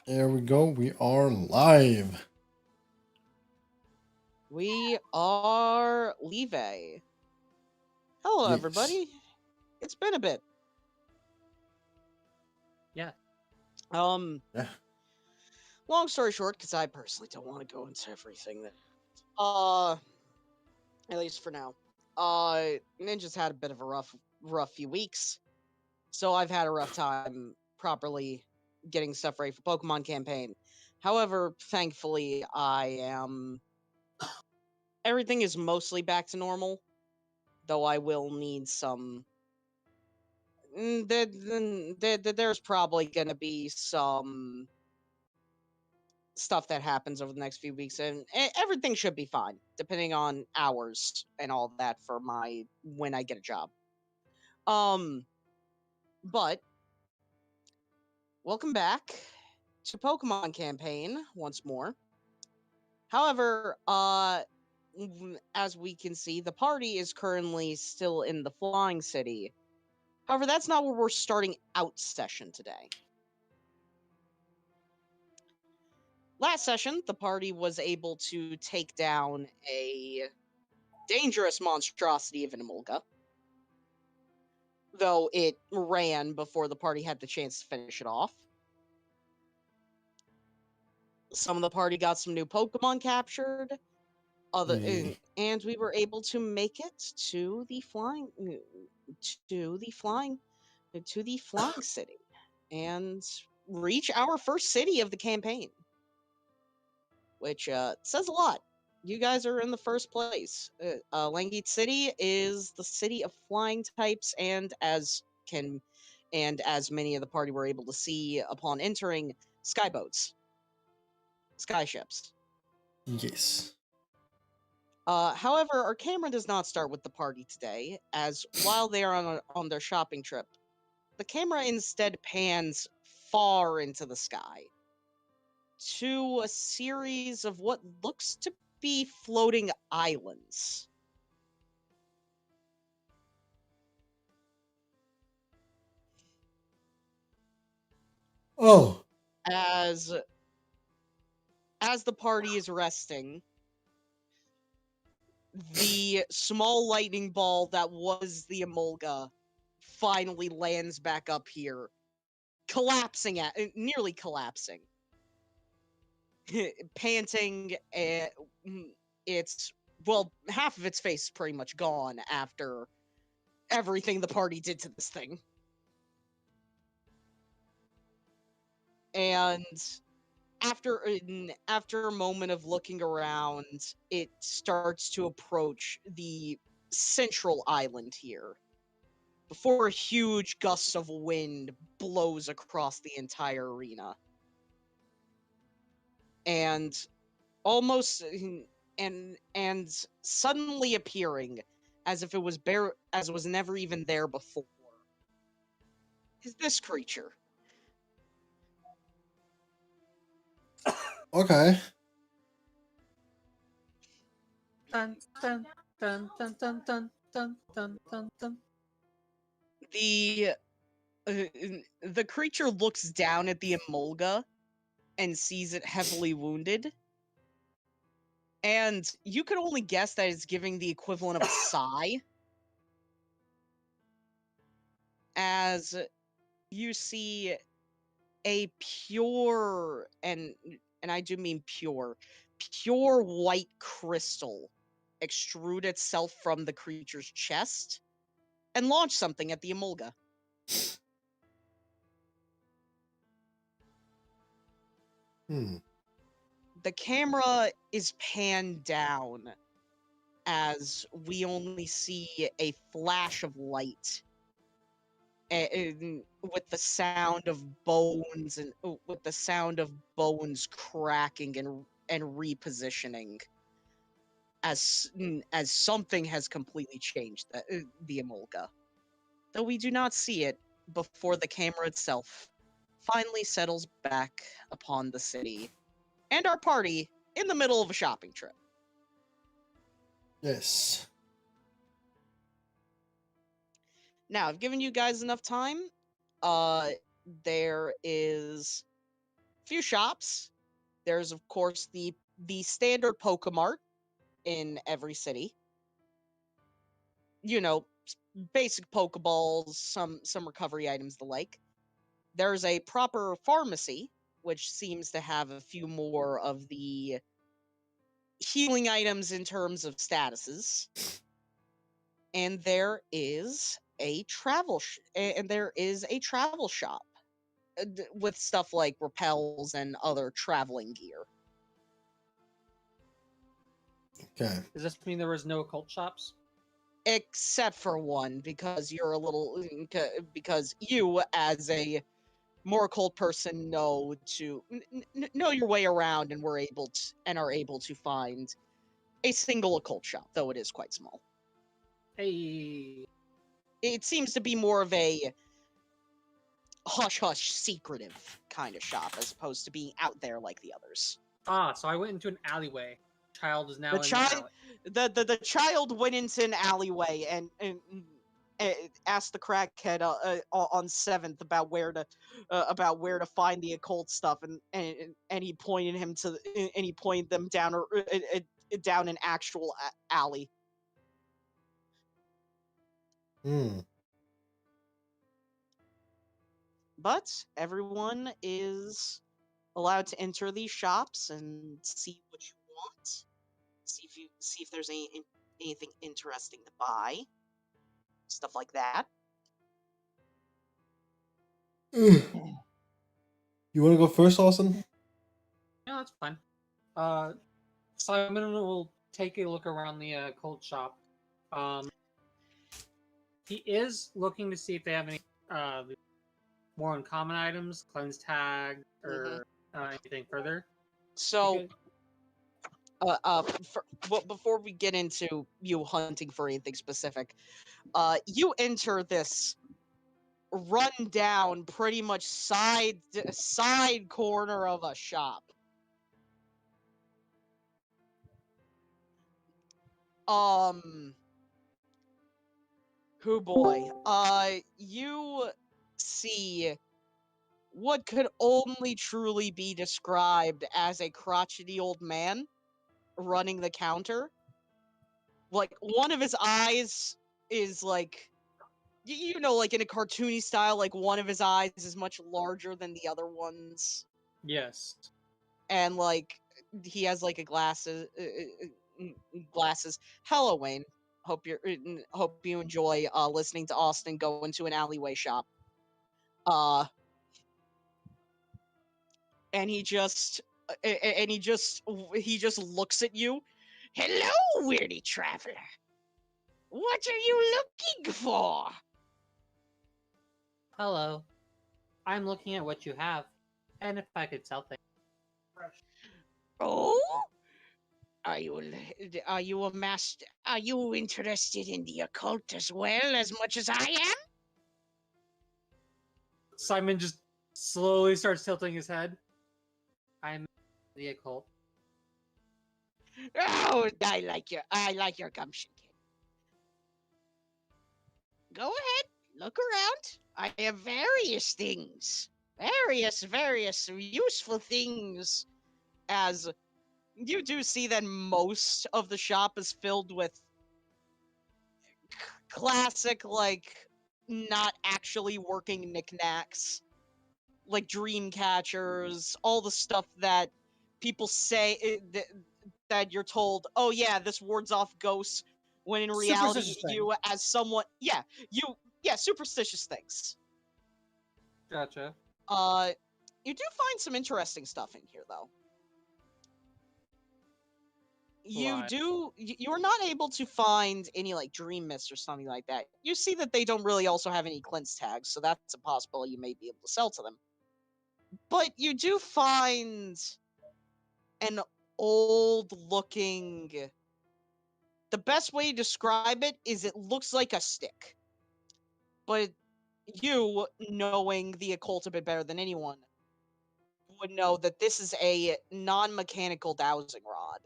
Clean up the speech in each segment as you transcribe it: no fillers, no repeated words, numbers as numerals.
There we go. We are live. We are Leve. Hello, Yes. everybody. It's been a bit. Yeah. Um, Yeah. long story short, because I personally don't want to go into everything that, at least for now. Ninja's had a bit of a rough few weeks, so I've had a rough time properly getting stuff ready for Pokemon campaign. However, thankfully, everything is mostly back to normal, though I will need some there's probably going to be some stuff that happens over the next few weeks, and everything should be fine, depending on hours and all that for my when I get a job. Um, but welcome back to Pokemon campaign once more. However, as we can see, the party is currently still in the Flying City. However, that's not where we're starting out session today. Last session, the party was able to take down a dangerous monstrosity of an Emolga, though it ran before the party had the chance to finish it off. Some of the party got some new Pokemon captured, Yeah. and we were able to make it to the flying city and reach our first city of the campaign, which says a lot. You guys are in the first place. Langeet City is the city of flying types, and as many of the party were able to see upon entering, skyboats, skyships. Yes. However, our camera does not start with the party today, as while they are on their shopping trip, the camera instead pans far into the sky to a series of what looks to be floating islands. Oh. As the party is resting, the small lightning ball that was the Emolga finally lands back up here, nearly collapsing, panting. It's half of its face is pretty much gone after everything the party did to this thing, and after a moment of looking around, it starts to approach the central island here before a huge gust of wind blows across the entire arena. And almost and suddenly appearing as if it was never even there before is this creature. Okay. Dun dun dun dun dun dun dun dun dun dun. The the creature looks down at the Emolga and sees it heavily wounded. And you could only guess that it's giving the equivalent of a sigh, as you see a pure and I do mean pure white crystal extrude itself from the creature's chest and launch something at the Emolga. Hmm. The camera is panned down as we only see a flash of light, with the sound of cracking and repositioning, as something has completely changed the Emolga, though we do not see it before the camera itself finally settles back upon the city and our party in the middle of a shopping trip. Yes. Now, I've given you guys enough time. There is few shops. There's of course the standard Pokemart in every city. You know, basic Pokeballs, some recovery items, the like. There's a proper pharmacy, which seems to have a few more of the healing items in terms of statuses. And there is a travel shop with stuff like repels and other traveling gear. Okay. Does this mean there was no occult shops? Except for one, because you're a little because you as a more occult person know know your way around and are able to find a single occult shop, though it is quite small. Hey. It seems to be more of a hush hush secretive kind of shop as opposed to being out there like the others. Ah, so I went into an alleyway. Child is now The in the child alley. the child went into an alleyway and asked the crackhead on 7th about where to find the occult stuff, and he pointed him to and he pointed them down down an actual alley. Hmm. But everyone is allowed to enter these shops and see what you want. See if there's anything interesting to buy, stuff like that. You want to go first, Austin? Yeah, that's fine. Simon will take a look around the cold shop. He is looking to see if they have any more uncommon items, cleanse tag, or anything further. So, before we get into you hunting for anything specific, you enter this rundown, pretty much side corner of a shop. Who boy? You see what could only truly be described as a crotchety old man running the counter. Like, one of his eyes is like, you know, like in a cartoony style, like one of his eyes is much larger than the other ones. Yes. And like he has like a glasses. Hello, Wayne. Hope you enjoy listening to Austin go into an alleyway shop. Uh and he just looks at you. Hello, weirdy traveler. What are you looking for? Hello. I'm looking at what you have, and if I could sell things. Oh, are you a master? Are you interested in the occult as well as much as I am? Simon just slowly starts tilting his head. I'm the occult. Oh, I like your gumption, kid. Go ahead, look around. I have various things, various useful things. As you do see that most of the shop is filled with classic, like, not actually working knickknacks, like dream catchers, all the stuff that people say that you're told, oh yeah, this wards off ghosts, when in reality, Superstitious thing. you as someone, superstitious things. Gotcha. You do find some interesting stuff in here, though. You're not able to find any like dream mist or something like that. You see that they don't really also have any cleanse tags, so that's a possibility you may be able to sell to them. But you do find an old looking, the best way to describe it is it looks like a stick. But you, knowing the occult a bit better than anyone, would know that this is a non-mechanical dowsing rod.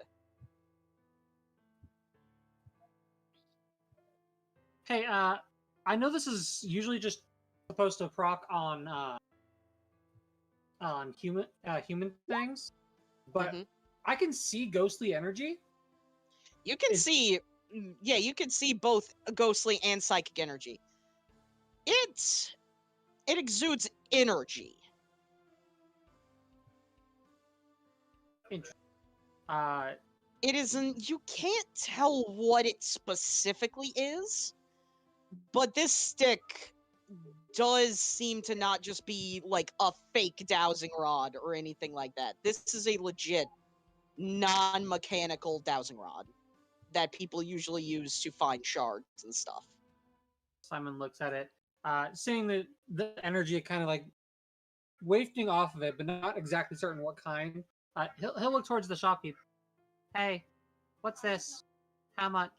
Hey, I know this is usually just supposed to proc on on human things, but Mhm. I can see ghostly energy. You can Is see, yeah, you can see both ghostly and psychic energy. It exudes energy. interesting. Uh, It isn't. You can't tell what it specifically is, but this stick does seem to not just be like a fake dowsing rod or anything like that. This is a legit non-mechanical dowsing rod that people usually use to find shards and stuff. Simon looks at it, seeing the energy kind of like wafting off of it, but not exactly certain what kind. He'll look towards the shopkeeper. Hey, what's this? How much?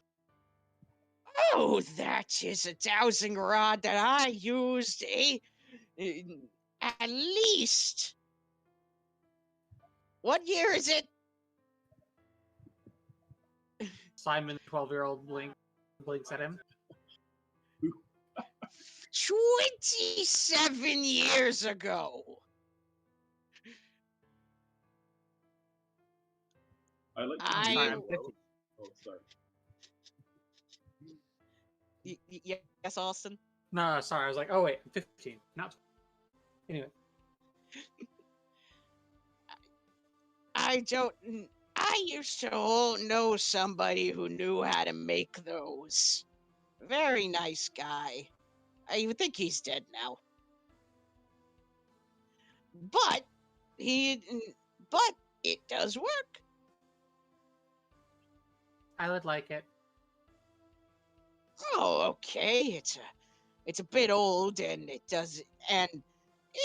Oh, that is a dowsing rod that I used at least. What year is it? Simon, 12-year-old, blinks at him. 27 years ago. I like to I'm do sorry, I I'm 50. Oh, sorry. yes, Austin. No, sorry, I was like, oh wait, I'm 15. Not anyway. I don't. I used to know somebody who knew how to make those. Very nice guy. I would think he's dead now. But he. But it does work. I would like it. Oh, okay. It's a bit old, and it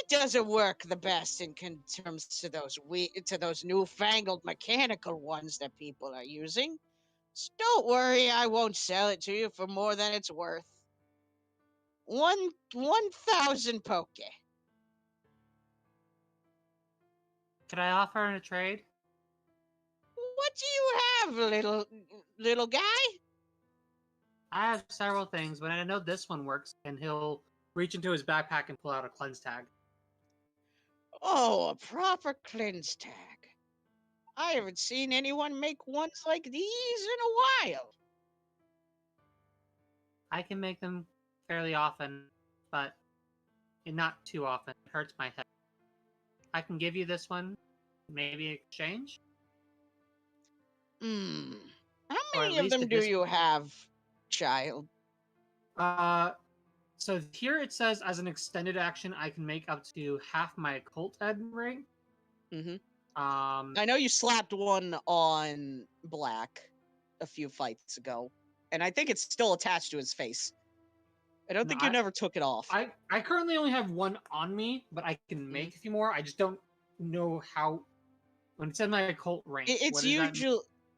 doesn't work the best in terms to those newfangled mechanical ones that people are using. So don't worry, I won't sell it to you for more than it's worth. 1,000 poke. Could I offer in a trade? What do you have, little guy? I have several things, but I know this one works, and he'll reach into his backpack and pull out a cleanse tag. Oh, a proper cleanse tag. I haven't seen anyone make ones like these in a while. I can make them fairly often, but not too often. It hurts my head. I can give you this one, maybe exchange? Hmm. How Or at many of least them if do this you have, child? So here it says as an extended action, I can make up to half my occult ed rank. Mm-hmm. Um, I know you slapped one on Black a few fights ago, and I think it's still attached to his face. I don't No, think you never took it off. I currently only have one on me, but I can make a few more. I just don't know how. When it says my occult rank, It's what does that mean?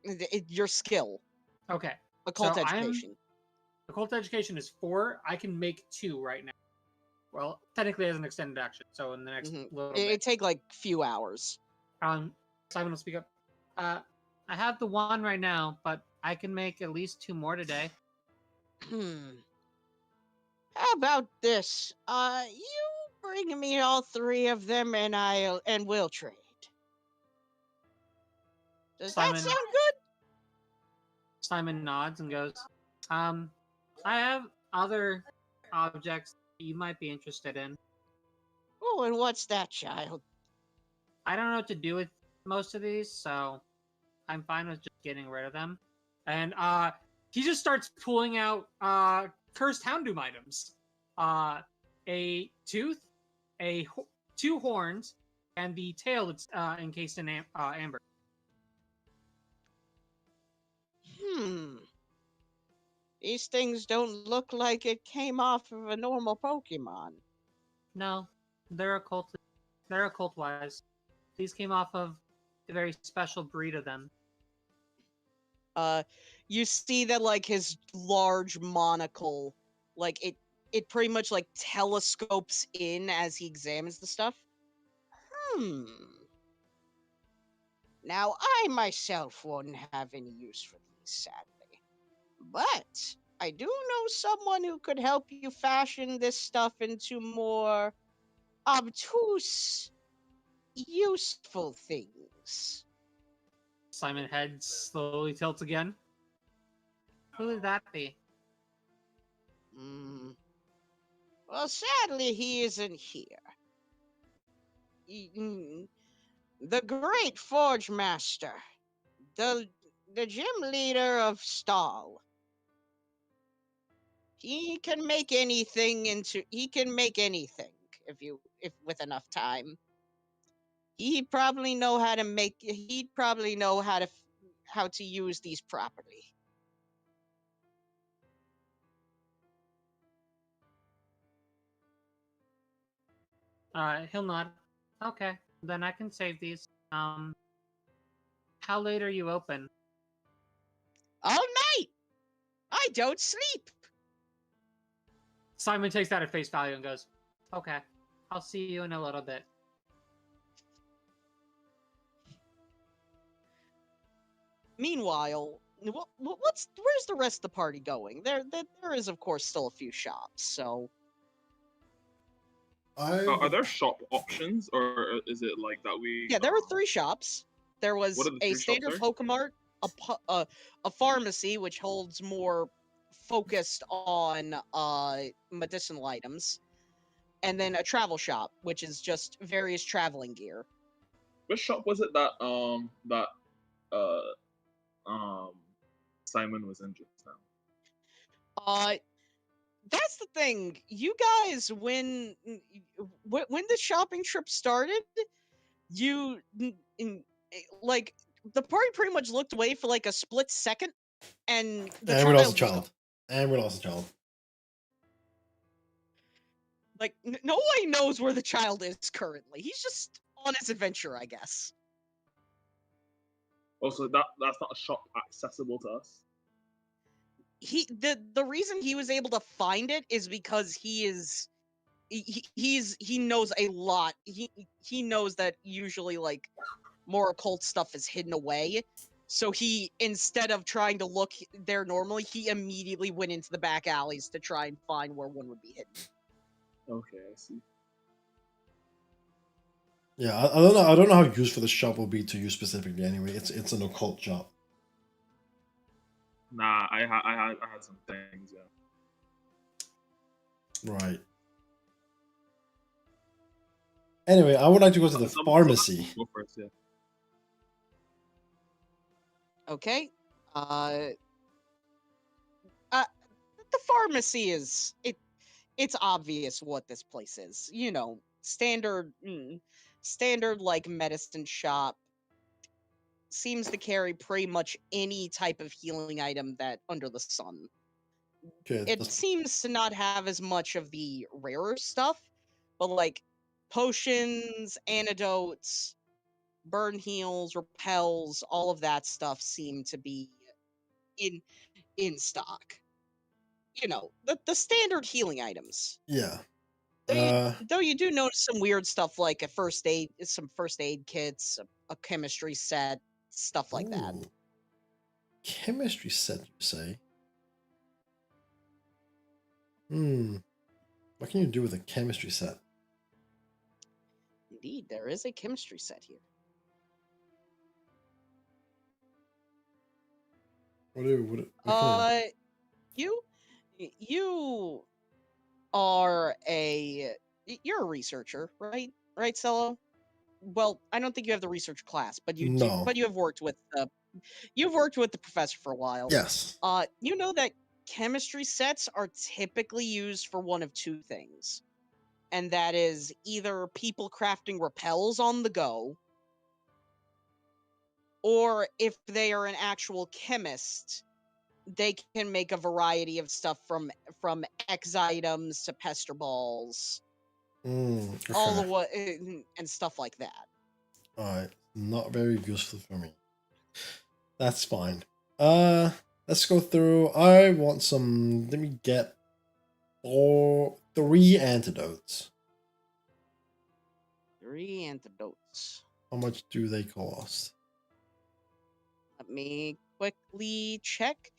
usually your skill, Okay, occult so education. occult education is 4. I can make 2 right now. Well, technically as an extended action. So in the next little bit, It take like few hours. Simon will speak up. I have the 1 right now, but I can make at least 2 more today. How about this? You bring me all 3 of them, and we'll trade. Does that Simon sound good? Simon nods and goes, I have other objects you might be interested in. Oh, and what's that, child? I don't know what to do with most of these, so I'm fine with just getting rid of them. And he just starts pulling out cursed Houndoom items. A tooth, 2 horns, and the tail that's encased in amber. These things don't look like it came off of a normal Pokemon. No, they're occult. They're occult wise. These came off of a very special breed of them. You see that like his large monocle, like it pretty much like telescopes in as he examines the stuff. Now I myself won't have any use for these, sadly. But I do know someone who could help you fashion this stuff into more obtuse useful things. Simon head slowly tilts again. Who would that be? Hmm. Well, sadly, he isn't here. The great Forge Master, the the gym leader of Stahl. He can make anything into. He can make anything if with enough time. He'd probably know how to make. He'd probably know how to use these properly. He'll nod. Okay, then I can save these. How late are you open? All night. I don't sleep. Simon takes that at face value and goes, okay, I'll see you in a little bit. Meanwhile, where's the rest of the party going? There is of course still a few shops. So Are there shop options, or is it like that we? yeah, there were 3 shops. There What was are the a 3 shops? standard Sorry? Pokemart, a pharmacy which holds more focused on medicinal items, and then a travel shop which is just various traveling gear. Which shop was it that um Simon was in just now? Uh, that's the thing. You guys, when the shopping trip started, you like the party pretty much looked away for like a split second, and the And we lost a child was child. And we lost a child. like nobody knows where the child is currently. He's just on his adventure, I guess. Also, that's not a shop accessible to us. The reason he was able to find it is because he knows a lot. He knows that usually like more occult stuff is hidden away. So he, instead of trying to look there normally, he immediately went into the back alleys to try and find where one would be hidden. Okay, I see. Yeah, I don't know. I don't know how useful the shop will be to you specifically. Anyway, it's an occult shop. Nah, I had some things. Yeah. Right. Anyway, I would like to go to the pharmacy. Go first, yeah. Okay. The pharmacy is it's obvious what this place is. You know, standard like medicine shop. Seems to carry pretty much any type of healing item that under the sun. Okay, It seems to not have as much of the rarer stuff, but like potions, antidotes, burn heals, repels, all of that stuff seem to be in in stock. You know, the standard healing items. yeah. Though you do notice some weird stuff like some first aid kits, a chemistry set, stuff like that. Ooh. Chemistry set, you say? What can you do with a chemistry set? Indeed, there is a chemistry set here. You are you're a researcher, right? Right, Cello? Well, I don't think you have the research class, but No. but you've worked with the professor for a while. Yes. You know that chemistry sets are typically used for one of 2 things. And that is either people crafting repels on the go, or if they are an actual chemist, they can make a variety of stuff from X items to pester balls, all the way, and stuff like that. Alright, not very useful for me. That's fine. Let's go through. I want some. Let me get 3 antidotes. 3 antidotes. How much do they cost? Let me quickly check.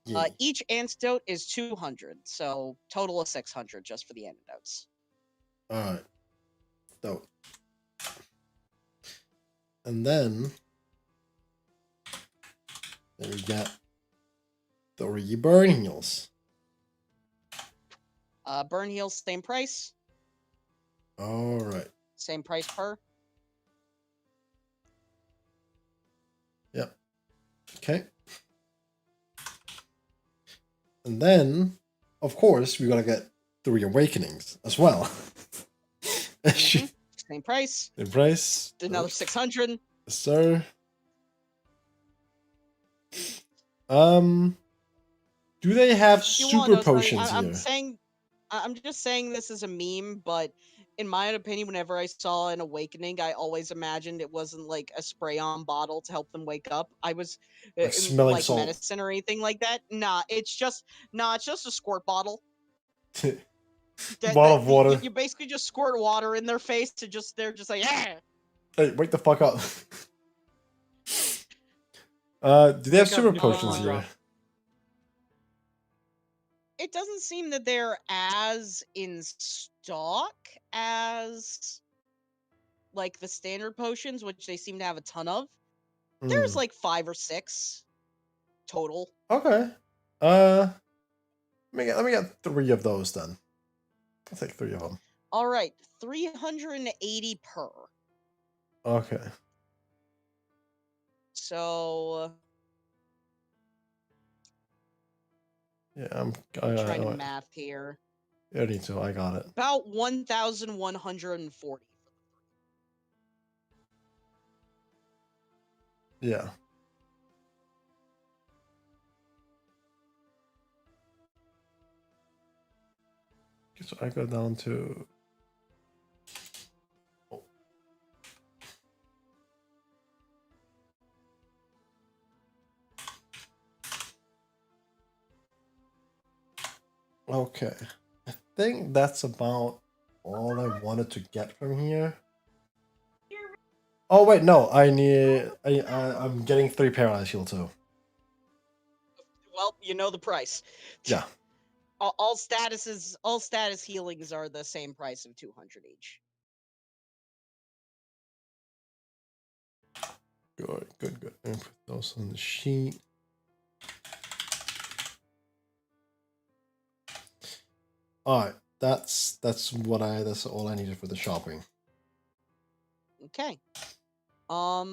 Yeah. Each antidote is 200, so total of 600 just for the antidotes. Alright. Dope. And then we get 3 burn heals. Burn heals, same price. All right. Same price per. Yep. Okay. And then, of course, we gotta get 3 awakenings as well. Mhm. Same price. The price. Another 600. Yes, sir. Do they have If you super want, potions I'm here? saying, I'm just saying this is a meme, but in my opinion, whenever I saw an awakening, I always imagined it wasn't like a spray-on bottle to help them wake up. I was Like smelling like salt. medicine or anything like that. It's just a squirt bottle. Bottle of water. You basically just squirt water in their face to they're just like, yeah. Hey, wake the fuck up. Do they have Wake up, super new potions level here? drop. It doesn't seem that they're as in stock as like the standard potions, which they seem to have a ton of. There's like 5 or 6 total. Okay. Let me get 3 of those then. I'll take 3 of them. All right, 380 per. Okay. So Yeah, I'm trying to math here. I need to. I got it. About 1,140. Yeah. Okay, so I go down to. Oh. Okay. I think that's about all I wanted to get from here. Oh wait, no. I'm getting 3 paralyzed heal too. Well, you know the price. Yeah. All status healings are the same price of 200 each. Good. Let me put those on the sheet. Alright. That's all I needed for the shopping. Okay. I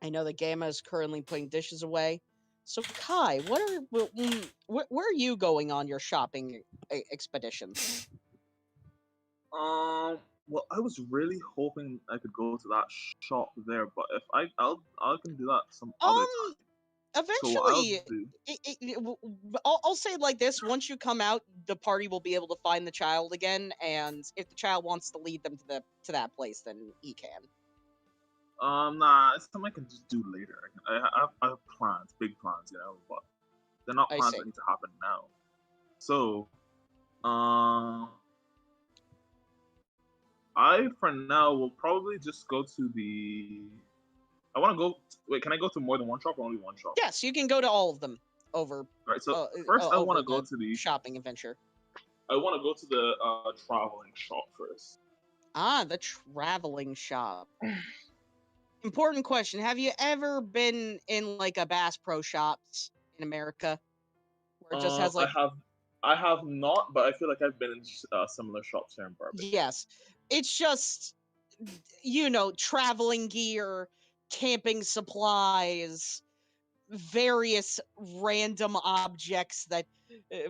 know that Gamma is currently putting dishes away. So Kai, where are you going on your shopping expedition? Well, I was really hoping I could go to that shop there, but if I can do that some other time. So what I'll Eventually, do. I'll say it like this: once you come out, the party will be able to find the child again, and if the child wants to lead them to that place, then he can. Nah, it's something I can just do later. I have plans, big plans, but they're not I plans see. that need to happen now. So, I for now will probably just go to the. I want to go. Wait, can I go to more than one shop or only one shop? Yes, you can go to all of them over. All right. So first, I want to go the to the shopping adventure. I want to go to the traveling shop first. Ah, the traveling shop. Important question: have you ever been in like a Bass Pro Shops in America, where it just has like? I have not, but I feel like I've been in similar shops here in Barbara. Yes, it's just traveling gear, camping supplies, various random objects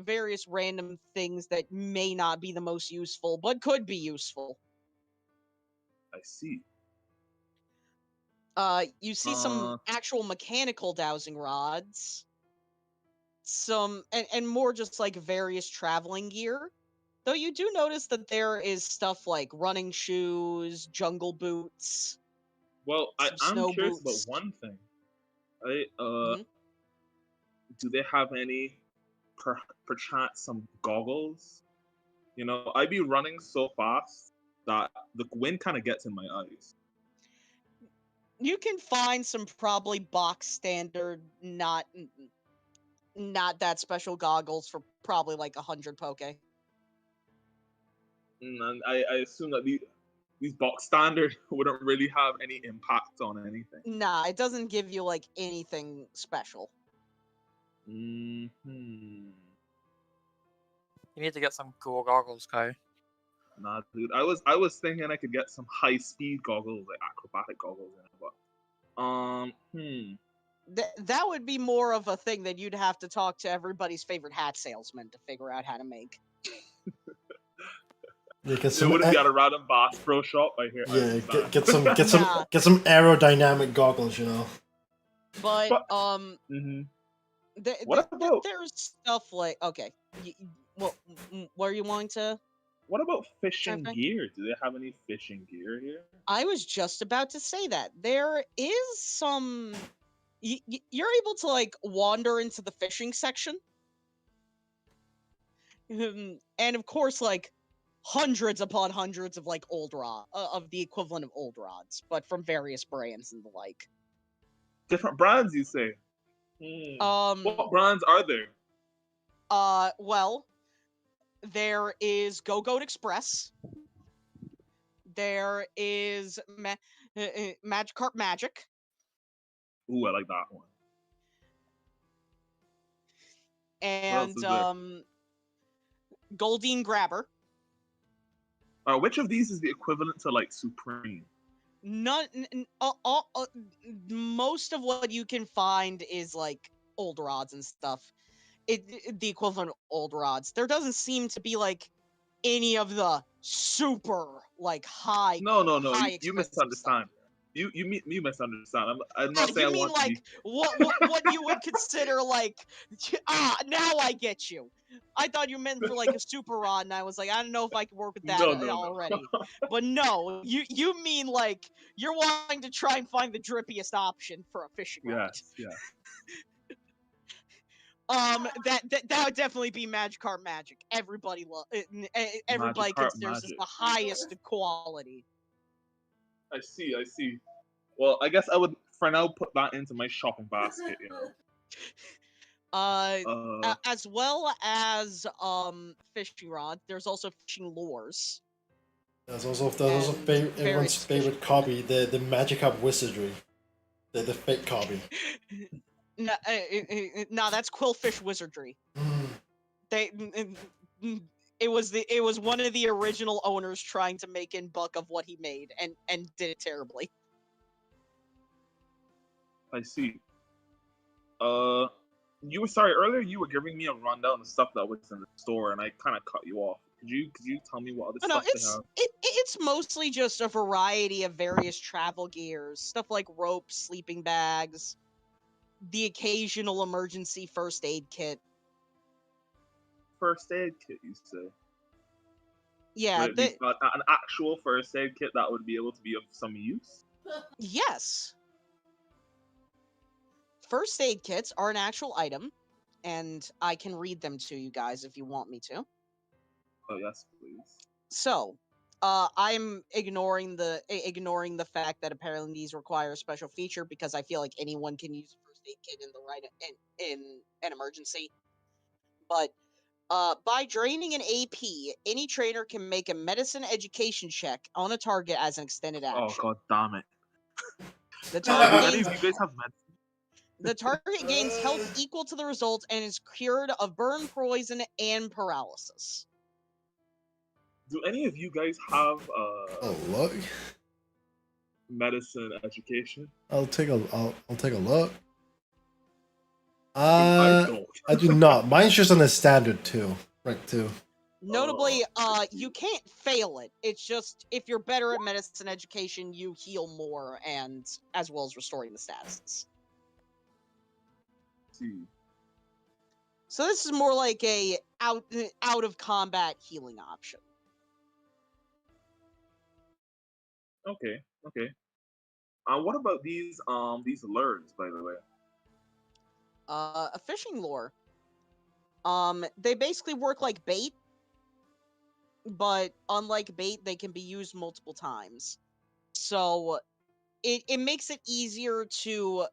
various random things that may not be the most useful, but could be useful. I see. You see some actual mechanical dowsing rods, some and more just like various traveling gear. Though you do notice that there is stuff like running shoes, jungle boots, Well, some I'm snow curious about boots. one thing. I Mhm. Do they have any perchance some goggles? I'd be running so fast that the wind kind of gets in my eyes. You can find some probably box standard, not that special goggles for probably like 100 poke. And I assume that these box standard wouldn't really have any impact on anything. Nah, it doesn't give you like anything special. Hmm. You need to get some cool goggles, Kai. Nah, dude. I was thinking I could get some high speed goggles, like acrobatic goggles, That would be more of a thing that you'd have to talk to everybody's favorite hat salesman to figure out how to make. Yeah, get It some. wouldn't be at a random Bass Pro shop. I hear. I Yeah, understand. get some aerodynamic goggles. You know. But Mhm. What about there's stuff like okay, well, where you wanting to? what about fishing Something? gear? Do they have any fishing gear here? I was just about to say that there is some. You're able to like wander into the fishing section, and of course, like hundreds upon hundreds of like old rod of the equivalent of old rods, but from various brands and the like. Different brands, you say? What brands are there? Well, there is Go Goat Express. There is Magikarp Magic. Ooh, I like that one. And is there? Goldeen Grabber. Which of these is the equivalent to like Supreme? None. Most of what you can find is like old rods and stuff. The equivalent of old rods. There doesn't seem to be like any of the super like high. No. High You expensive misunderstand. stuff. You misunderstand. I'm not saying You I mean want to like be. what you would consider like now I get you. I thought you meant for like a super rod, and I was like, I don't know if I can work with that No. already. But no, you mean like you're wanting to try and find the drippiest option for a fishing rod. Yes. That would definitely be Magikarp Magic. Everybody everybody Magikarp considers this Magic. the highest quality. I see. Well, I guess I would for now put that into my shopping basket. As well as fishing rod, there's also fishing lures. There's also And everyone's various favorite copy, the Magikarp Wizardry, the fake copy. No, that's Quillfish Wizardry. It was one of the original owners trying to make in buck of what he made and did it terribly. I see. You were sorry earlier. You were giving me a rundown of stuff that was in the store, and I kind of cut you off. Could you tell me what other stuff they have? It's mostly just a variety of various travel gears, stuff like ropes, sleeping bags, the occasional emergency first aid kit. First aid kit, you say? Yeah, Would it be an actual first aid kit that would be able to be of some use? yes. First aid kits are an actual item, and I can read them to you guys if you want me to. Oh yes, please. So, I'm ignoring the fact that apparently these require a special feature because I feel like anyone can use a first aid kit in the right in an emergency. But by draining an AP, any trainer can make a medicine education check on a target as an extended action. Oh god damn it! The Do target any gains of you guys have medicine? the target gains health equal to the result and is cured of burn, poison, and paralysis. Do any of you guys have Oh look! medicine education? I'll take a look. I don't. I do not. Mine's just on the standard too. Rank 2. Notably, you can't fail it. It's just if you're better at medicine education, you heal more, and as well as restoring the statuses. See. So this is more like a out of combat healing option. Okay. What about these lures, by the way? A fishing lure. They basically work like bait, but unlike bait, they can be used multiple times. So it makes it easier to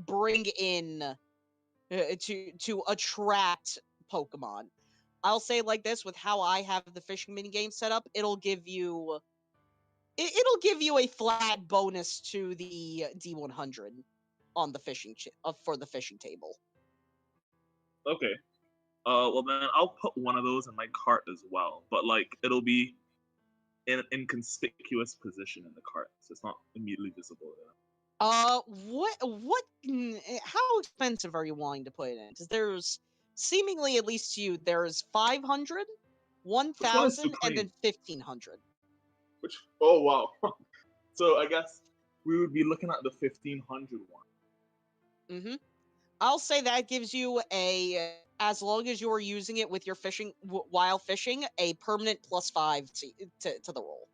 bring in to attract Pokemon. I'll say it like this: with how I have the fishing minigame set up, it'll give you it'll give you a flat bonus to the D100 on the fishing for the fishing table. Okay. Well then I'll put one of those in my cart as well, but like it'll be in an inconspicuous position in the cart, so it's not immediately visible. How expensive are you wanting to put it in? Because there's seemingly, at least to you, there's 500, Which one is 1,000, and supreme? then 1,500. Which? Oh wow. So I guess we would be looking at the 1,500 one. Mm-hmm. I'll say that gives you as long as you're using it with your fishing while fishing, a permanent +5 to the roll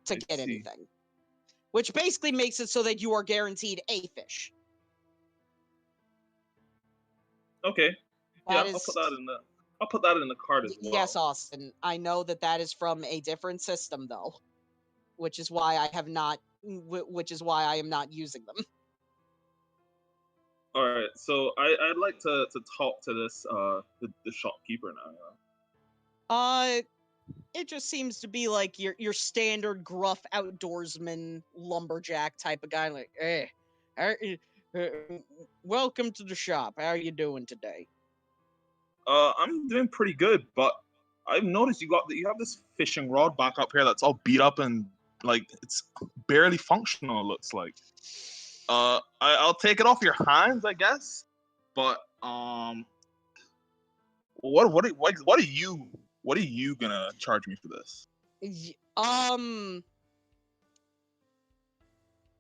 to I get see. anything, which basically makes it so that you are guaranteed a fish. Okay. Yeah, That I'll is, put that in the. I'll put that in the cart as well. yes, Austin. I know that is from a different system, though, which is why I have not, which is why I am not using them. All right. So I'd like to talk to this the shopkeeper now. It just seems to be like your standard gruff outdoorsman lumberjack type of guy. Like, hey, welcome to the shop. How are you doing today? I'm doing pretty good, but I've noticed you have this fishing rod back up here that's all beat up and like it's barely functional. It looks like. I'll take it off your hands, I guess. But what are you gonna charge me for this?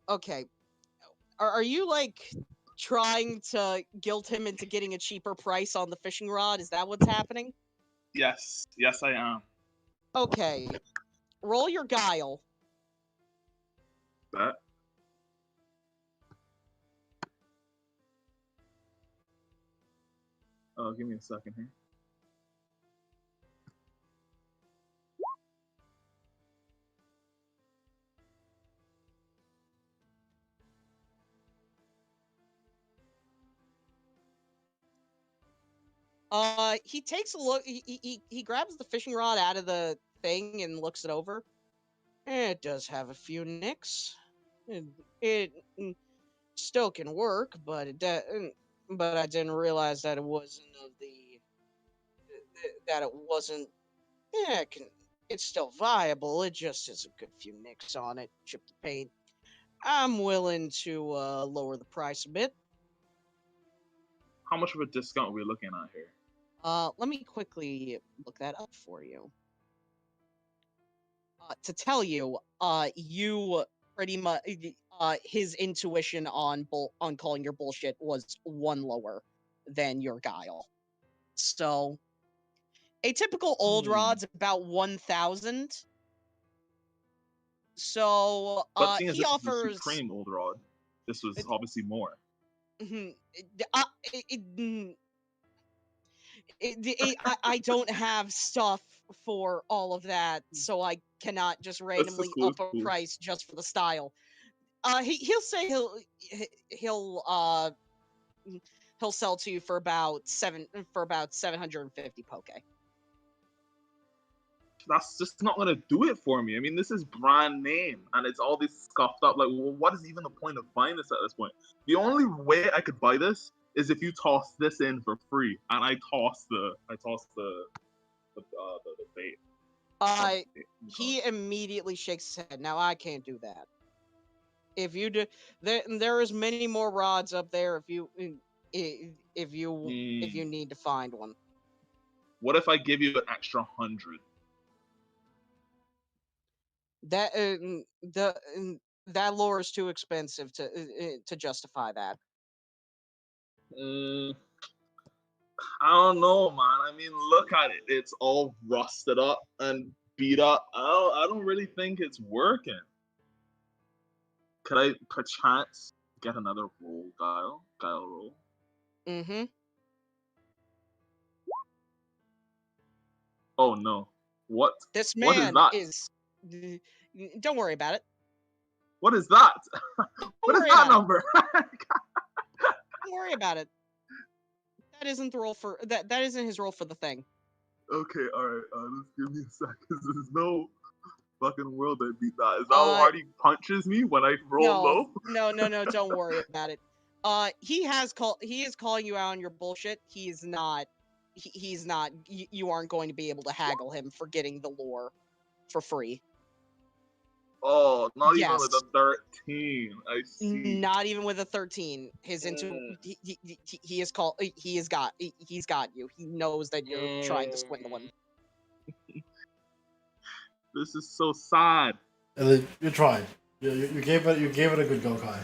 Okay. Are you like trying to guilt him into getting a cheaper price on the fishing rod? Is that what's happening? Yes, I am. Okay. Roll your guile. Bet. Oh, give me a second here. He takes a look. He grabs the fishing rod out of the thing and looks it over. It does have a few nicks. It still can work, but but I didn't realize that it wasn't of the that it wasn't. Yeah, it's still viable. It just has a good few nicks on it. Chipped the paint. I'm willing to lower the price a bit. How much of a discount are we looking at here? Let me quickly look that up for you. To tell you, you pretty much his intuition on calling your bullshit was one lower than your guile. So a typical old rod's about 1,000. So But seeing as he this is the offers. supreme old rod, this was obviously more. I don't have stuff for all of that, so I cannot just randomly cool, up a cool. price just for the style. He'll say he'll sell to you for about 750 poke. That's just not gonna do it for me. I mean, this is brand name, and it's all this scuffed up. Like, well, what is even the point of buying this at this point? The only way I could buy this is if you toss this in for free, and I toss the bait. He immediately shakes his head. Now I can't do that. If you do, there is many more rods up there. If you need to find one. What if I give you an extra 100? That lure is too expensive to justify that. I don't know, man. I mean, look at it. It's all rusted up and beat up. I don't really think it's working. Could I perchance get another guile roll? Mm-hmm. Oh no. What? This What is man that? Don't worry about it. What is that? What is that number? Don't worry about it. That isn't the roll for that. That isn't his roll for the thing. Okay, all right. Just give me a second. There's no fucking world I beat that. Is that how hard he punches me when I roll low? No, don't worry about it. He is calling you out on your bullshit. He's not. You aren't going to be able to haggle him for getting the lore for free. Oh, not even Yes. with a 13. I see. Not even with a 13. He's he's got you. He knows that you're trying to swindle him. This is so sad. And then you tried. You gave it a good go, Kai.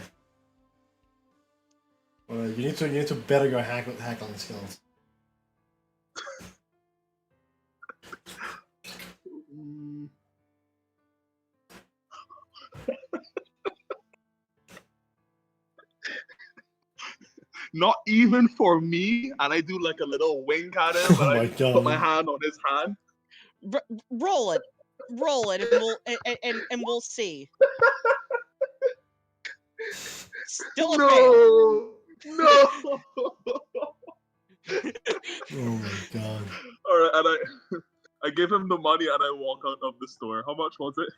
You need to better your hackling skills. Not even for me, and I do like a little wink at him, Oh and my I God. put my hand on his hand. Roll it, and we'll see. Still a fail. No. Oh my God. All right, and I give him the money and I walk out of the store. How much was it?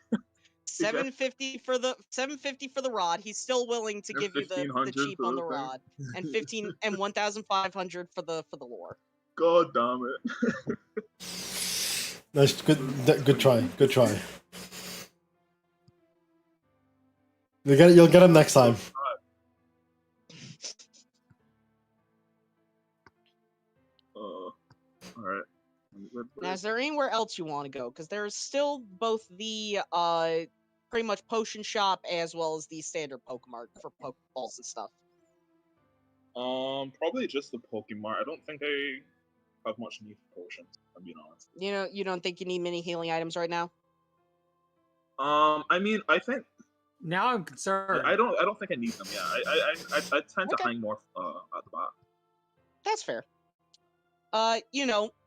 $750 for the rod. He's still willing to give you the cheap on the rod, and 1,500 for the lore. God damn it! Nice, good try. Good try. You'll get him next time. All right. Now, is there anywhere else you want to go? Because there's still both the pretty much potion shop as well as the standard Pokemart for Pokeballs and stuff. Probably just the Pokemart. I don't think I have much need for potions. I'm being honest. You don't think you need many healing items right now? I mean, I think Now I'm concerned. I don't think I need them. Yeah, I tend to hang more at the back. That's fair.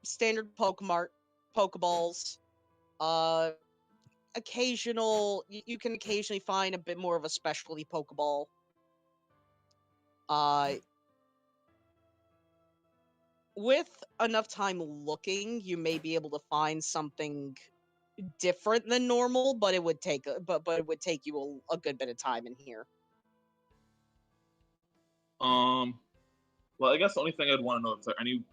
Standard Pokeballs. You can occasionally find a bit more of a specialty Pokeball. With enough time looking, you may be able to find something different than normal, but it would take you a good bit of time in here. Well, I guess the only thing I'd want to know is there any.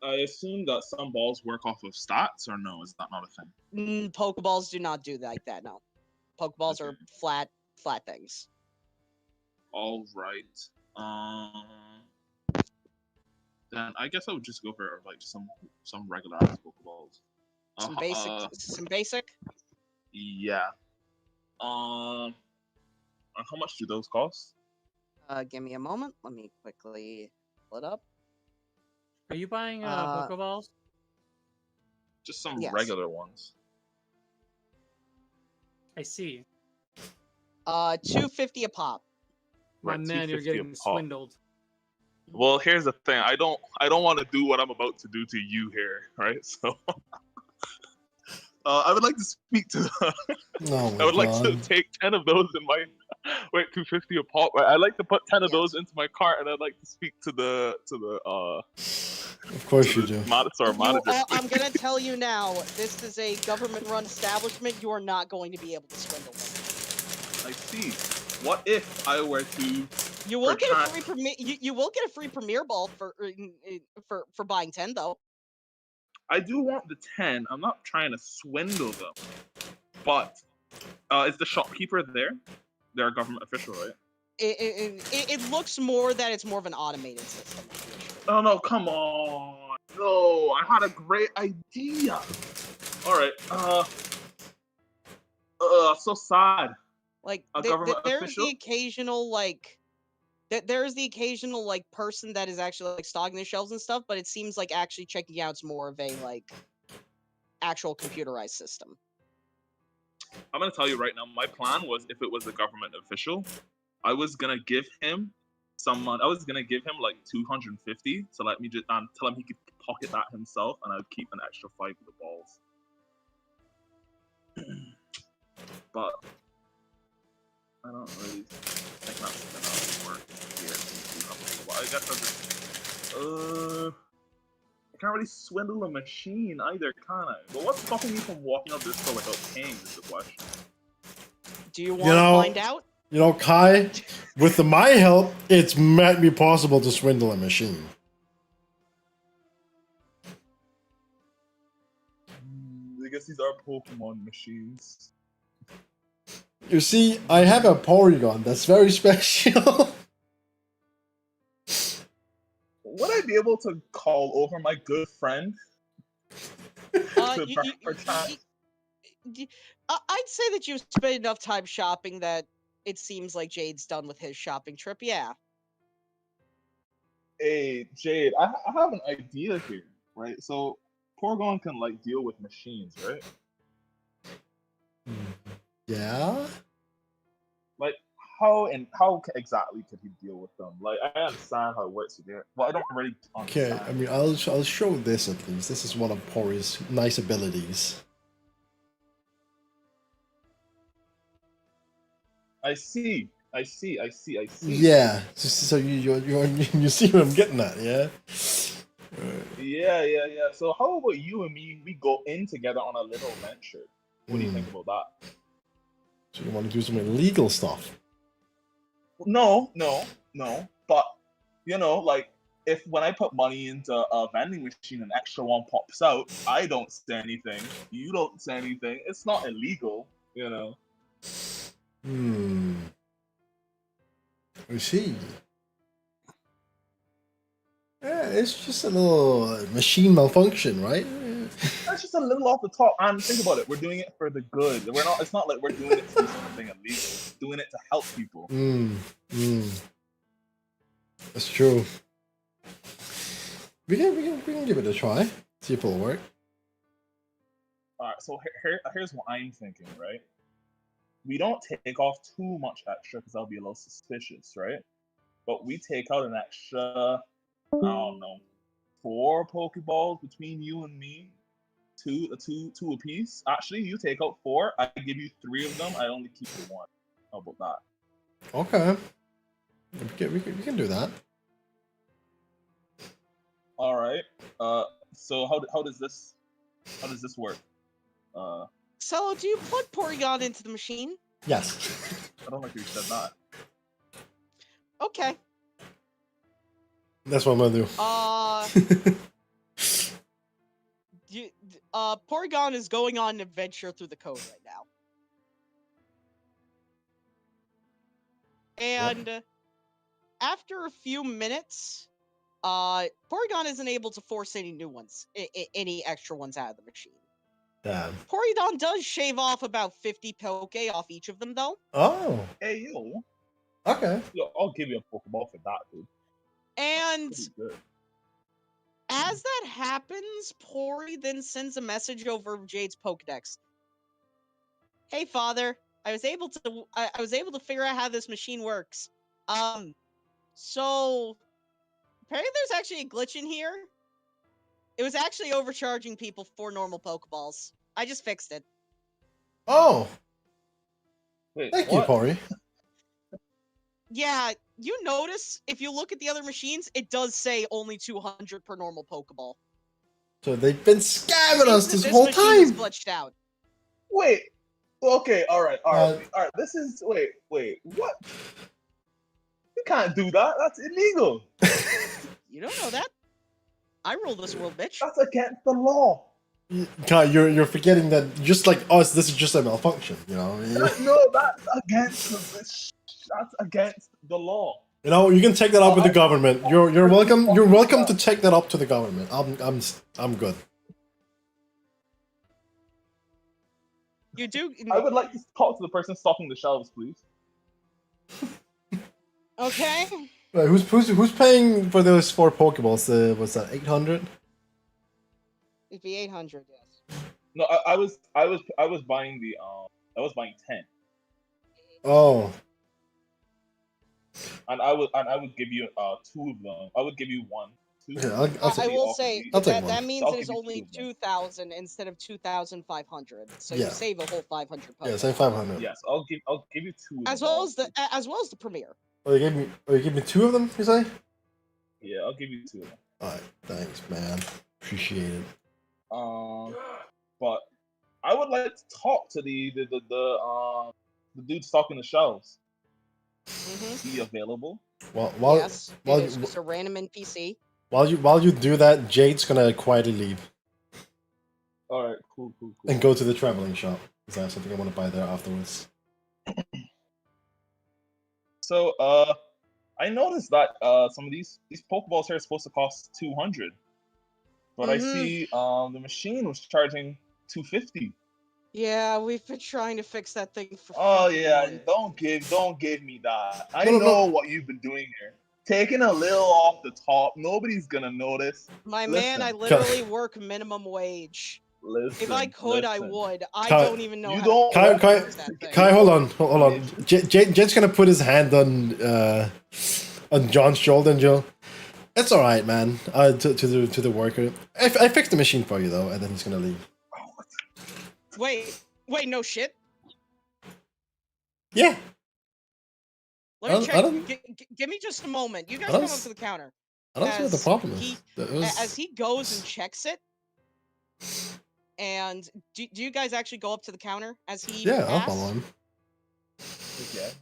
I assume that some balls work off of stats, or no? Is that not a thing? Pokeballs do not do like that. No, Pokeballs are flat things. All right. Then I guess I would just go for like some regular ass Pokeballs. Some basic. Yeah. And how much do those cost? Give me a moment. Let me quickly pull it up. Are you buying Pokeballs? Just some Yes. regular ones. I see. $250 a pop. My Right, man, you're $250 getting a pop. swindled. Well, here's the thing. I don't want to do what I'm about to do to you here, right? So, I would like to speak to. Oh my I would like to God. take 10 of those in my. Wait, $250 a pop. Right? I'd like to put 10 of Yes. those into my cart, and I'd like to speak to the Of course you do. Store manager. I'm gonna tell you now. This is a government-run establishment. You are not going to be able to swindle them. I see. What if I were to? You will get a free premier. You will get a free premier ball for buying 10 though. I do want the 10. I'm not trying to swindle them, but is the shopkeeper there? They're a government official, right? It looks more that it's more of an automated system. Oh no! Come on! No, I had a great idea. All right. So sad. Like A government there's official? the occasional person that is actually like stocking the shelves and stuff, but it seems like actually checking out's more of a like actual computerized system. I'm gonna tell you right now. My plan was, if it was a government official, I was gonna give him I was gonna give him like 250 to let me just tell him he could pocket that himself, and I'd keep an extra 5 for the balls. But I don't really think that's gonna work here. I guess I'll just can't really swindle a machine either, can I? But what's stopping me from walking up this hill without paying is the question. Do you want You to know- find out? You know, Kai, with my help, it might be possible to swindle a machine. I guess these are Pokemon machines. You see, I have a Porygon that's very special. Would I be able to call over my good friend? To perchance- I'd say that you've spent enough time shopping that it seems like Jade's done with his shopping trip. Yeah. Hey, Jade, I have an idea here, right? So, Porygon can, like, deal with machines, right? Yeah? Like, how exactly could he deal with them? Like, I understand how it works again. Well, I don't really Okay, understand. I mean, I'll show this at least. This is one of Pory's nice abilities. I see. Yeah, so you see what I'm getting at, yeah? Yeah. So how about you and me, we go in together on a little venture? What do you think about that? So you want to do some illegal stuff? No. But, you know, like, if when I put money into a vending machine, an extra one pops out, I don't say anything, you don't say anything, it's not illegal, you know? I see. Yeah, it's just a little machine malfunction, right? That's just a little off the top. And think about it, we're doing it for the good. It's not like we're doing it to do something illegal. We're doing it to help people. That's true. We can give it a try. See if it'll work. Alright, so here's what I'm thinking, right? We don't take off too much extra because that'll be a little suspicious, right? But we take out an extra, I don't know, 4 Pokeballs between you and me. Two apiece. Actually, you take out 4. I give you 3 of them. I only keep the 1. How about that? Okay. We can do that. All right. So how does this work? So, do you plug Porygon into the machine? Yes. I don't like you said that. Okay. That's what I'm gonna do. Porygon is going on an adventure through the code right now. And after a few minutes, Porygon isn't able to force any new ones, any extra ones out of the machine. Damn. Porygon does shave off about 50 Poke off each of them, though. Oh. Hey, yo. Okay. Yo, I'll give you a Pokeball for that, dude. And Pretty good. as that happens, Pori then sends a message over Jade's Pokedex. Hey, Father, I was able to figure out how this machine works. So apparently there's actually a glitch in here. It was actually overcharging people for normal Pokeballs. I just fixed it. Oh. Wait, Thank what? you, Pori. Yeah, you notice if you look at the other machines, it does say only 200 per normal Pokeball. So they've been scamming us Seems this that whole machine is time. glitched out. Wait. Okay, alright. This is wait. What? You can't do that. That's illegal. You don't know that. I rule this world, bitch. That's against the law. Kai, you're forgetting that just like us, this is just a malfunction, you know? No, that's against the law. You know, you can take that up with the government. You're welcome to take that up to the government. I'm good. You do. I would like to talk to the person stocking the shelves, please. Okay. Right, who's paying for those 4 Pokeballs? What's that? 800? It'd be 800, yes. No, I was buying I was buying 10. Oh. And I would give you 2 of them. I would give you 1. 2. Yeah, I will say I'll take that one. means I'll it is give you only 2 of them. 2,000 instead of 2,500. So Yeah. you save a whole 500 Pokeballs. Yeah, say 500. Yes, I'll give you 2 of As them. well as the premiere. Oh, you gave me 2 of them, you say? Yeah, I'll give you 2 of them. Alright, thanks, man. Appreciate it. But I would like to talk to the dude stocking the shelves. Is he available? While Yes, while it is you, just a random NPC. while you do that, Jade's gonna quietly leave All right, cool. and go to the traveling shop because I have something I want to buy there afterwards. So, I noticed that some of these Pokeballs here are supposed to cost 200, but I see the machine was charging 250. Yeah, we've been trying to fix that thing for. Oh fucking yeah, months. don't give me that. I No. know what you've been doing here. Taking a little off the top. Nobody's gonna notice. My Listen, man, I literally work minimum wage. listen. If I could, I listen. would. I Kai- don't even know You how don't to want fix that thing. Kai, hold on. Maybe. Jade's gonna put his hand on John's shoulder, and Joe. It's all right, man. To the worker. I fixed the machine for you though, and then he's gonna leave. Wait, no shit. Yeah. Let me I check. don't- Give me just a moment. You guys I come don't up s- to the counter. I don't see what the As problem is. he- That was- As he goes and checks it, and do you guys actually go up to the counter as he yeah, I'll asks? follow him. Okay.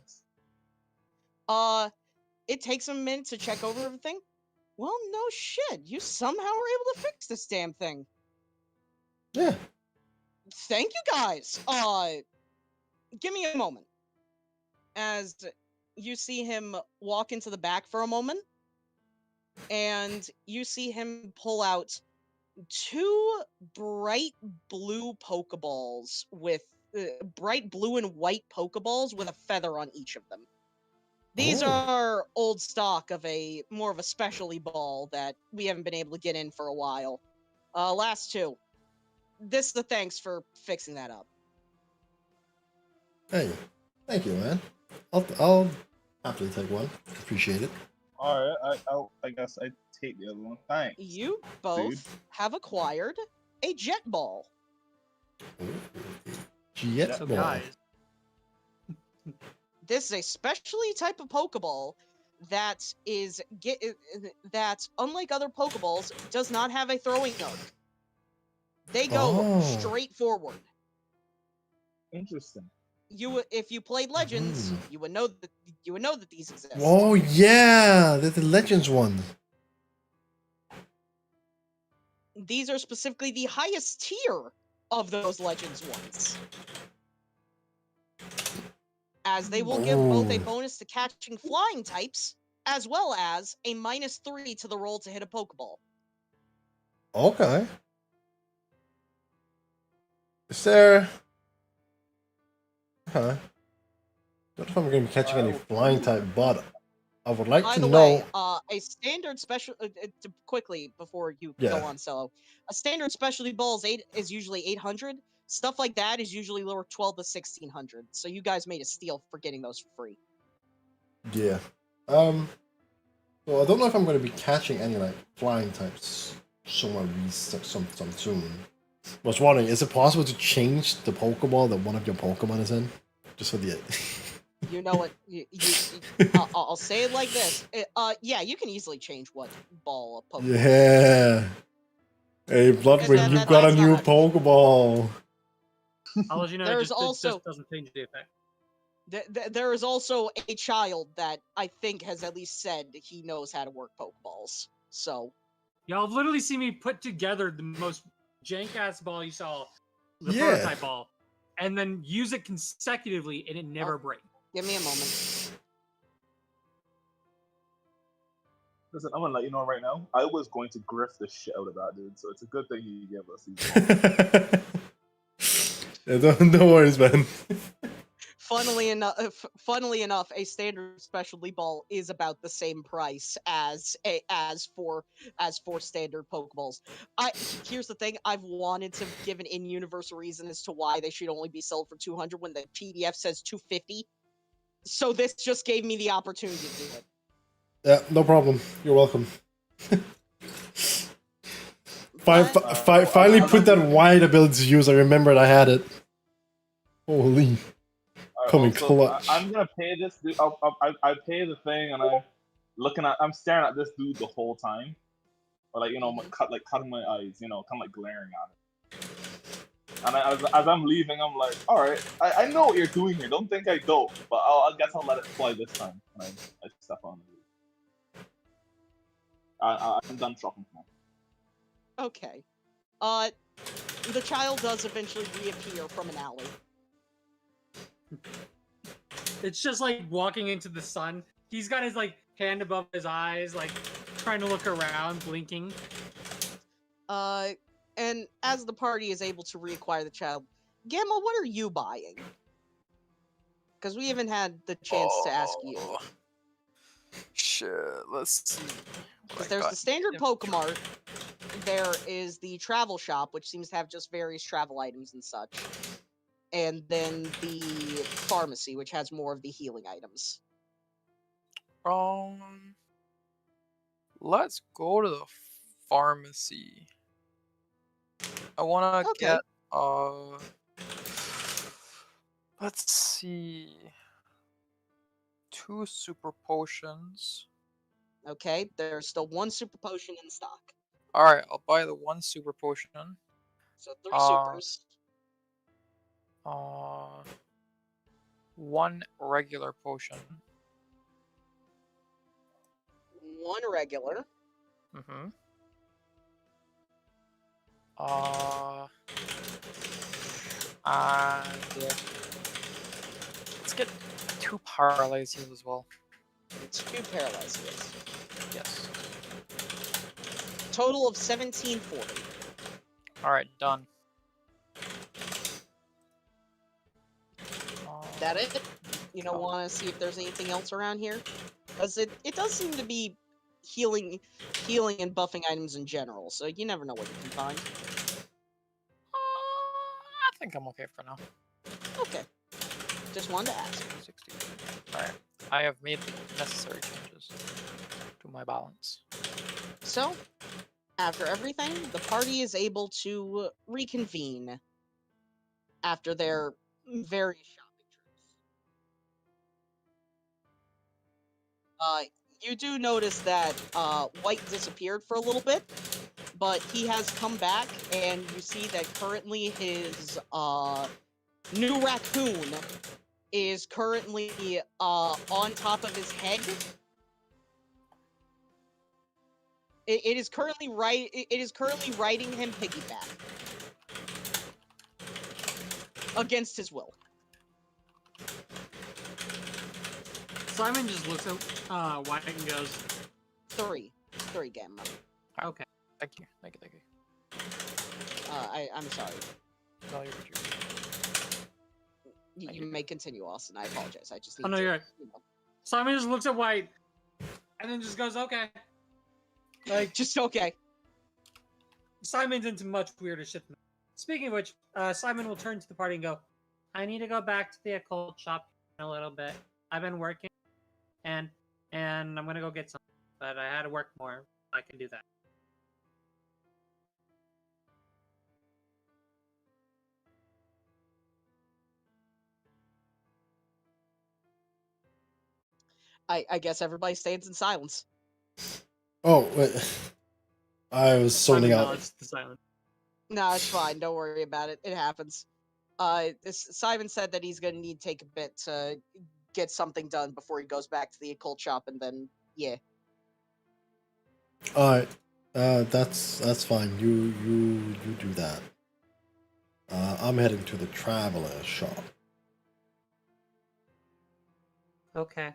It takes him a minute to check over everything. Well, no shit. You somehow were able to fix this damn thing. Yeah. Thank you guys. Give me a moment. As you see him walk into the back for a moment, and you see him pull out 2 bright blue Pokeballs with bright blue and white Pokeballs with a feather on each of them. These Oh. are old stock of more of a specialty ball that we haven't been able to get in for a while. Last 2. This is the thanks for fixing that up. Hey, thank you, man. I'll happily take one. Appreciate it. All right. I guess I take the other one. Thanks. You both Dude. have acquired a jet ball. Jet So ball. guys, This is a specialty type of Pokeball that that, unlike other Pokeballs, does not have a throwing arc. They go Oh. straight forward. Interesting. If you played Legends, you would know that these exist. Oh yeah, the Legends one. These are specifically the highest tier of those Legends ones, as they will give both a Oh. bonus to catching flying types, as well as a -3 to the roll to hit a Pokeball. Okay. Is there? Huh. Don't know if I'm going to be catching any flying type, but I would like By to the know. way, a standard special quickly before you Yeah. go on solo, a standard specialty ball is usually 800. Stuff like that is usually lower 12 to 1600. So you guys made a steal for getting those for free. Yeah. So I don't know if I'm going to be catching any like flying types sometime soon. I was wondering, is it possible to change the Pokeball that one of your Pokemon is in? Just for the. You know what? I'll say it like this. Yeah, you can easily change what ball a Pokemon. Yeah. Hey, Bloodwing, you've got a that's not new how- Pokeball. I'll let you know. There's it also- just doesn't change the effect. There is also a child that I think has at least said he knows how to work Pokeballs. So Y'all literally see me put together the most jank ass ball you saw, the Yeah. prototype ball, and then use it consecutively, and it never breaks. give me a moment. Listen, I'm gonna let you know right now. I was going to grift the shit out of that dude, so it's a good thing he gave us these. Yeah, don't worry, man. Funnily enough, a standard specialty ball is about the same price as for standard Pokeballs. Here's the thing: I've wanted to give an in-universe reason as to why they should only be sold for 200 when the PDF says 250. So this just gave me the opportunity to do it. Yeah, no problem. You're welcome. But- Finally put that wide ability to use. I remembered I had it. Holy. Coming Also, clutch. I'm gonna pay this dude. I pay the thing, and I'm staring at this dude the whole time. or like cutting my eyes, kind of like glaring at it. And as I'm leaving, I'm like, all right, I know what you're doing here. Don't think I don't, but I guess I'll let it fly this time. And I step on it. I'm done shopping now. Okay. The child does eventually reappear from an alley. It's just like walking into the sun. He's got his like hand above his eyes, like trying to look around, blinking. And as the party is able to reacquire the child, Gamma, what are you buying? Because we haven't had the chance to ask you. Shit, let's see. Because there's the standard Pokemart, there is the travel shop, which seems to have just various travel items and such, and then the pharmacy, which has more of the healing items. Let's go to the pharmacy. I wanna Okay. get let's see, 2 super potions. Okay, there's still 1 super potion in stock. All right, I'll buy the 1 super potion. So 3 supers. 1 regular potion. 1 regular. Mm-hmm. And let's get 2 paralyze heals as well. 2 paralyzed heals. Yes. Total of 1740. All right, done. That it? You don't want to see if there's anything else around here? Because it does seem to be healing and buffing items in general, so you never know what you can find. I think I'm okay for now. Okay. Just wanted to ask. 60. All right, I have made the necessary changes to my balance. So, after everything, the party is able to reconvene after their various shopping trips. You do notice that White disappeared for a little bit, but he has come back, and you see that currently his new raccoon is currently on top of his head. It is currently riding him piggyback against his will. Simon just looks at White and goes, 3 Gamma. okay. Thank you. I'm sorry. No, you're You may continue, Austin. I apologize. I just need Oh, no, to, you're right. Simon just looks at White and then just goes, okay. Like, just okay. Simon's into much weirder shit than that. Speaking of which, Simon will turn to the party and go, I need to go back to the occult shop in a little bit. I've been working, and I'm gonna go get some, but I had to work more. I can do that. I guess everybody stands in silence. Oh, wait. I was zoning Simon out. nods to silence. No, it's fine. Don't worry about it. It happens. Simon said that he's gonna need to take a bit to get something done before he goes back to the occult shop, and then yeah. Alright. That's fine. You do that. I'm heading to the traveler shop. Okay.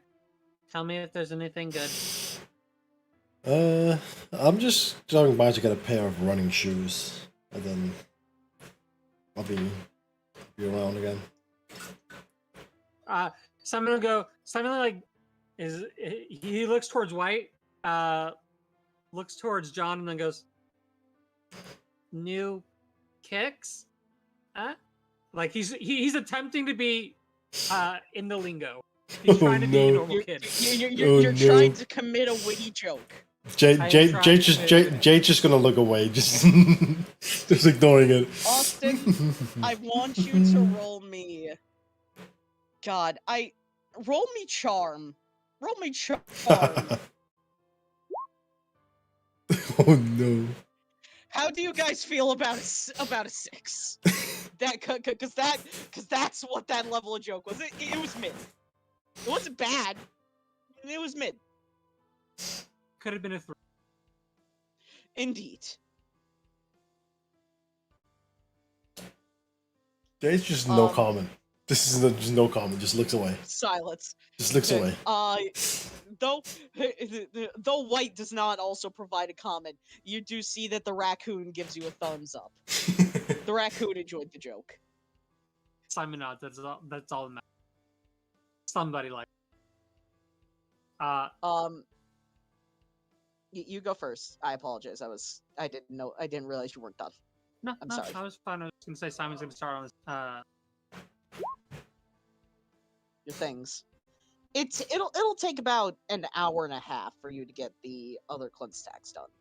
Tell me if there's anything good. I'm just going by to get a pair of running shoes, and then I'll be around again. Simon will go. Simon like he looks towards White, looks towards John, and then goes, "New kicks?" Huh? Like he's attempting to be in the lingo. He's trying to be a normal kid. You're trying to commit a witty joke. Jade's just gonna look away, just ignoring it. Austin, I want you to roll me. God, roll me charm. Roll me charm. Oh no. How do you guys feel about about a 6? That because that's what that level of joke was. It was mid. It wasn't bad. It was mid. Could have been a 3. Indeed. There's just no Um, comment. This is just no comment. Just looks away. Silence. Just looks away. Though though White does not also provide a comment, you do see that the raccoon gives you a thumbs up. The raccoon enjoyed the joke. Simon nods. That's all that matters. Somebody like. You go first. I apologize. I didn't realize you weren't done. No, I'm no, sorry. I was fine. I was gonna say Simon's gonna start on this. Your things. It'll take about an hour and a half for you to get the other cleanse stacks done.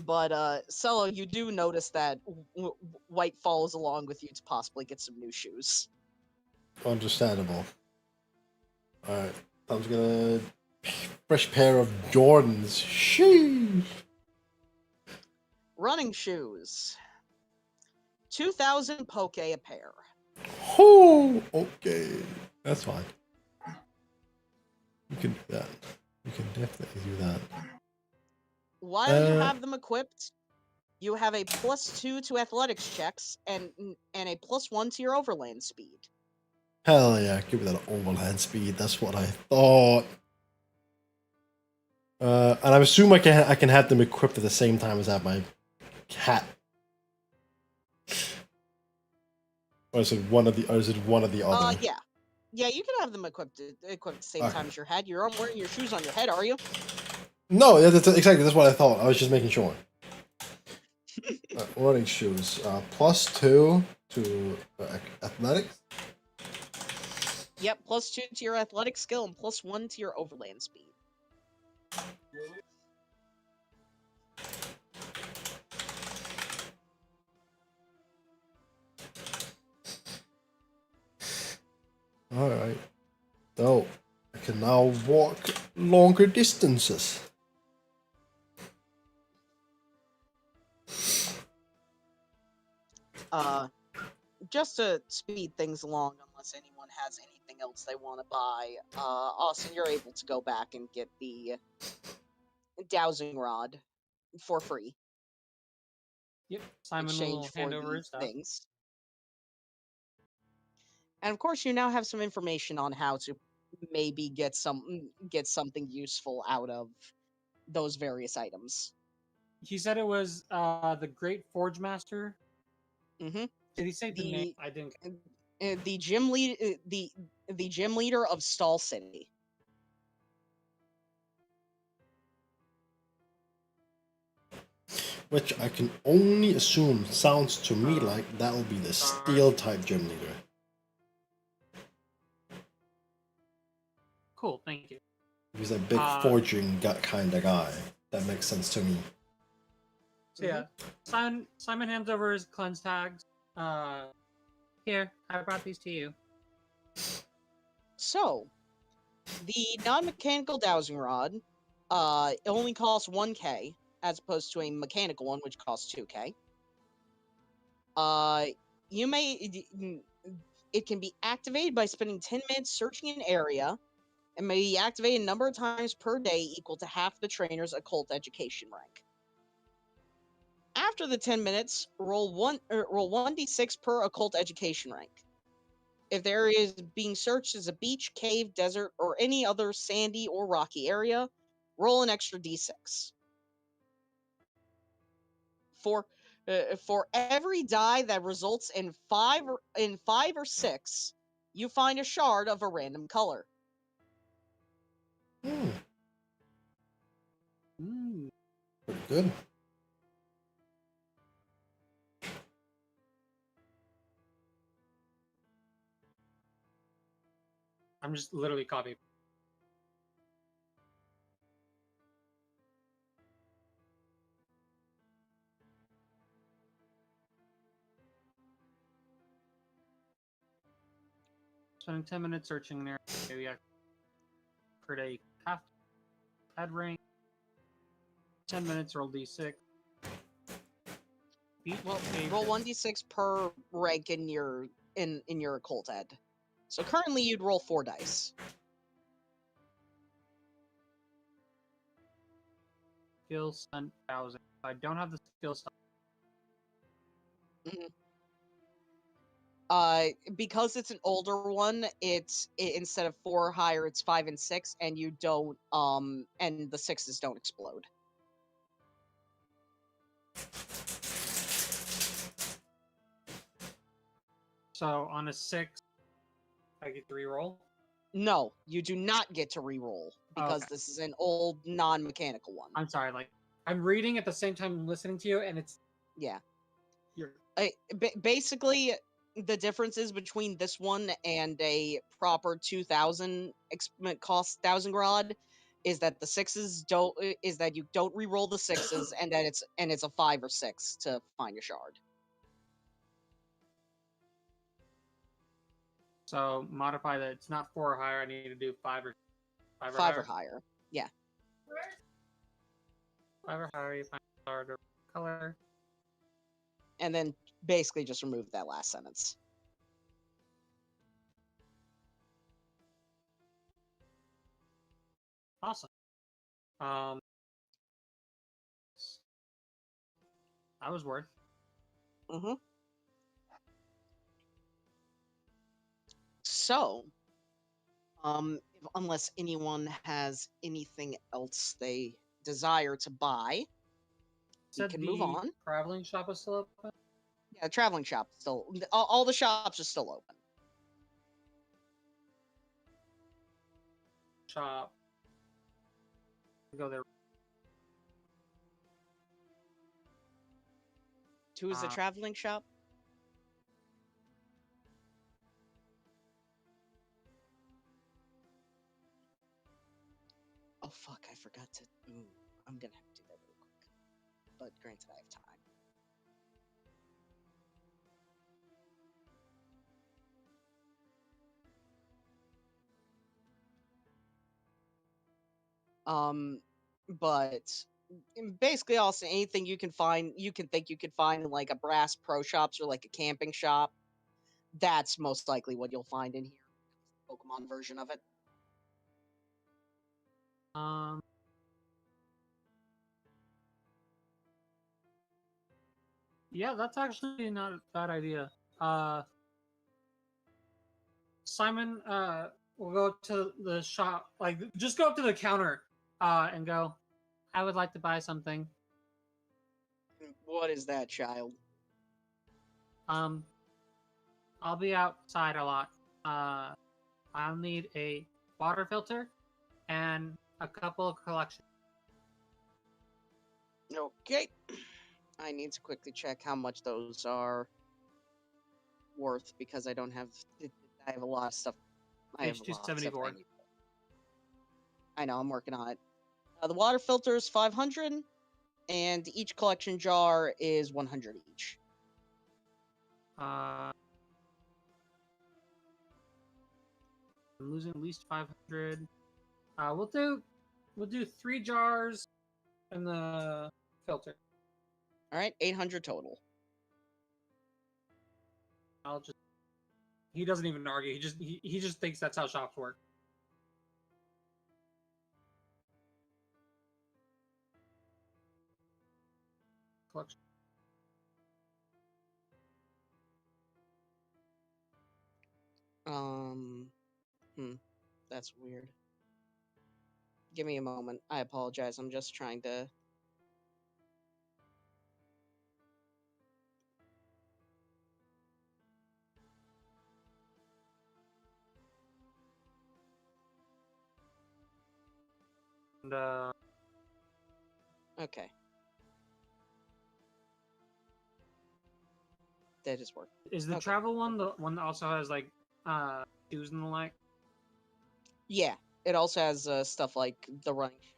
But Cello, you do notice that White follows along with you to possibly get some new shoes. Understandable. Alright. Tom's gonna fresh pair of Jordans. Sheesh. Running shoes. 2,000 poke a pair. Oh, okay. That's fine. You can do that. You can definitely do that. While you have them equipped, you have a +2 to athletics checks and a +1 to your overland speed. Hell yeah, give me that overhand speed. That's what I thought. And I assume I can have them equipped at the same time as I have my cat. Or is it one of the? Or is it one of the other? Yeah, you can have them equipped at the same time as your head. You're wearing your shoes on your head, are you? No, yeah, exactly. That's what I thought. I was just making sure. Running shoes. +2 to athletics. Yep, +2 to your athletic skill and +1 to your overland speed. Alright. So, I can now walk longer distances. Just to speed things along, unless anyone has anything else they want to buy, Austin, you're able to go back and get the dowsing rod for free. Yep. Simon Exchange will for hand over the his stuff. things. And of course, you now have some information on how to maybe get something useful out of those various items. He said it was the Great Forge Master. Mm-hmm. Did he say the name? I didn't. The gym gym leader of Stall City. Which I can only assume sounds to me like that will be the steel type gym leader. Cool, thank you. He's a big forging kind of guy. That makes sense to me. So yeah, Simon hands over his cleanse tags. Here, I brought these to you. So, the non-mechanical dowsing rod, it only costs 1k, as opposed to a mechanical one, which costs 2k. It can be activated by spending 10 minutes searching an area, and may be activated a number of times per day equal to half the trainer's occult education rank. After the 10 minutes, roll 1d6 per occult education rank. If the area is being searched as a beach, cave, desert, or any other sandy or rocky area, roll an extra d6. For every die that results in 5 or 6, you find a shard of a random color. Pretty good. I'm just literally copying. Spending 10 minutes searching an area per day, half Head ring. 10 minutes, roll d6. Well, Beat roll agent. 1d6 per rank in your occult head. So currently you'd roll 4 dice. Skill stunt 1000. I don't have the skill stunt. Because it's an older one, instead of 4 or higher, it's 5 and 6, and you don't and the 6s don't explode. So on a 6, I get to reroll. No, you do not get to reroll because Okay. this is an old non-mechanical one. I'm sorry, like I'm reading at the same time I'm listening to you, and it's Yeah. you're Basically, the differences between this one and a proper 2000 cost 1000 Grod is that the 6s don't is that you don't re-roll the 6s and that it's a 5 or 6 to find your shard. so modify that. It's not 4 or higher. I need to do 5 or 5 or higher. Yeah. 5 or higher. You find a shard or color. And then basically just remove that last sentence. Awesome. That was worth. Mm-hmm. So, unless anyone has anything else they desire to buy, we Said can the move on. traveling shop is still open. Yeah, the traveling shop still. All the shops are still open. Shop. Go there. Two is the traveling shop. Oh fuck! I forgot to. Ooh, I'm gonna have to do that real quick. But granted, I have time. But basically, also anything you can find, you can find in like a brass pro shops or like a camping shop. That's most likely what you'll find in here. Pokemon version of it. Yeah, that's actually not a bad idea. Simon, will go up to the shop, like just go up to the counter, and go. I would like to buy something. What is that, child? I'll be outside a lot. I'll need a water filter and a couple of collections. Okay. I need to quickly check how much those are worth because I don't have. I have a lot of stuff. I have Page a lot of stuff I 274. need. I know. I'm working on it. The water filter is 500, and each collection jar is 100 each. I'm losing at least 500. We'll do 3 jars in the filter. All right, 800 total. I'll just. He doesn't even argue. He just thinks that's how shops work. Collection. That's weird. Give me a moment. I apologize. I'm just trying to. And Okay. That is working. is the Okay. travel one the one that also has like shoes and the like? Yeah, it also has stuff like the running shoes.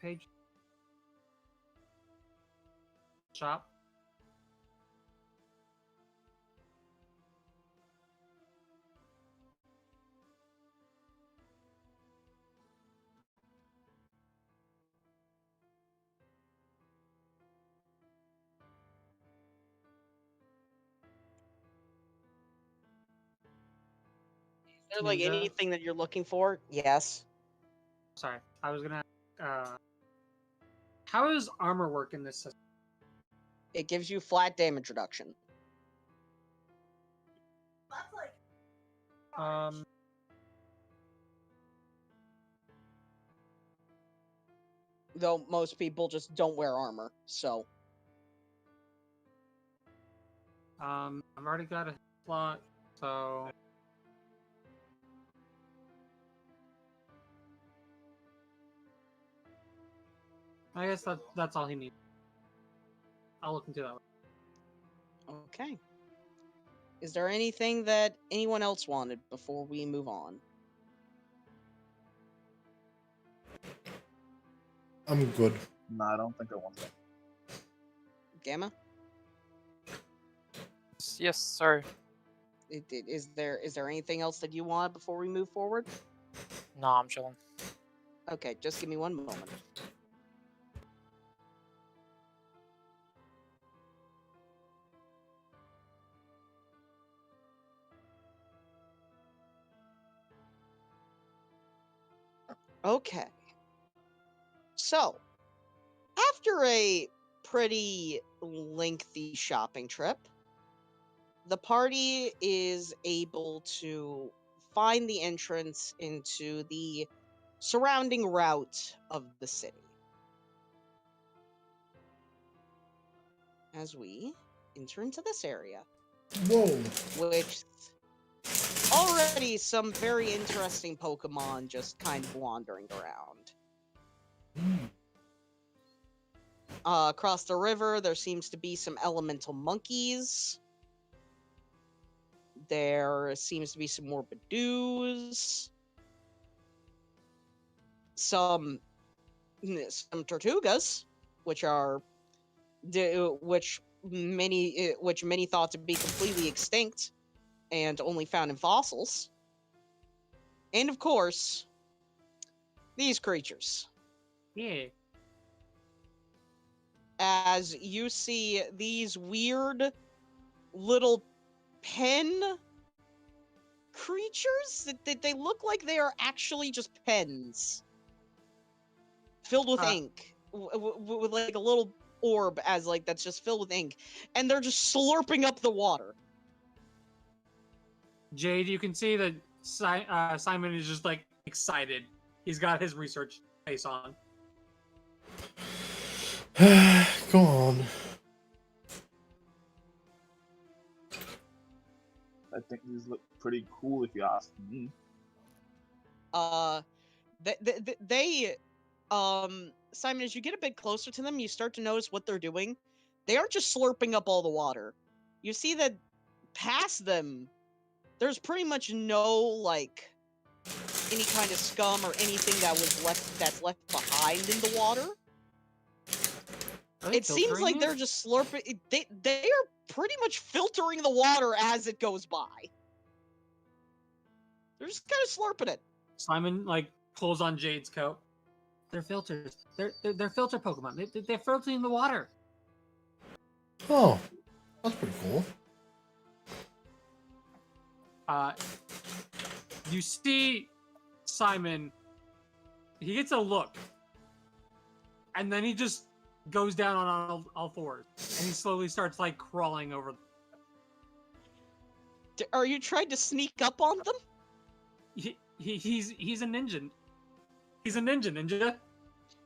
Page shop. there like Ninja? anything that you're looking for? Yes. Sorry, I was gonna. How does armor work in this system? It gives you flat damage reduction. Um, Though most people just don't wear armor, so. I've already got a slot, so. I guess that's all he needs. I'll look into that. Okay. Is there anything that anyone else wanted before we move on? I'm good. No, I don't think I want that. Gamma? Yes, sorry. Is there anything else that you want before we move forward? No, I'm chilling. Okay, just give me one moment. Okay. So, after a pretty lengthy shopping trip, the party is able to find the entrance into the surrounding route of the city. As we enter into this area, Whoa. which already some very interesting Pokemon just kind of wandering around. Across the river, there seems to be some elemental monkeys. There seems to be some more Badoos. Some Tortugas, which are which many thought to be completely extinct and only found in fossils. And of course, these creatures. Yeah. As you see these weird little pen creatures that they look like they are actually just pens filled with ink with like a little orb as like that's just filled with ink, and they're just slurping up the water. Jade, you can see that Simon is just like excited. He's got his research face on. Go on. I think these look pretty cool if you ask me. They Simon, as you get a bit closer to them, you start to notice what they're doing. They aren't just slurping up all the water. You see that past them, there's pretty much no like any kind of scum or anything that's left behind in the water. It seems like they're just slurping. They are pretty much filtering the water as it goes by. They're just kind of slurping it. Simon like pulls on Jade's coat. They're filters. They're filter Pokemon. They're filtering the water. Oh, that's pretty cool. You see Simon. He gets a look, and then he just goes down on all fours, and he slowly starts like crawling over. Are you trying to sneak up on them? He's a ninja. He's a ninja.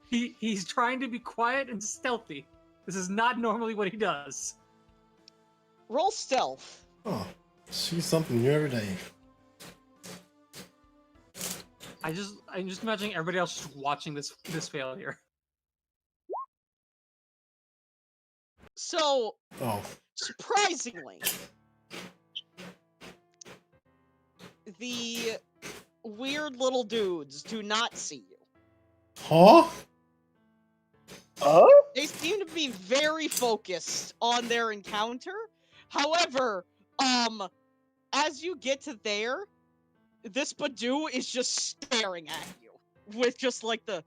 He's trying to be quiet and stealthy. This is not normally what he does. Roll stealth. Oh, see something new every day. I'm just imagining everybody else just watching this failure. So, Oh, surprisingly, the weird little dudes do not see you. huh? Oh? They seem to be very focused on their encounter. However, as you get to there, this Badoo is just staring at you with just like what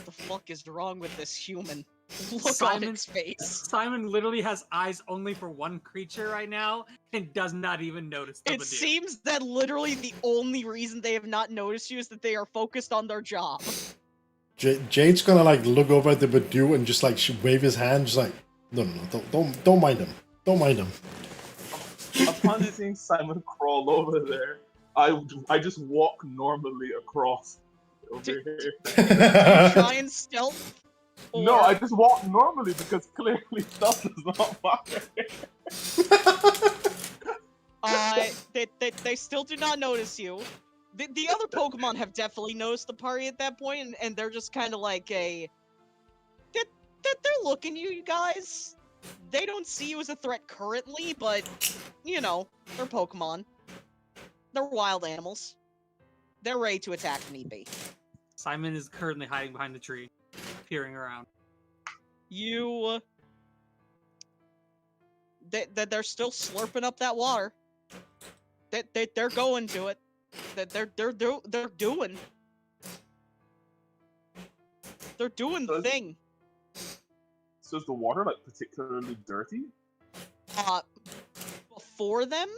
the fuck is wrong with this human? look on Simon- its face. Simon literally has eyes only for one creature right now and does not even notice the It Badoo. seems that literally the only reason they have not noticed you is that they are focused on their job. Jade's gonna like look over at the Badoo and just like wave his hand, just like, no, don't mind him, don't mind him. Upon seeing Simon crawl over there, I just walk normally across over here. Try and stealth. No, or- I just walk normally because clearly stuff does not matter. They still do not notice you. The other Pokemon have definitely noticed the party at that point, and they're just kind of like they're looking at you guys. They don't see you as a threat currently, but you know, they're Pokemon. They're wild animals. They're ready to attack if need be. Simon is currently hiding behind the tree, peering around. You they're still slurping up that water. They're going to it. They're doing the thing. So is the water like particularly dirty? Before them,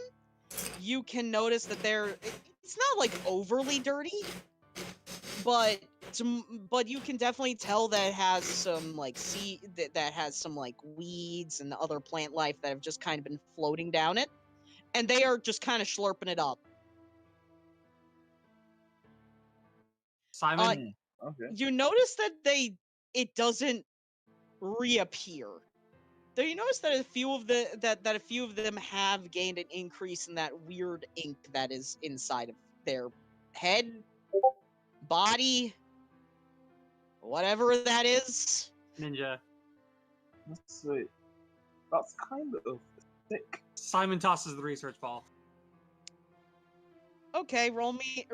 you can notice that it's not like overly dirty, but you can definitely tell that it has some like that has some like weeds and other plant life that have just kind of been floating down it, and they are just kind of slurping it up. Simon, Okay. You notice that it doesn't reappear. Though you notice that a few of them have gained an increase in that weird ink that is inside of their head, body, whatever that is. Ninja. Let's see. That's kind of thick. Simon tosses the research ball. Okay, roll me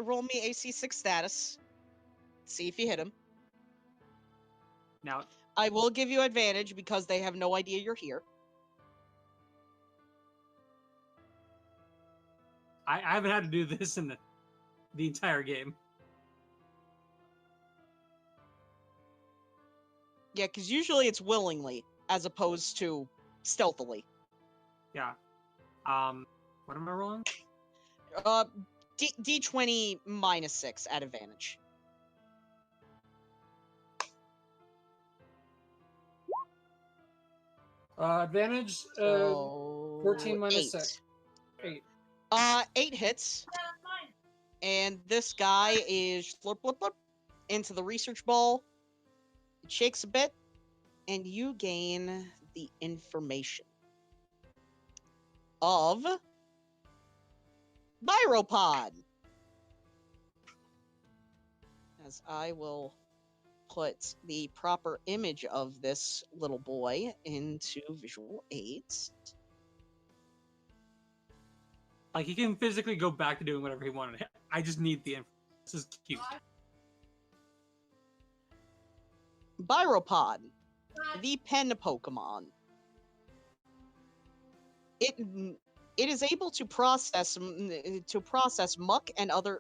AC 6 status. See if you hit him. Now, I will give you advantage because they have no idea you're here. I haven't had to do this in the entire game. Yeah, because usually it's willingly as opposed to stealthily. Yeah. What am I rolling? D20 minus 6 at advantage. Advantage. So 14 minus 8. 6. 8. 8 hits. And this guy is flip into the research ball. It shakes a bit, and you gain the information of Viropod. As I will put the proper image of this little boy into visual aids. Like, he can physically go back to doing whatever he wanted. I just need the info. This is cute. Viropod, the pen Pokemon. It is able to process muck and other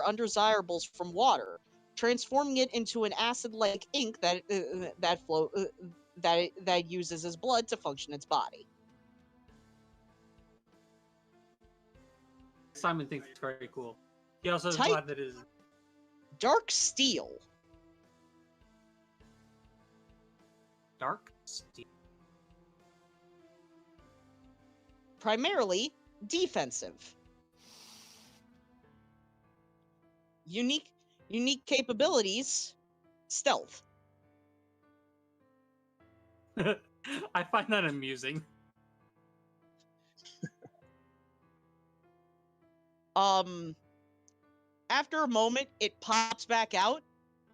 undesirables from water, transforming it into an acid-like ink that it uses as blood to function its body. Simon thinks it's very cool. He also is Type- glad that it is. Dark Steel. Dark Steel. Primarily defensive. Unique capabilities, stealth. I find that amusing. After a moment, it pops back out,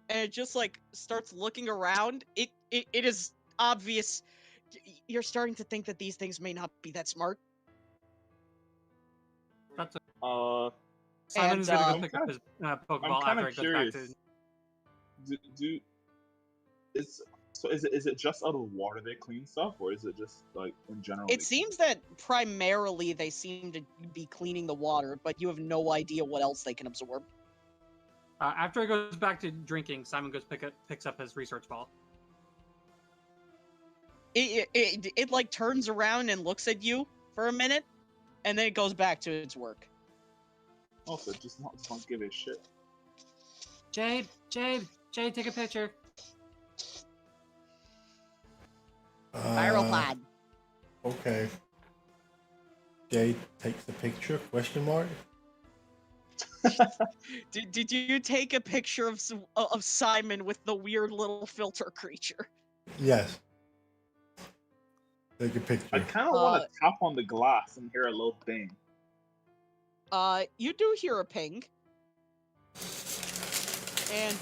and it just like starts looking around. It is obvious. You're starting to think that these things may not be that smart. That's a... Simon Simon is gonna go and, pick up his Pokeball I'm after kind it of goes curious. back to. Is it just out of water they clean stuff, or is it just like in general? It seems that primarily they seem to be cleaning the water, but you have no idea what else they can absorb. After it goes back to drinking, Simon picks up his research ball. It like turns around and looks at you for a minute, and then it goes back to its work. Also, just not give a shit. Jade, take a picture. Viropod. Okay. Jade takes the picture? Question mark. Did you take a picture of Simon with the weird little filter creature? Yes. Take a I picture. kind of want to tap on the glass and hear a little thing. You do hear a ping. And,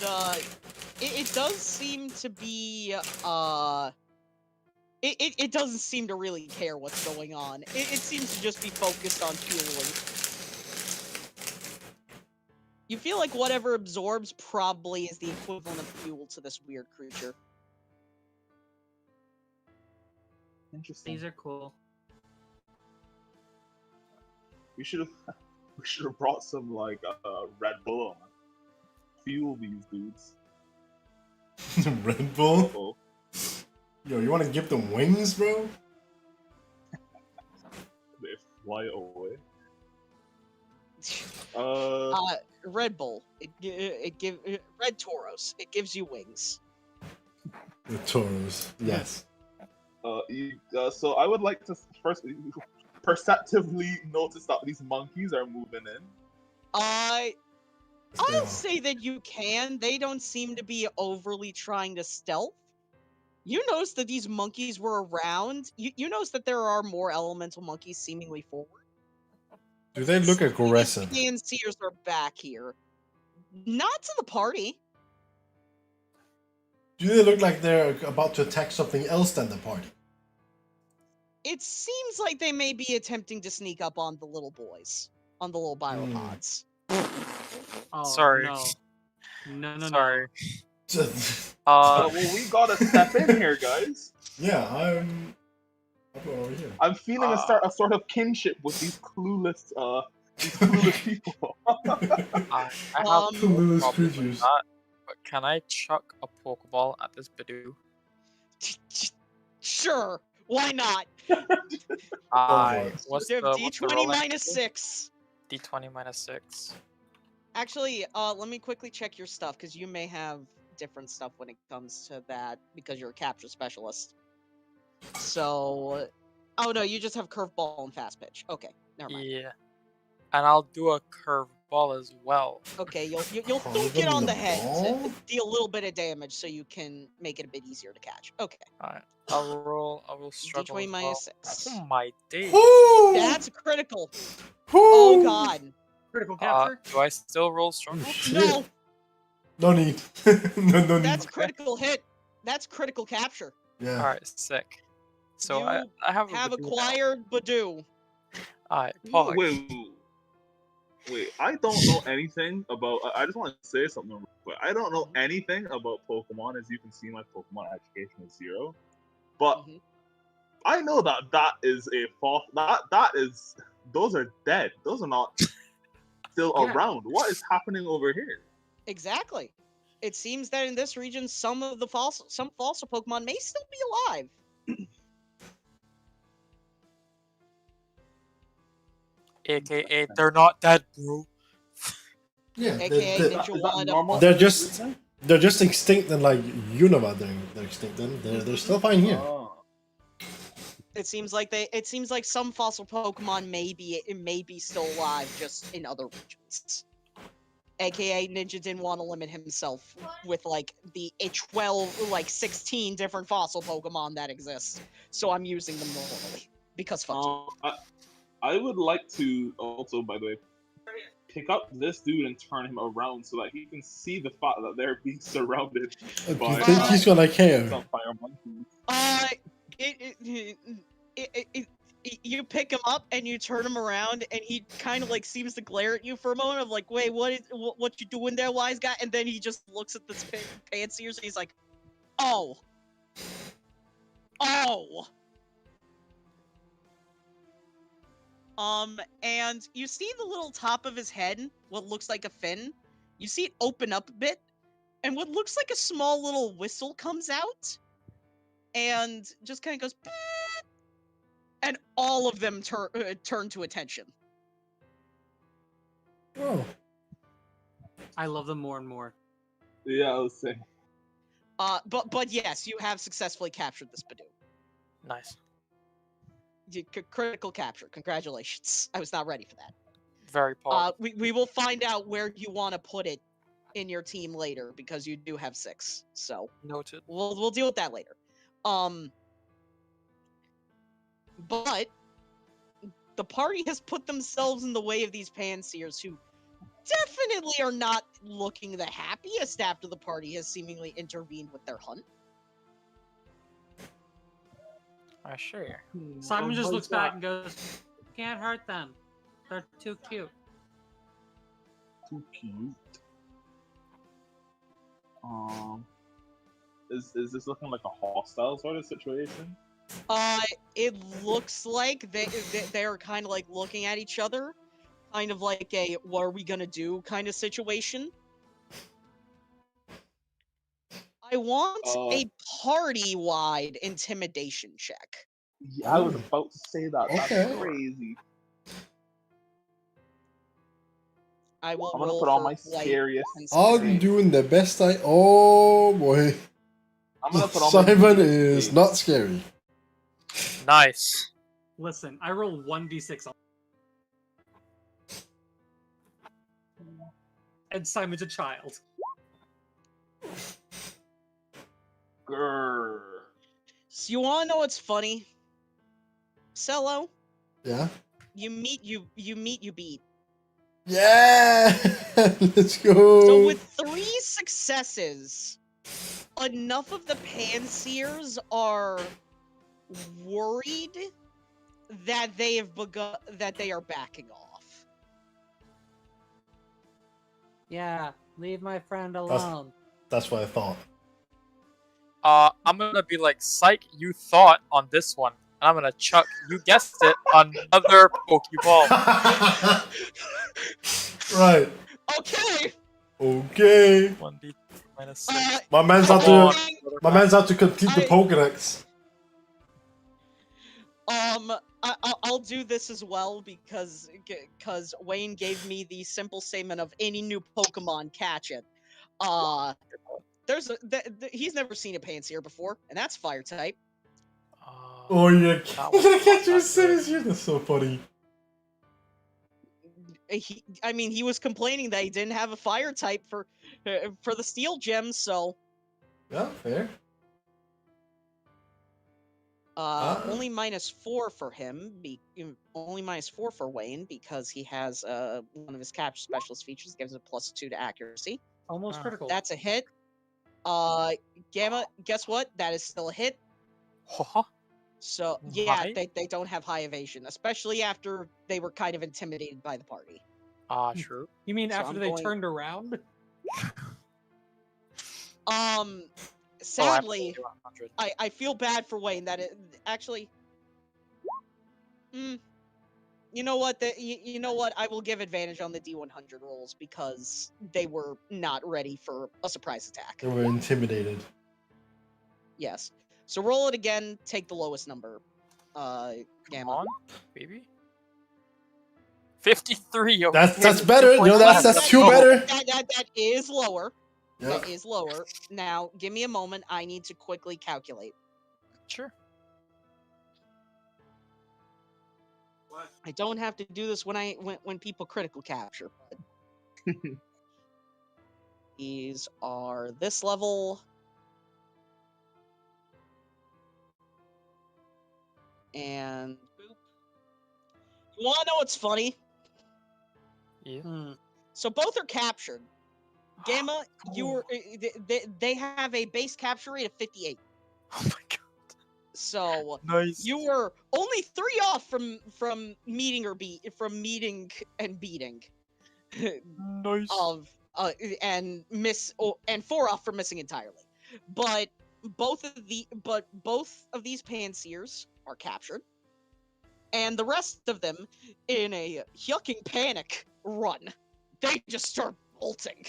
it does seem to be, it doesn't seem to really care what's going on. It seems to just be focused on fueling. You feel like whatever absorbs probably is the equivalent of fuel to this weird creature. Interesting. These are cool. We should have brought some like Red Bull on. Fuel these dudes. Red Bull? Oh. Yo, you want to give them wings, bro? They fly away. Red Bull. Red Tauros. It gives you wings. The Tauros. Yes. So I would like to first perceptively notice that these monkeys are moving in. I'll say that you can. They don't seem to be overly trying to stealth. You notice that these monkeys were around. You notice that there are more elemental monkeys seemingly forward. Do they look aggressive? These fanciers are back here. Not to the party. Do they look like they're about to attack something else than the party? It seems like they may be attempting to sneak up on the little boys. On the little viropods. Oh, Sorry. No. Sorry. Well, we gotta step in here, guys. Yeah, I'm going over here. I'm feeling a sort of kinship with these clueless people. I have Clueless problem with creatures. that, but can I chuck a Pokeball at this Bidoo? Sure. Why not? What's You have the D20 rolling minus skill? 6. D20 minus 6. Actually, let me quickly check your stuff, because you may have different stuff when it comes to that, because you're a capture specialist. So... Oh no, you just have curveball and fast pitch. Okay, never mind. Yeah. And I'll do a curveball as well. Okay, you'll thunk Carve it in on the the head ball? to deal a little bit of damage so you can make it a bit easier to catch. Okay. Alright. I will struggle D20 as minus well. 6. Oh my days. Woo! That's critical. Woo! Oh god. Critical capture. Do I still roll struggle? Oh, shit. No, No need. no need. that's critical hit. That's critical capture. Yeah. Alright, sick. So You I have a have Bidoo now. acquired Badoo. Alright, Pollock. Wait, I don't know anything about. I just want to say something real quick. I don't know anything about Pokemon. As you can see, my Pokemon education is 0. But Mhm. I know that is a false. That is. Those are dead. Those are not still Yeah. around. What is happening over here? Exactly. It seems that in this region, some fossil Pokemon may still be alive. AKA, they're not dead, bro. Yeah. AKA They're, Ninja Is that Wand. normal? they're just extinct and like Unova. They're extinct and they're still fine here. Oh. It seems like some fossil Pokemon may be still alive, just in other regions. AKA Ninja didn't want to limit himself with like the 16 different fossil Pokemon that exist. So I'm using them normally because fuck you. I would like to also, by the way, pick up this dude and turn him around so that he can see the fact that they're being surrounded Do by you think he's gonna care? some fire monkeys. You pick him up and you turn him around, and he kind of like seems to glare at you for a moment of like, wait, what you doing there, wise guy? And then he just looks at this fanciers and he's like, oh. And you see the little top of his head, what looks like a fin. You see it open up a bit, and what looks like a small little whistle comes out. and just kind of goes, "Beep," and all of them turn to attention. Oh. I love them more and more. Yeah, I was saying. But yes, you have successfully captured this Badoo. Nice. Critical capture. Congratulations. I was not ready for that. Very powerful. We will find out where you want to put it in your team later because you do have 6. So Noted. we'll deal with that later. But the party has put themselves in the way of these panseers who definitely are not looking the happiest after the party has seemingly intervened with their hunt. I sure. Simon just Oh, looks back and goes, "Can't hurt them. They're too cute." Too cute. Is this looking like a hostile sort of situation? It looks like they're kind of like looking at each other, kind of like a "what are we gonna do" kind of situation. I want a party-wide intimidation check. Yeah, I was about to say that. Okay. That's crazy. I will I'm gonna roll put on for my light scariest. and I'm scary. doing the best I. Oh boy. I'm gonna put on my Simon scariest is face. not scary. Nice. Listen, I roll 1d6 on. And Simon's a child. Grrr. So you wanna know what's funny? Cello, Yeah. you beat. Yeah. Let's go. So with 3 successes, enough of the panseers are worried that they are backing off. Yeah, leave my friend alone. That's what I thought. I'm gonna be like, psych, you thought on this one. And I'm gonna chuck, you guessed it, another Pokeball. Right. Okay. Okay. 1d minus 6. My man's Come out on, to. another My back. man's out to complete the I- Pokedex. I'll do this as well because Wayne gave me the simple statement of any new Pokemon catch it. He's never seen a Panseer before, and that's Fire type. Oh yeah. That You was gotta catch not you that as soon good. as you. That's so funny. He was complaining that he didn't have a Fire type for the Steel Gems, so Yeah, fair. only -4 for him. Only -4 for Wayne because he has one of his capture specialist features gives a +2 to accuracy. Almost critical. That's a hit. Gamma, guess what? That is still a hit. Huh? So yeah, Right. they don't have high evasion, especially after they were kind of intimidated by the party. True. You mean So after I'm they going- turned around? Sadly, 100. I feel bad for Wayne that it actually. You know what? You know what? I will give advantage on the D100 rolls because they were not ready for a surprise attack. They were intimidated. Yes. So roll it again. Take the lowest number. Come Gamma. on, baby. 53. That's better. No, that's Let's two go. better. That is lower. Yeah. That is lower. Now, give me a moment. I need to quickly calculate. Sure. I don't have to do this when people critical capture. But these are this level. And boop. You wanna know what's funny? Yeah. So both are captured. Gamma, they have a base capture rate of 58. Oh my god. So Nice. you were only 3 off from meeting and beating. Nice. And 4 off from missing entirely. But both of these panseers are captured. And the rest of them, in a yucking panic run, they just start bolting.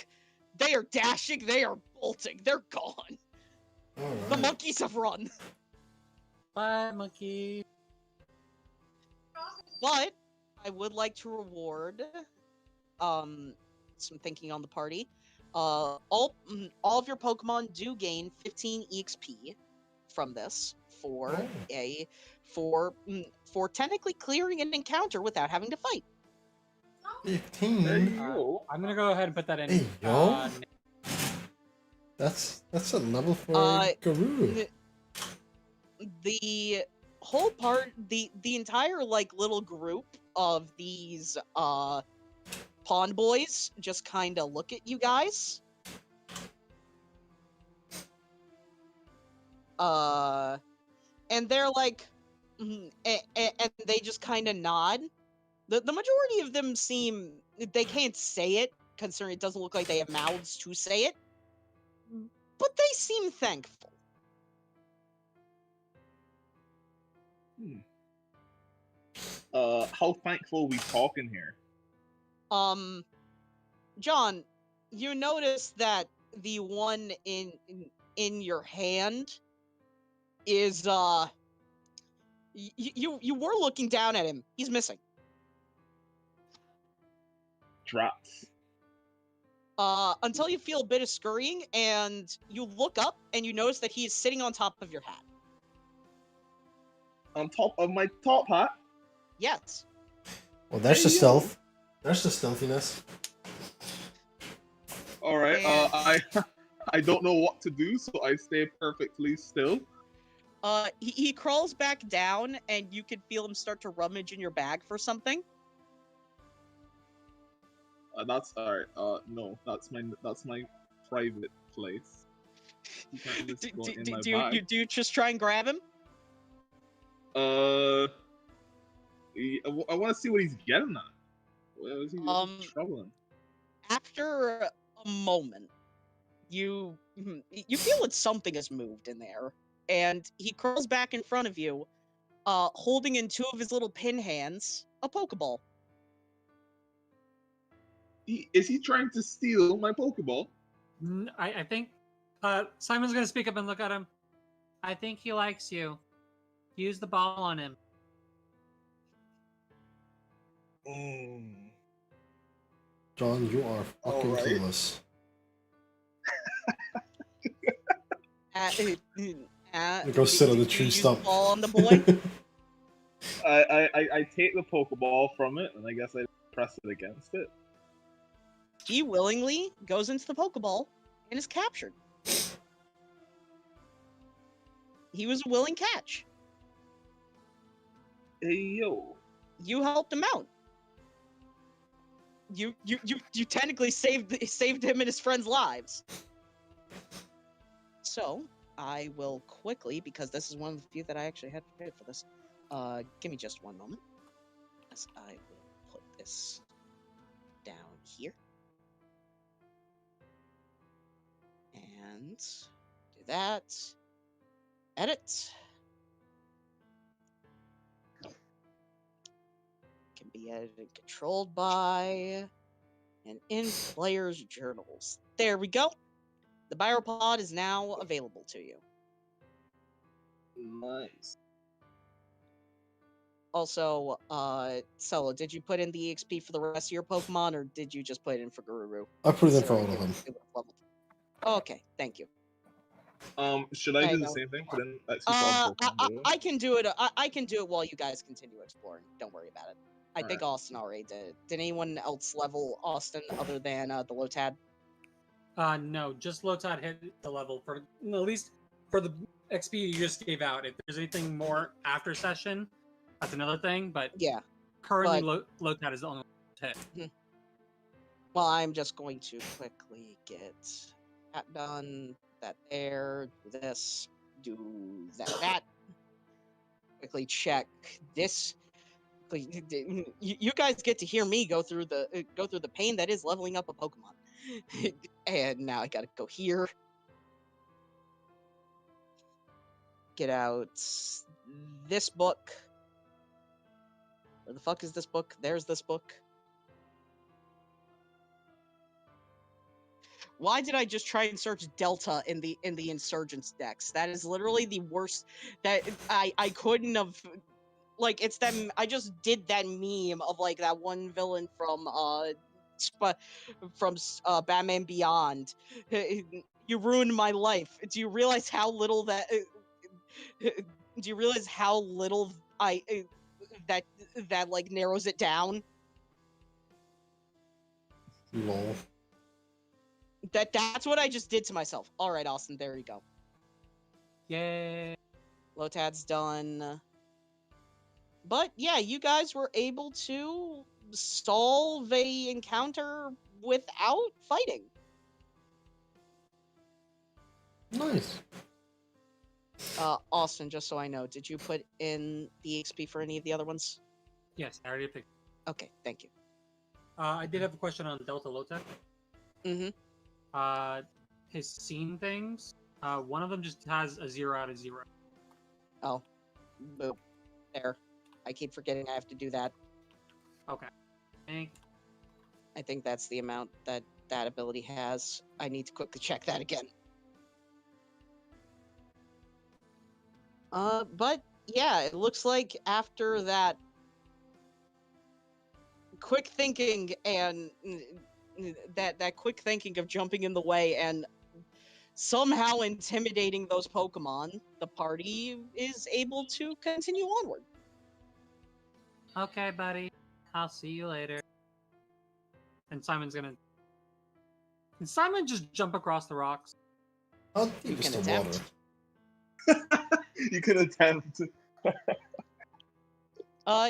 They are dashing, they are bolting, they're gone. The Alright. monkeys have run. Bye, monkey. But I would like to reward some thinking on the party. All of your Pokemon do gain 15 EXP from this for Oh. for technically clearing an encounter without having to fight. 15. Hey, yo. I'm gonna go ahead and put that in. Hey, yo. That's a level for Garuru. The whole the entire like little group of these pond boys just kind of look at you guys. And they're like, and they just kind of nod. The majority of them seem, they can't say it, considering it doesn't look like they have mouths to say it, but they seem thankful. How thankful are we talking here? John, you notice that the one in your hand is you were looking down at him. He's missing. Drats. Until you feel a bit of scurrying and you look up and you notice that he is sitting on top of your hat. On top of my top hat? Yes. Well, there's the Hey, yo. stealth. There's the stealthiness. Alright, And- I don't know what to do, so I stay perfectly still. He crawls back down and you can feel him start to rummage in your bag for something. That's alright. No, that's my private place. You can't just go in my bag. Do you just try and grab him? I want to see what he's getting at. What is he troubling? After a moment, you feel that something has moved in there, and he crawls back in front of you, holding in two of his little pin hands a Pokeball. Is he trying to steal my Pokeball? I think Simon's gonna speak up and look at him. I think he likes you. Use the ball on him. John, you are fucking Alright. clueless. Go sit on the tree use stump. The ball on the boy. I take the Pokeball from it, and I guess I press it against it. He willingly goes into the Pokeball and is captured. He was a willing catch. Hey, yo. You helped him out. You technically saved him and his friends' lives. So I will quickly, because this is one of the few that I actually had prepared for this. Give me just one moment, as I will put this down here and do that. Edit. Can be edited and controlled by, and in players' journals. There we go. The Biopod is now available to you. Nice. Also, Solo, did you put in the EXP for the rest of your Pokemon, or did you just put it in for Garuru? I put it in for So all of them. it would've leveled. Okay, thank you. Should I I do the know. same thing? Put in XP for all Pokemon? I can do it. I can do it while you guys continue exploring. Don't worry about it. I think Alright. Austin already did it. Did anyone else level Austin other than the Lotad? No, just Lotad hit the level for at least for the XP you just gave out. If there's anything more after session, that's another thing. But Yeah. currently, Lotad is the only one to hit. Well, I'm just going to quickly get that done. That there. Do this. Do that. Quickly check this. You guys get to hear me go through the pain that is leveling up a Pokemon. And now I gotta go here. Get out this book. Where the fuck is this book? There's this book. Why did I just try and search Delta in the Insurgents decks? That is literally the worst. That I couldn't have. Like, it's that I just did that meme of like that one villain from Batman Beyond. You ruined my life. Do you realize how little that? Do you realize how little I that like narrows it down? Lol. That's what I just did to myself. All right, Austin, there you go. Yay. Lotad's done. But yeah, you guys were able to solve a encounter without fighting. Nice. Austin, just so I know, did you put in the XP for any of the other ones? Yes, I already picked. Okay, thank you. I did have a question on Delta Lotad. Mm-hmm. His scene things. One of them just has a 0 out of 0. Oh, boop. There. I keep forgetting I have to do that. Okay. I think that's the amount that that ability has. I need to quickly check that again. But yeah, it looks like after that quick thinking and that quick thinking of jumping in the way and somehow intimidating those Pokemon, the party is able to continue onward. Okay, buddy. I'll see you later. And Simon's gonna. Can Simon just jump across the rocks? How You deep is can the attempt. water? You can attempt.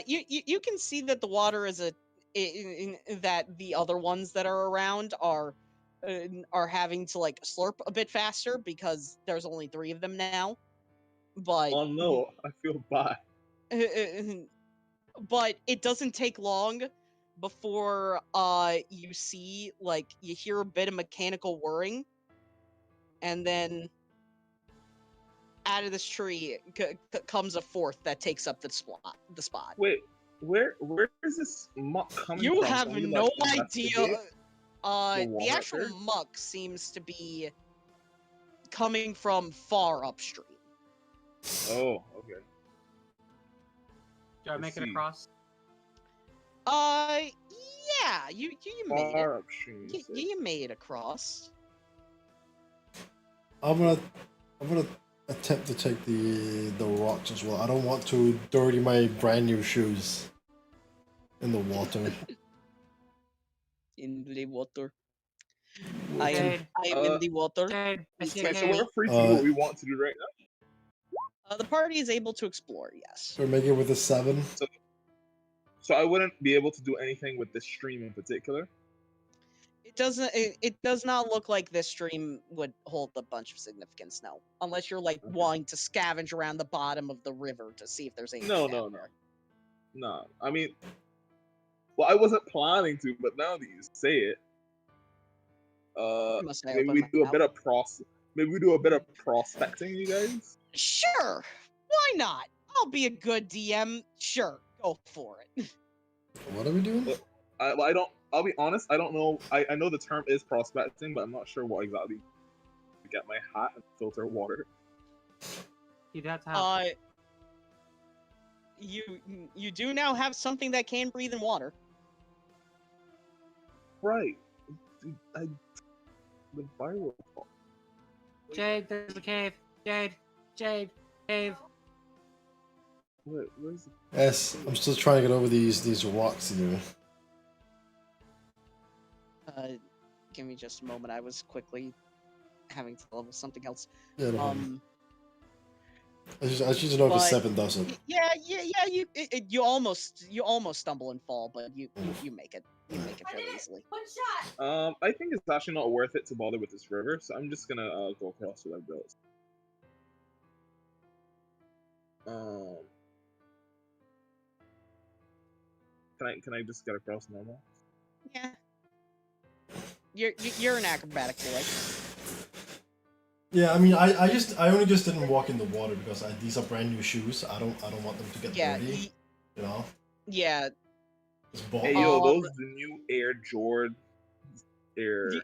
You can see that the water is that the other ones that are around are having to like slurp a bit faster because there's only 3 of them now. But Oh no, I feel bad. but it doesn't take long before you see like you hear a bit of mechanical whirring, and then out of this tree comes a 4th that takes up the spot. Wait, where is this muck coming You from? have Can we, no like, idea. investigate The water actual there? muck seems to be coming from far upstream. Oh, okay. Do I I make it see. across? Yeah, you made it. Far upstream. You made it across. I'm gonna attempt to take the rocks as well. I don't want to dirty my brand new shoes in the water. In the water. Jade, I am in the water. Jade, I see a Wait, so cave. we're free to do what we want to do right now? The party is able to explore, yes. We're making it with a 7. So I wouldn't be able to do anything with this stream in particular. It does not look like this stream would hold a bunch of significance, no. Unless you're like Okay. wanting to scavenge around the bottom of the river to see if there's anything down there. No. I mean, well, I wasn't planning to, but now that you say it, Must I maybe open we my do a mouth? bit of Maybe we do a bit of prospecting, you guys. Sure. Why not? I'll be a good DM. Sure, go for it. What are we doing? I don't. I'll be honest. I don't know. I know the term is prospecting, but I'm not sure what exactly. To get my hat and filter water. You'd have to have. You do now have something that can breathe in water. Right. The viral. Jade, there's a cave. Jade, cave. Wait, where's the... Yes, I'm still trying to get over these rocks here. Give me just a moment. I was quickly having to level something else. Yeah, no problem. I just need to know if a 7 does it. Yeah. You almost stumble and fall, but you make it. You make it fairly easily. I think it's actually not worth it to bother with this river, so I'm just gonna go across what I've built. Can I just get across normal? Yeah. You're an acrobatic boy. Yeah, I mean, I only just didn't walk in the water because these are brand new shoes. I don't want them to get dirty. You know. Yeah. Hey yo, those the new Air Jordan. Here.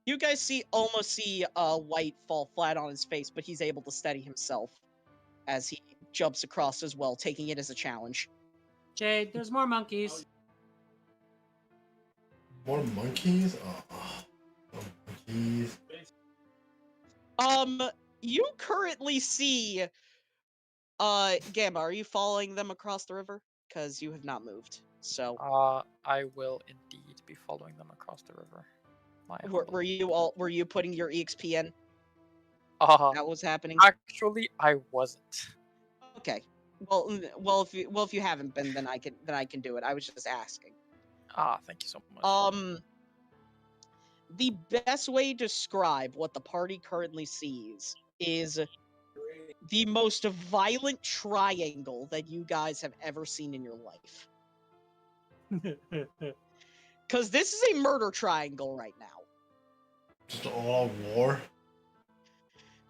You guys almost see White fall flat on his face, but he's able to steady himself as he jumps across as well, taking it as a challenge. Jade, there's more monkeys. More monkeys? Oh, more monkeys. You currently see Gamma, are you following them across the river? Because you have not moved. So I will indeed be following them across the river. were you putting your EXP in? That was happening? Actually, I wasn't. Okay. Well, if you haven't been, then I can do it. I was just asking. Thank you so much. The best way to describe what the party currently sees is the most violent triangle that you guys have ever seen in your life. Because this is a murder triangle right now. Just all war.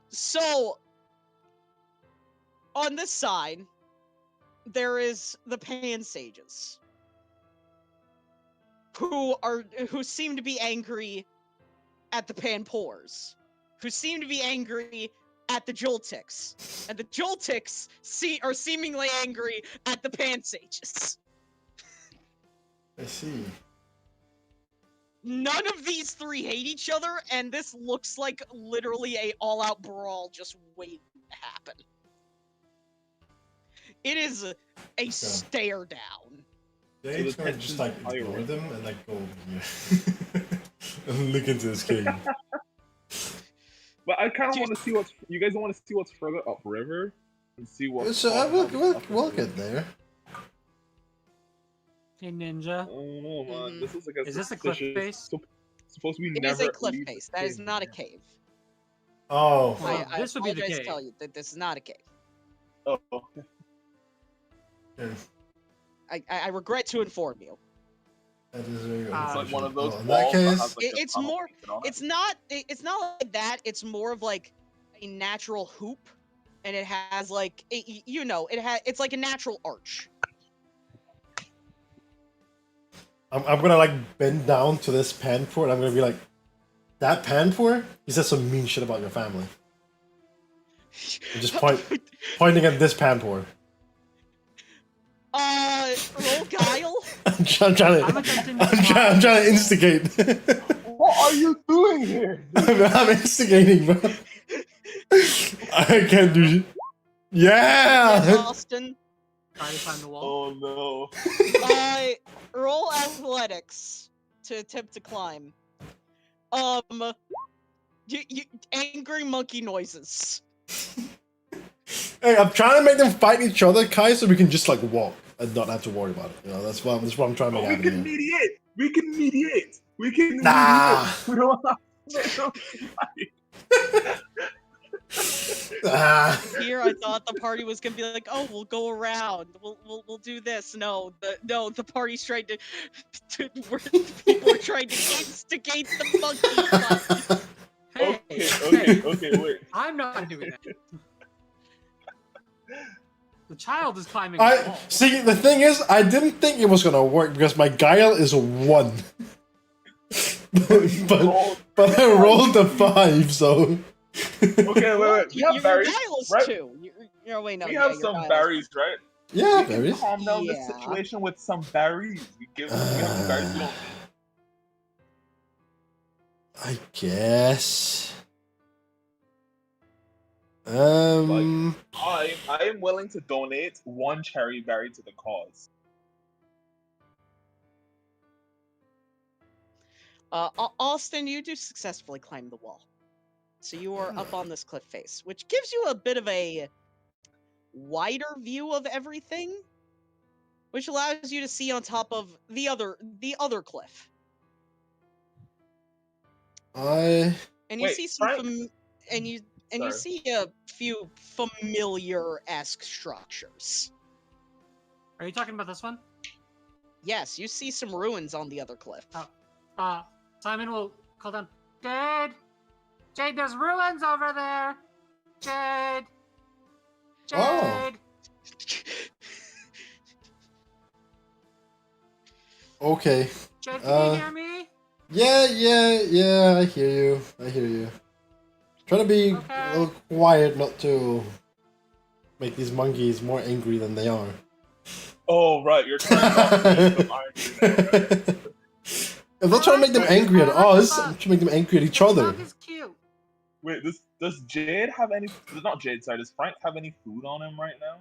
So, on this side, there is the Pan Sages, who seem to be angry at the Pan Pores, who seem to be angry at the Joltics, and the Joltics are seemingly angry at the Pan Sages. I see. None of these three hate each other, and this looks like literally a all-out brawl just waiting to happen. It is a stare down. Dave's gonna just like ignore them and like go over here and look into this cave. But I kind of want to see you guys want to see what's further upriver and see what. So we'll get there. Hey, Ninja. Oh no, man! This is like a. Is this a cliff face? Supposed to be It never. is a cliff face. That is not a cave. Oh. Well, I this would be the apologize cave. to tell you that this is not a cave. Oh. Yeah. I regret to inform you. That is very It's like one of those in that walls that case, has, like, a It's tunnel more. painted on it. It's not like that. It's more of like a natural hoop, and it has like it's like a natural arch. I'm gonna like bend down to this Panpour and I'm gonna be like, that Panpour? He said some mean shit about your family. And just pointing at this Panpour. Roll guile. I'm trying to instigate. What are you doing here? I'm instigating, bro. I can't do shit. Yeah! Austin. Try to climb the wall. Oh no. Roll athletics to attempt to climb. You angry monkey noises. Hey, I'm trying to make them fight each other, Kai, so we can just like walk and not have to worry about it. You know, that's what I'm trying to make happen here. Mediate. We can mediate. Nah. We don't have to fight. Here, I thought the party was gonna be like, "Oh, we'll go around. We'll do this." No, the party's trying to people are trying to instigate the monkey fight. Hey, Okay, wait. I'm not doing that. The child is climbing the wall. See, the thing is, I didn't think it was gonna work because my guile is a 1. but I rolled a 5, so. Okay, wait. We have berries, Guile is right? 2. Wait, no. We yeah, have your some guile is- berries, right? Yeah, We can berries. calm down the Yeah. situation with some berries. We have some berries we don't need. I guess. I am willing to donate 1 cherry berry to the cause. Austin, you do successfully climb the wall. So you are up on this cliff face, which gives you a bit of a wider view of everything, which allows you to see on top of the other cliff. And you Wait, see some Frank? you Sorry. see a few familiar-esque structures. Are you talking about this one? Yes, you see some ruins on the other cliff. Simon will call down, Jade! Jade, there's ruins over there! Jade! Jade! Oh. Okay. Jade, can you hear me? Yeah. I hear you. Trying to be a Okay. little quiet, not to make these monkeys more angry than they are. Oh, right, you're trying not to make them angry now, right? I'm not trying to make them angry at us. I'm trying to make them angry at each The other. bug is cute. Wait, does Jade have any? Not Jade, sorry. Does Frank have any food on him right now?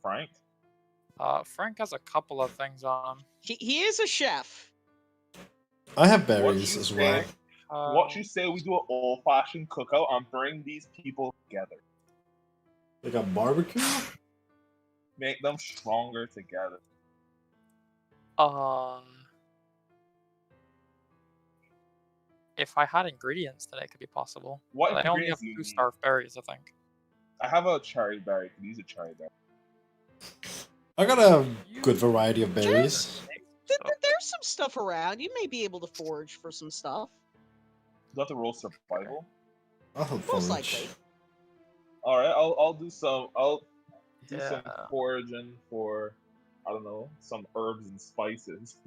Frank? Frank has a couple of things on him. He is a chef. I have What berries you as say? well. What you say? We do an old-fashioned cookout and bring these people together, Like a barbecue? make them stronger together. If I had ingredients, then it could be possible. What But I only have ingredients do you 2 need? starved berries, I think. I have a cherry berry. Could use a cherry berry. I got a good variety of berries. There's some stuff around. You may be able to forage for some stuff. Do I have to roll survival? I'll help Most forage. likely. All right, I'll do some. I'll do some Yeah. foraging for, I don't know, some herbs and spices.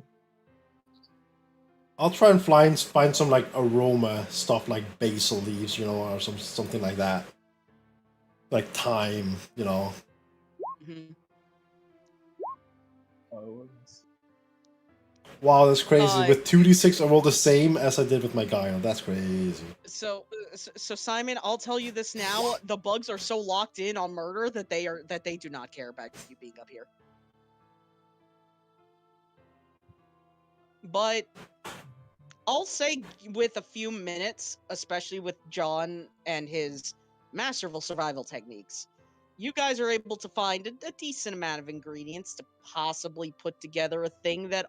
I'll try and find some like aroma stuff like basil leaves, or something like that. Like thyme, Mhm. Oh, Wow, that's crazy. Uh, With 2d6, I rolled the same as I did with my Guile. That's crazy. So Simon, I'll tell you this now: the bugs are so locked in on murder that they do not care about you being up here. But I'll say, with a few minutes, especially with John and his masterful survival techniques, you guys are able to find a decent amount of ingredients to possibly put together a thing that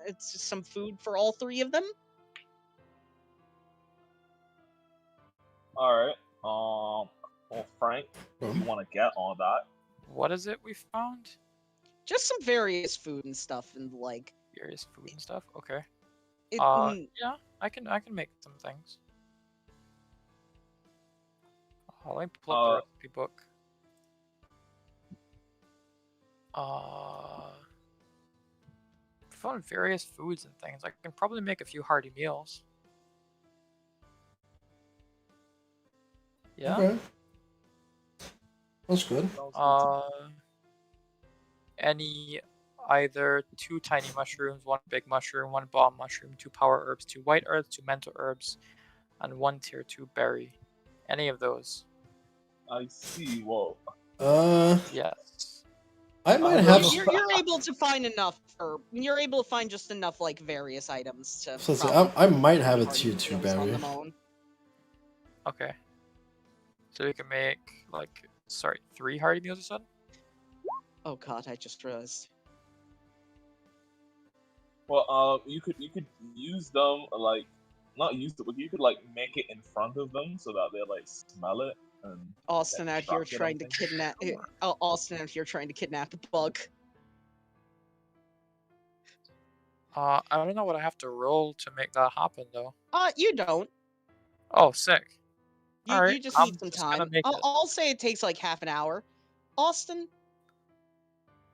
it's just some food for all three of them. all right. Well, Frank, if you want to get on that, What is it we found? Just some various food and stuff, and like Various food and stuff. Okay. it. Yeah, I can make some things. Let me pull up the recipe book. Found various foods and things. I can probably make a few hearty meals. Yeah. Okay. That's good. Any either 2 tiny mushrooms, 1 big mushroom, 1 bomb mushroom, 2 power herbs, 2 white earth, 2 mental herbs, and 1 tier 2 berry. Any of those. I see. Whoa. Yes. I might have. You're able to find enough, or you're able to find just enough like various items to. So I might have a tier 2 berry. Okay. So we can make 3 hearty meals or something. Oh god, I just realized. Well, you could use them not use it, but you could make it in front of them so that they smell it. And Austin out here trying to kidnap. Austin out here trying to kidnap the bug. I don't know what I have to roll to make that happen though. You don't. Oh, sick. You just need some time. I'll say it takes like half an hour. Austin,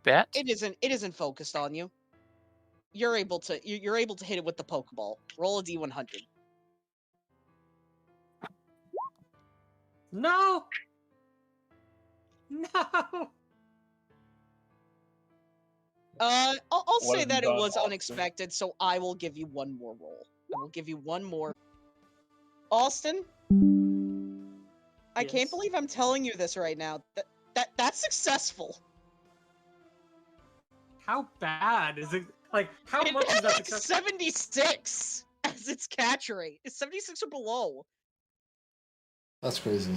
bet it isn't focused on you. You're able to hit it with the Pokeball. Roll a D100. No. I'll say that it was Austin? unexpected, so I will give you one more roll. I will give you one more. Austin, I can't believe I'm telling you this right now. That's successful. How bad is it? Like, how much is that successful? 76 as its catch rate. It's 76 or below. That's crazy.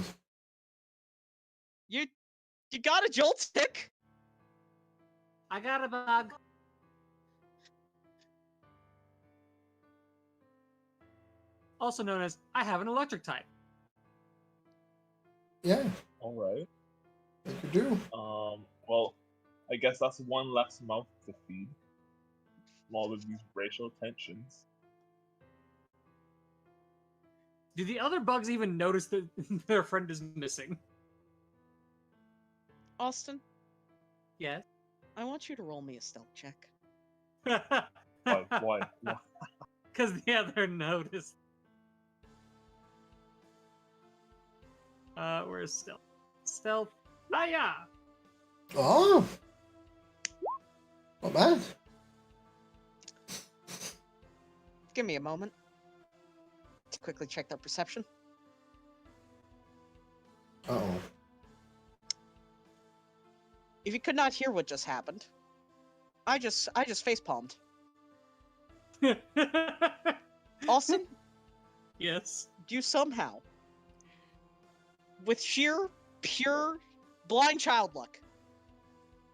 You got a jolt tick. I got a bug. Also known as I have an electric type. Yeah. All right. You could do. Well, I guess that's one less mouth to feed. All of these racial tensions. Do the other bugs even notice that their friend is missing? Austin? Yes? I want you to roll me a stealth check. Why? Why? Why? Because the other noticed. Where's stealth? Stealth. Ah, yeah. Oh, not bad. Give me a moment to quickly check their perception. Uh-oh. If you could not hear what just happened, I just facepalmed. Austin, Yes. you somehow, with sheer, pure, blind child luck,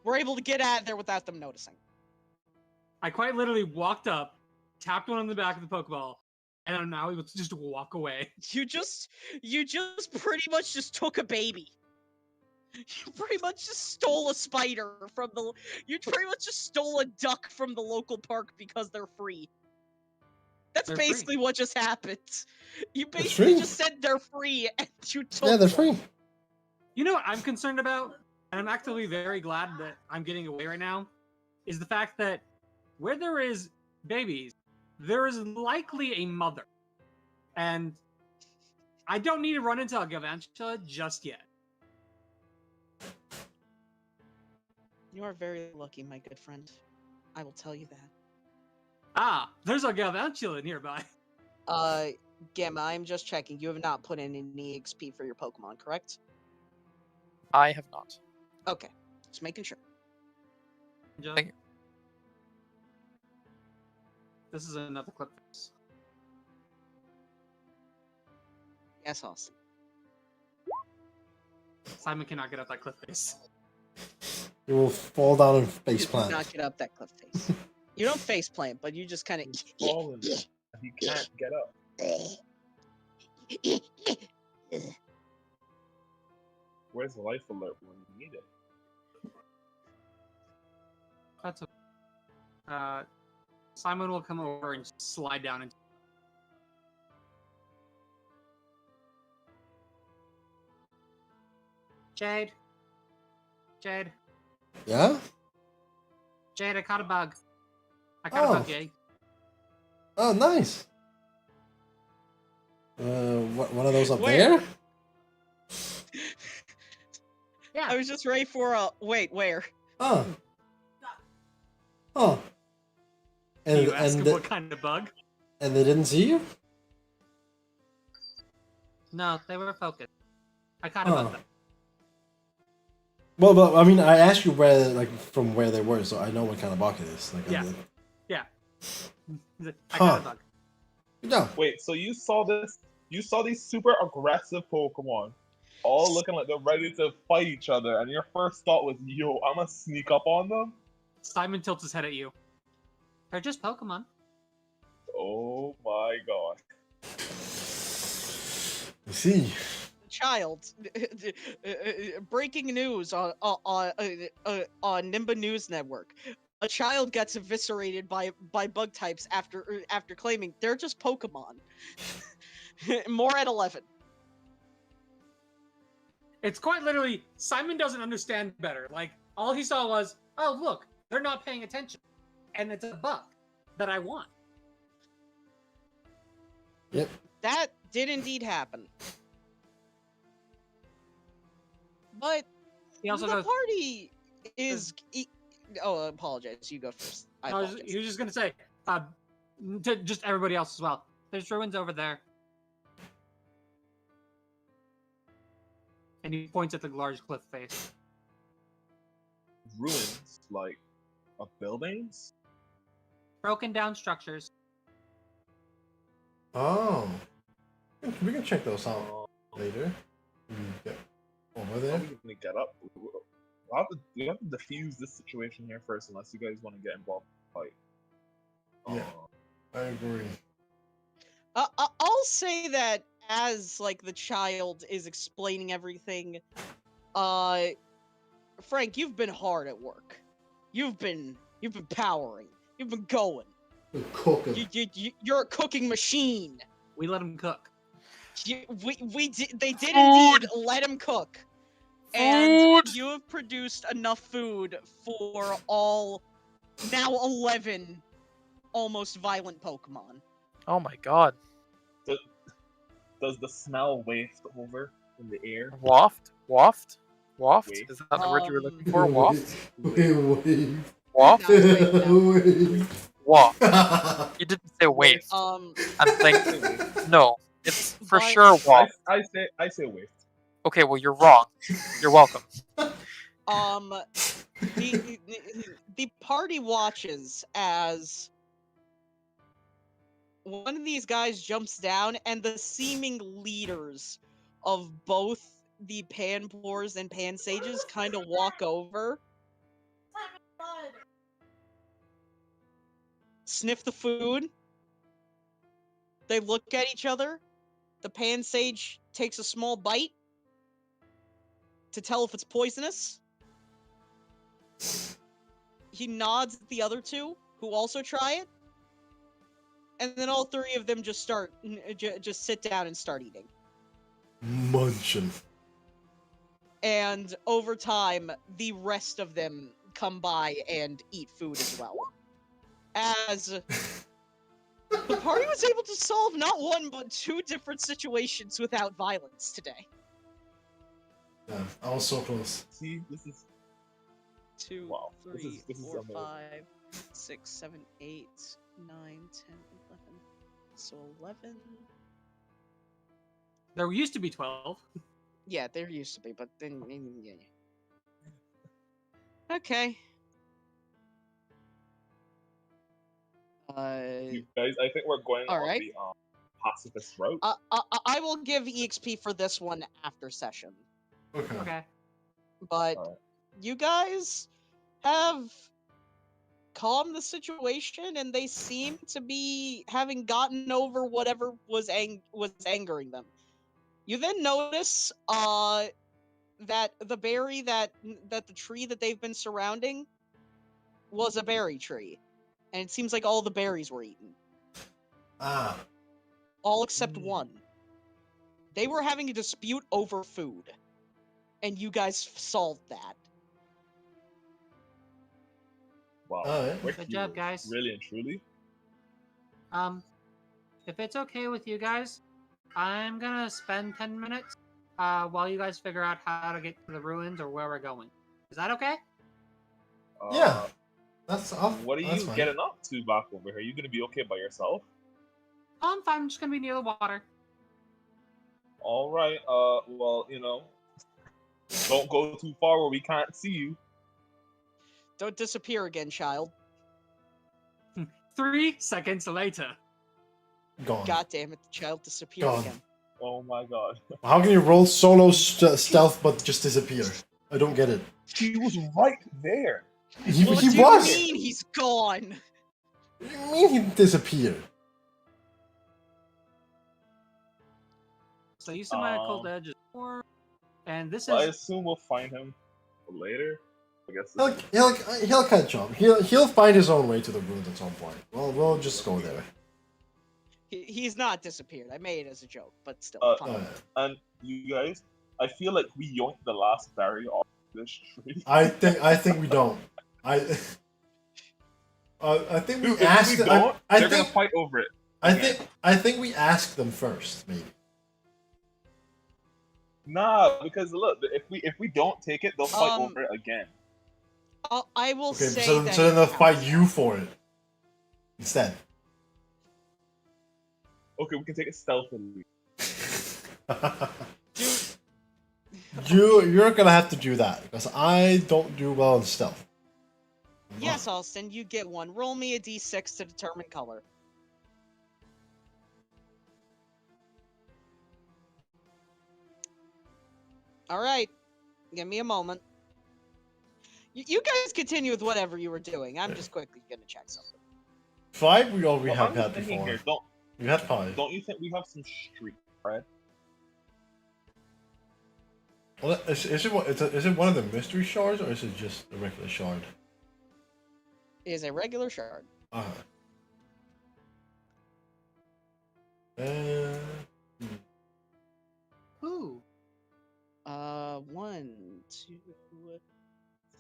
were able to get out of there without them noticing. I quite literally walked up, tapped one on the back of the Pokeball, and I'm now able to just walk away. You just pretty much just took a baby. You pretty much just stole a spider from the. You pretty much just stole a duck from the local park because they're free. That's They're basically what just happened. You They're basically free. just said they're free and you took Yeah, they're one. free. You know what I'm concerned about, and I'm actually very glad that I'm getting away right now, is the fact that where there is babies, there is likely a mother. And I don't need to run into a Galvantula just yet. You are very lucky, my good friend. I will tell you that. Ah, there's a Galvantula nearby. Gamma, I'm just checking. You have not put in any XP for your Pokemon, correct? I have not. Okay, just making sure. Thank you. This is another clip. Yes, Austin. Simon cannot get up that cliff face. You will fall down and You face do plant. not get up that cliff face. You don't face plant, but you just kind of. He's falling. He can't get up. Where's the life alert when you need it? That's a. Simon will come over and slide down into. Jade. Jade. Yeah? Jade, I caught a bug. I caught Oh. a bug, yay. Oh, nice. One of those up Where? there? Yeah. I was just ready for a. Wait, where? Oh. Oh. And, you ask and, him the- what kind of bug? and they didn't see you? No, they were focused. I caught a Oh. bug. Though. Well, but I mean, I asked you where, like, from where they were, so I know what kind of bug it is. Like, Yeah. I did. Yeah. I Huh. caught a bug. Good job. Wait, so you saw this? You saw these super aggressive Pokemon, all looking like they're ready to fight each other, and your first thought was, "Yo, I'm gonna sneak up on them." Simon tilts his head at you. They're just Pokemon. Oh my god! You see. Child. Breaking news on Nimba News Network. A child gets eviscerated by bug types after claiming they're just Pokemon. More at 11. It's quite literally, Simon doesn't understand better. Like, all he saw was, oh, look, they're not paying attention. And it's a bug that I want. Yep. That did indeed happen. But He also the goes, party is. Oh, I apologize. You go first. I apologize. he was just going to say, to just everybody else as well, there's ruins over there. And he points at the large cliff face. Ruins like of buildings. Broken down structures. Oh. We can check those out later. Get over How there. are we gonna get up? We have to defuse this situation here first, unless you guys want to get involved in the fight. Yeah. I agree. I'll say that as like the child is explaining everything, Frank, you've been hard at work. You've been powering. You've been going. We're cooking. You're a cooking machine. We let him cook. They did indeed let him cook. And you have produced enough food for all now 11 almost violent Pokemon. Oh my god. Does the smell waft over in the air? Waft? Waft? Waft? Wave. Is that the word you were looking for? Wait, Waft? wait. Waft? No, it's wave now. Wait. Waft. You didn't say wave. I'm thinking. No, it's for But- sure waft. I say waft. Okay, well you're wrong. You're welcome. The party watches as one of these guys jumps down, and the seeming leaders of both the Panpours and Pansages kind of walk over, sniff the food. They look at each other. The Pansage takes a small bite to tell if it's poisonous. He nods at the other two, who also try it. And then all three of them just just sit down and start eating. Munchin'. And over time, the rest of them come by and eat food as well. As the party was able to solve not one, but two different situations without violence today. Yeah, I was so close. See, this is 2, Wow, this 3, is 4, amazing. 5, 6, 7, 8, 9, 10, 11. So 11. There used to be 12. Yeah, there used to be, but then yeah. Okay. you guys. I think we're going on Alright. the pacifist route. I will give EXP for this one after session, Okay. Okay. but Alright. you guys have calmed the situation, and they seem to be having gotten over whatever was angering them. You then notice that the berry that the tree that they've been surrounding was a berry tree, and it seems like all the berries were eaten, Ah. all except one. They were having a dispute over food, and you guys solved that. Wow. Alright. We're Good job, heroes, guys. Really and truly. If it's okay with you guys, I'm gonna spend 10 minutes while you guys figure out how to get to the ruins or where we're going. Is that okay? Yeah. That's off. What are that's you fine. getting up to back over here? Are you gonna be okay by yourself? I'm fine. I'm just gonna be near the water. All right. Well, don't go too far where we can't see you. Don't disappear again, child. 3 seconds later. Gone. God damn it, the child disappeared Gone. again. Oh my god. How can you roll solo stealth but just disappear? I don't get it. He was right there. He What was. do you mean he's gone? What do you mean he disappeared? So you said my cold edge is 4, and this Well, I is assume we'll find him later. I guess. He'll catch up. He'll find his own way to the ruins at some point. Well, we'll just go there. He's not disappeared. I made it as a joke, but still. fine. Alright. And you guys, I feel like we yoinked the last berry off this tree. I think we don't. I think we If asked. we don't, I they're think gonna fight over it. I think we asked them first, maybe. Nah, because look, if we don't take it, they'll fight Um, over it again. I will Okay, say so that. then they'll it fight counts. you for it instead. Okay, we can take it stealthily. Dude, You're gonna have to do that because I don't do well in stealth. yes, Austin, you get one. Roll me a d6 to determine color. Alright, give me a moment. You guys continue with whatever you were doing. I'm just quickly gonna check something. 5 we already Well, have I'm had just thinking before. here, We had 5. don't you think we have some street cred? Well, is it one of the mystery shards or is it just a regular shard? It is a regular shard. Ooh. 1, 2,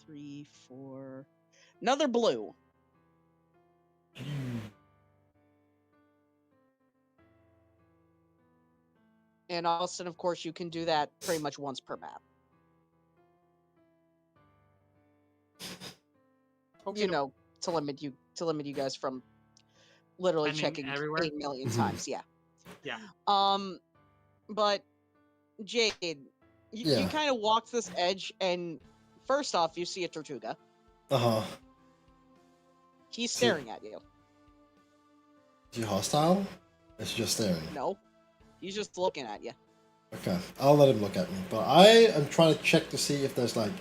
3, 4. Another blue. And Austin, of course, you can do that pretty much once per map. Okay, You know, to limit you guys from literally Spending checking everywhere? 8 million Mhm. times. Yeah. Yeah. But Jade, you Yeah. kind of walk this edge, and first off, you see a Tortuga. Uh-huh. He's See- staring at you. Is he hostile? It's just staring. No, he's just looking at you. Okay, I'll let him look at me. But I am trying to check to see if there's like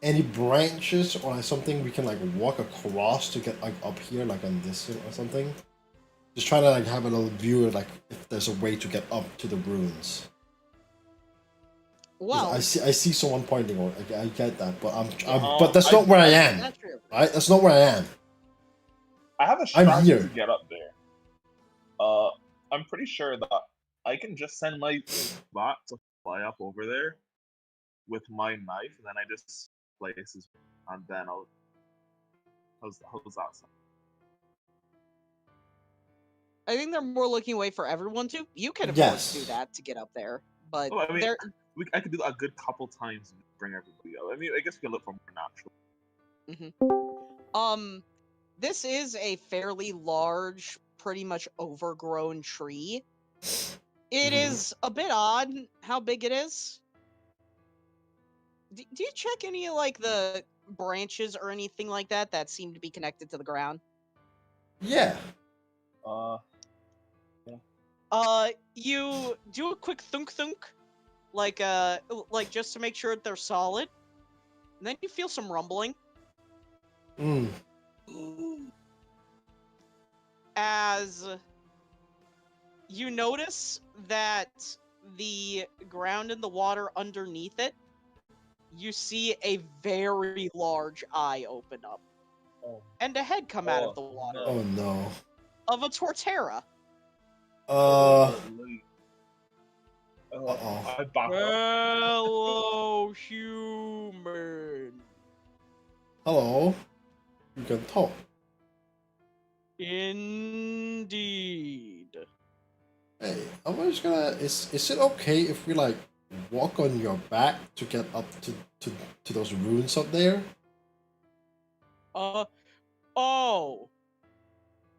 any branches or like something we can like walk across to get like up here, like on this or something. Just trying to like have a little view of like if there's a way to get up to the ruins. 'Cause Well, I see someone pointing. Or I get that, but Yeah. but that's not where I am. that's true. Right? That's not where I am. I have a I'm strategy here. to get up there. I'm pretty sure that I can just send my bot to fly up over there with my knife, and then I just place his, and then I'll. How's that sound? I think they're more looking away for everyone to. You can of course do Yes. that to get up there, but Oh, I mean, there. I could do that a good couple times and bring everybody up. I mean, I guess we can look for more natural. This is a fairly large, pretty much overgrown tree. It Mhm. is a bit odd how big it is. Do you check any like the branches or anything like that that seem to be connected to the ground? Yeah. You do a quick thunk thunk, like just to make sure they're solid. And then you feel some rumbling Mm. as you notice that the ground and the water underneath it, you see a very large eye open up Oh, and a head come out of the water Oh no. of a Torterra. holy. Uh-oh. I back up. Hello, human. Hello. You can talk. Indeed. Hey, I was gonna. Is it okay if we like walk on your back to get up to those ruins up there? Oh.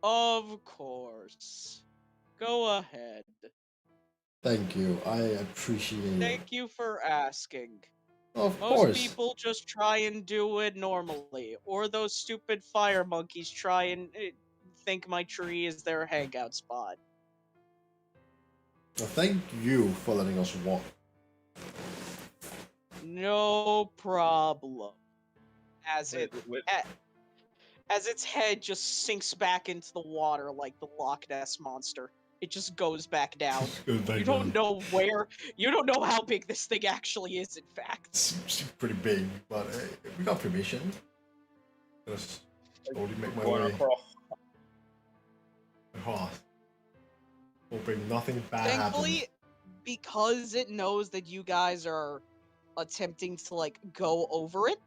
Of course. Go ahead. Thank you. I appreciate it. Thank you for asking. Of Most course. people just try and do it normally, or those stupid fire monkeys try and think my tree is their hangout spot. Well, thank you for letting us walk. No problem. As Wait. as its head just sinks back into the water like the Loch Ness monster. It just goes back down. You don't know how big this thing actually is, in fact. It's pretty big, but we got permission. Just slowly make my Going way across. across. Hoping nothing bad Thankfully, happens. because it knows that you guys are attempting to like go over it,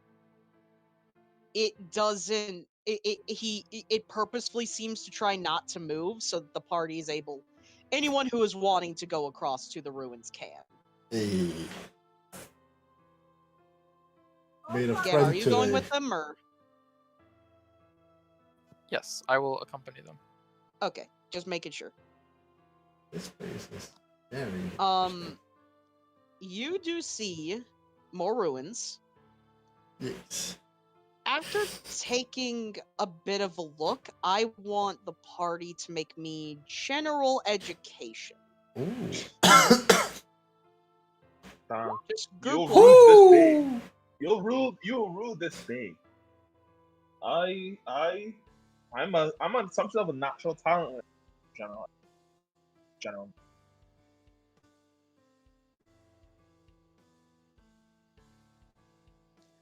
it doesn't. It purposefully seems to try not to move so that the party is able. Anyone who is wanting to go across to the ruins can. Hey. Made a Again, friend are you today. going with them or? Yes, I will accompany them. Okay, just making sure. This place is very. You do see more ruins. Yes. After taking a bit of a look, I want the party to make me general education. Ooh. Just You'll Google. rule this day. You'll rule this day. I'm on some sort of a natural talent. General.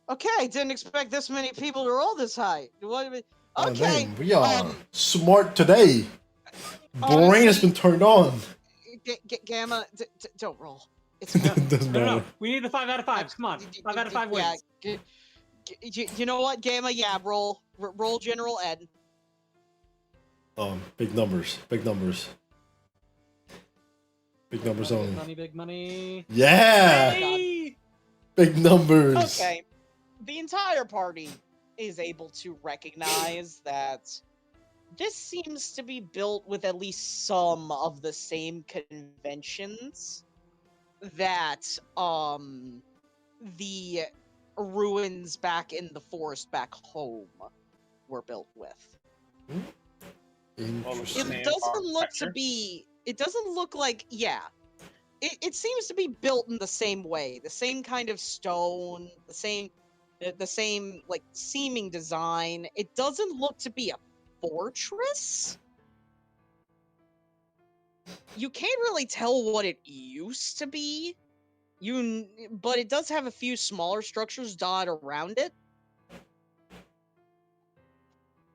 Okay, I didn't expect this many people to roll this high. Okay, Man, we are smart today. Brain has honestly, been turned on. Gamma, don't roll. It's Doesn't No, matter. we need the 5 out of 5s. Come on, 5 out of 5 wins. Yeah, you know what, Gamma? Yeah, roll general ed. Big numbers. Big numbers. Big numbers Big only. money, big money. Yeah! Hey! Big numbers! Okay. The entire party is able to recognize that this seems to be built with at least some of the same conventions that the ruins back in the forest back home were built with. Interesting. Same It doesn't look to architecture? be. It doesn't look like. Yeah. It seems to be built in the same way, the same kind of stone, the same like seeming design. It doesn't look to be a fortress. You can't really tell what it used to be. But it does have a few smaller structures dotted around it.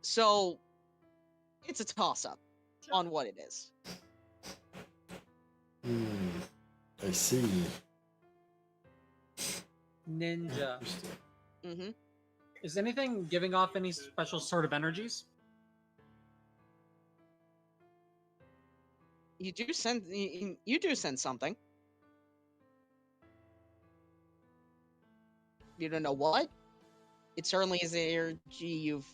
So it's a toss-up on what it is. I see. Ninja. Interesting. Mm-hmm. Is anything giving off any special sort of energies? You do send something. You don't know what? It certainly is energy you've...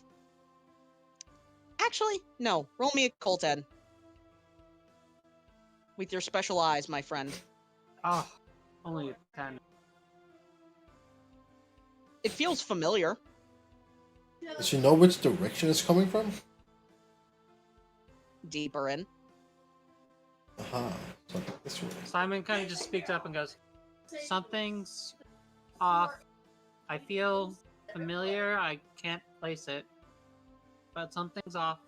Actually, no. Roll me a Colt Ed. With your special eyes, my friend. Ah, only a 10. It feels familiar. Does she know which direction it's coming from? Deeper in. Aha. So this way. Simon kind of just speaks up and goes, "Something's off. I feel familiar. I can't place it, but something's off."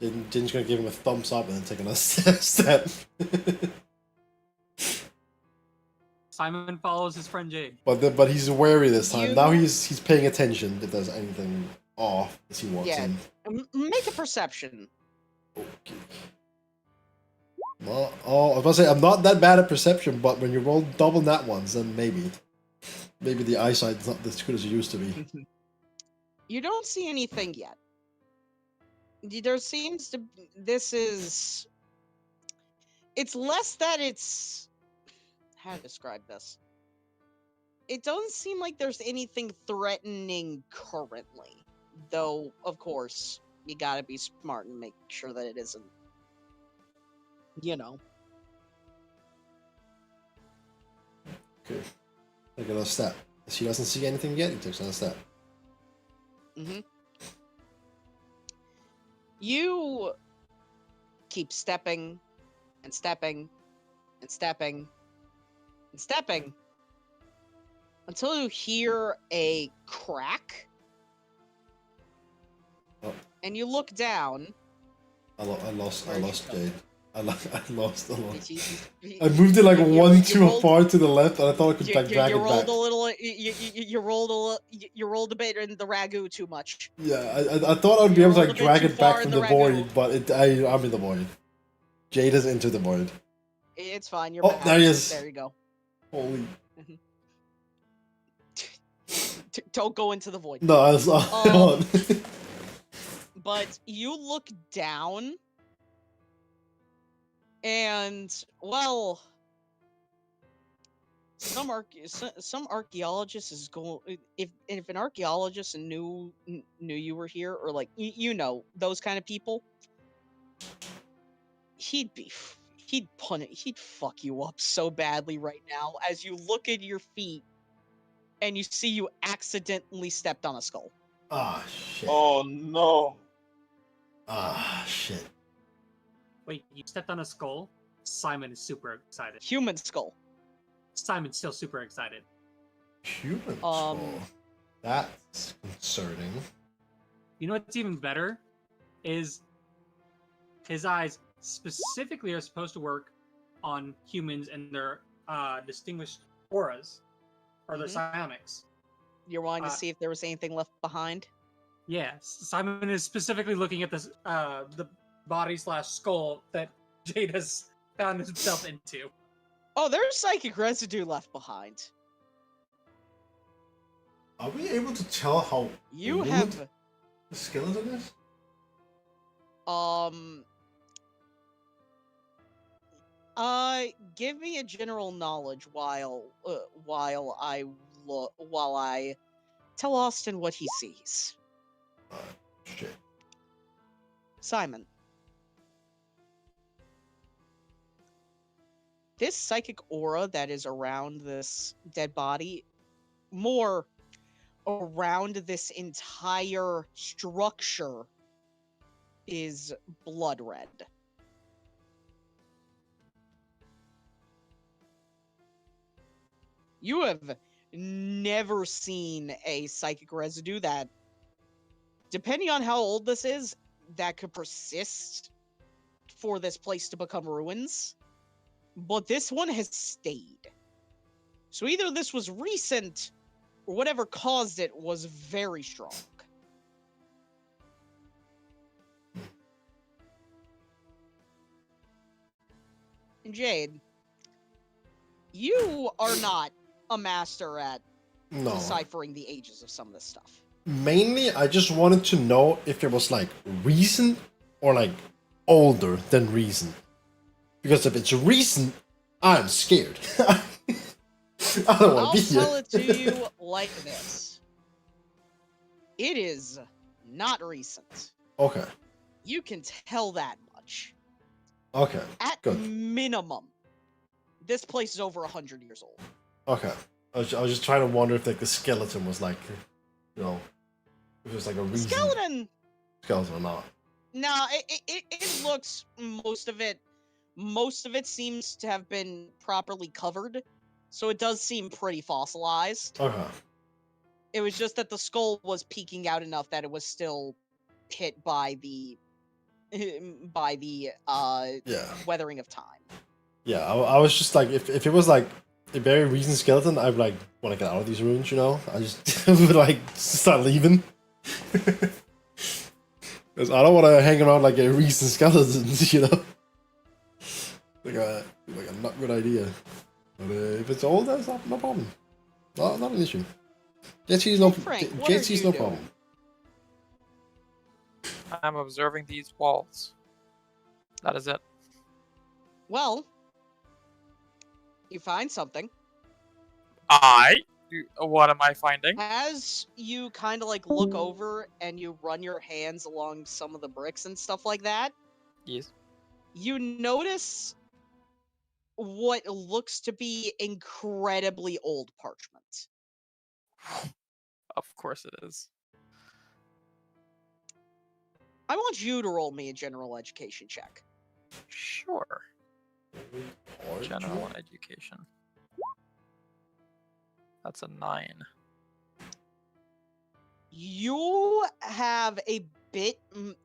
Jin's gonna give him a thumbs up and then take another step. Simon follows his friend Jade. But he's wary this time. You- Now he's paying attention if there's anything off as he walks Yeah. in. Make a perception. Okay. Well, I was about to say I'm not that bad at perception, but when you roll double nat ones, then maybe the eyesight's not as good as it used to be. You don't see anything yet. There seems to... This is... It's less that it's... How to describe this? It doesn't seem like there's anything threatening currently. Though, of course, you gotta be smart and make sure that it isn't. You know. Okay. Take another step. If she doesn't see anything yet, he takes another step. Mm-hmm. You keep stepping and stepping and stepping and stepping until you hear a crack. Oh. And you look down. I lost Where'd you go? Jade. I lost. You I moved it like you- one you too rolled- far to the left, and I thought I could like drag it rolled back. a little. You rolled a little. You rolled a bit in the ragu too much. Yeah, I thought I'd be You able to rolled like a bit drag too it back far from in the the void, ragu. but I'm in the void. Jade has entered the void. It's fine. You're Oh, back. there he is. There you go. Holy. Don't go into the void. No, I was on. But you look down, and well, some archaeologist is going. If an archaeologist knew you were here, or like you know those kind of people, he'd fuck you up so badly right now as you look at your feet and you see you accidentally stepped on a skull. Ah shit. Oh no. Ah shit. Wait, you stepped on a skull? Simon is super excited. Human skull. Simon's still super excited. Human skull. That's concerning. You know what's even better? Is his eyes specifically are supposed to work on humans and their distinguished auras, or their psionics. You're wanting to see if there was anything left behind? Yeah, Simon is specifically looking at this the body / skull that Jade has found himself into. Oh, there's psychic residue left behind. Are we able to tell how You old have the skeleton is? Give me a general knowledge while I tell Austin what he sees. Shit. Simon. This psychic aura that is around this dead body, more around this entire structure, is blood red. You have never seen a psychic residue that, depending on how old this is, that could persist for this place to become ruins. But this one has stayed. So either this was recent, or whatever caused it was very strong. And Jade, you are not a master at No. deciphering the ages of some of this stuff. Mainly, I just wanted to know if it was like recent or like older than recent. Because if it's recent, I'm scared. I don't want I'll to be tell here. it to you like this. It is not recent. Okay. You can tell that much. Okay. At Good. minimum, this place is over 100 years old. Okay. I was just trying to wonder if like the skeleton was like, you know, if it was like a recent Skeleton! skeleton or not. Nah, it looks, most of it seems to have been properly covered, so it does seem pretty fossilized. Okay. It was just that the skull was peeking out enough that it was still hit by the Yeah. weathering of time. Yeah, I was just like, if it was like a very recent skeleton, I'd like want to get out of these ruins, you know? I just would like start leaving. Because I don't want to hang around like a recent skeleton, you know? Like a not good idea. But if it's old, that's no problem. Not an issue. JT's no, Frank, what are JT's you no doing? problem. I'm observing these walls. That is it. Well, you find something. What am I finding? As you kind of like look over and you run your hands along some of the bricks and stuff like that, Yes. you notice what looks to be incredibly old parchment. Of course it is. I want you to roll me a general education check. Sure. General education. That's a 9. You have a bit,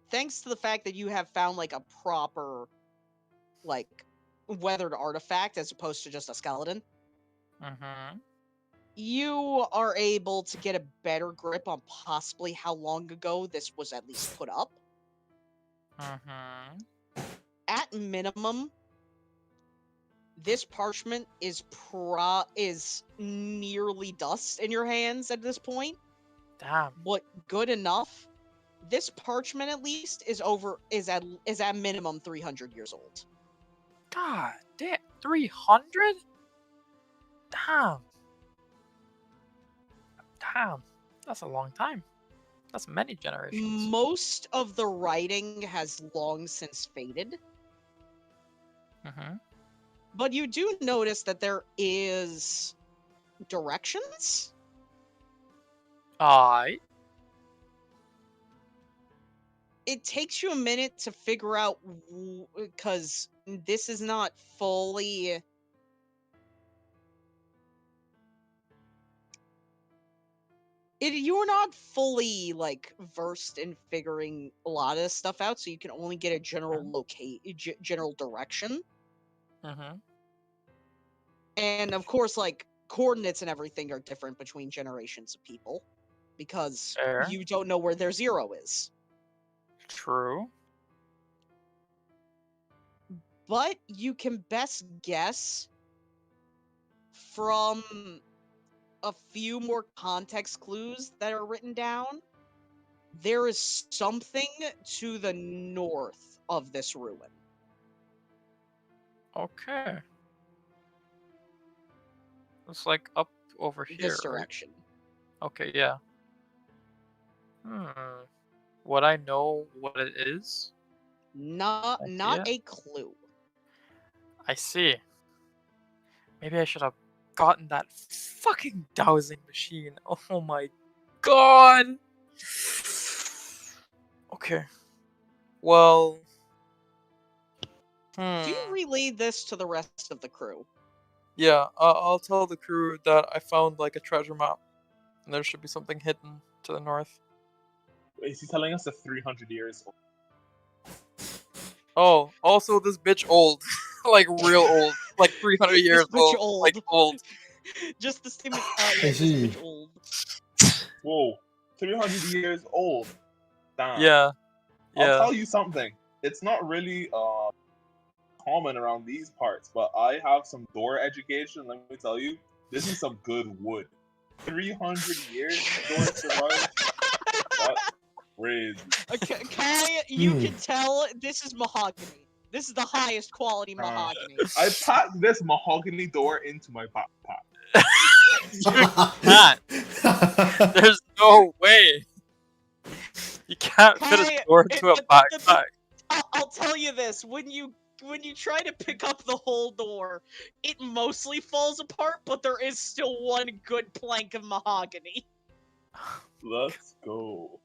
thanks to the fact that you have found like a proper, like, weathered artifact as opposed to just a skeleton. Mm-hmm. You are able to get a better grip on possibly how long ago this was at least put up. Mm-hmm. At minimum, this parchment is nearly dust in your hands at this point. Damn. But good enough. This parchment at least is at minimum 300 years old. God damn. 300? Damn. Damn. That's a long time. That's many generations. Most of the writing has long since faded. Mm-hmm. But you do notice that there is directions. Aye. It takes you a minute to figure out, because this is not fully... You're not fully, like, versed in figuring a lot of this stuff out, so you can only get a general general direction. Mm-hmm. And, of course, like, coordinates and everything are different between generations of people, because Fair. you don't know where their 0 is. True. But you can best guess from a few more context clues that are written down. There is something to the north of this ruin. Okay. It's like up over here, This right? direction. Okay, yeah. Would I know what it is? Not Idea? a clue. I see. Maybe I should have gotten that fucking dowsing machine. Oh my god! Okay. Well. Do you relay this to the rest of the crew? Yeah, I'll tell the crew that I found like a treasure map, and there should be something hidden to the north. Is he telling us the 300 years old? Oh, also this bitch old, like real old, like 300 This years bitch old, like old. Just the statement. I Yeah, this see. bitch old. Whoa, 300 years old. Damn. Yeah, I'll yeah. tell you something. It's not really common around these parts, but I have some door education. Let me tell you, this is some good wood. 300 years doors survived. That's crazy. Kai, you can tell this is mahogany. This is the highest quality mahogany. I packed this mahogany door into my backpack. Can't. There's no way. You can't fit Kai, a door into a backpack. I'll tell you this: when you try to pick up the whole door, it mostly falls apart, but there is still one good plank of mahogany. Let's go.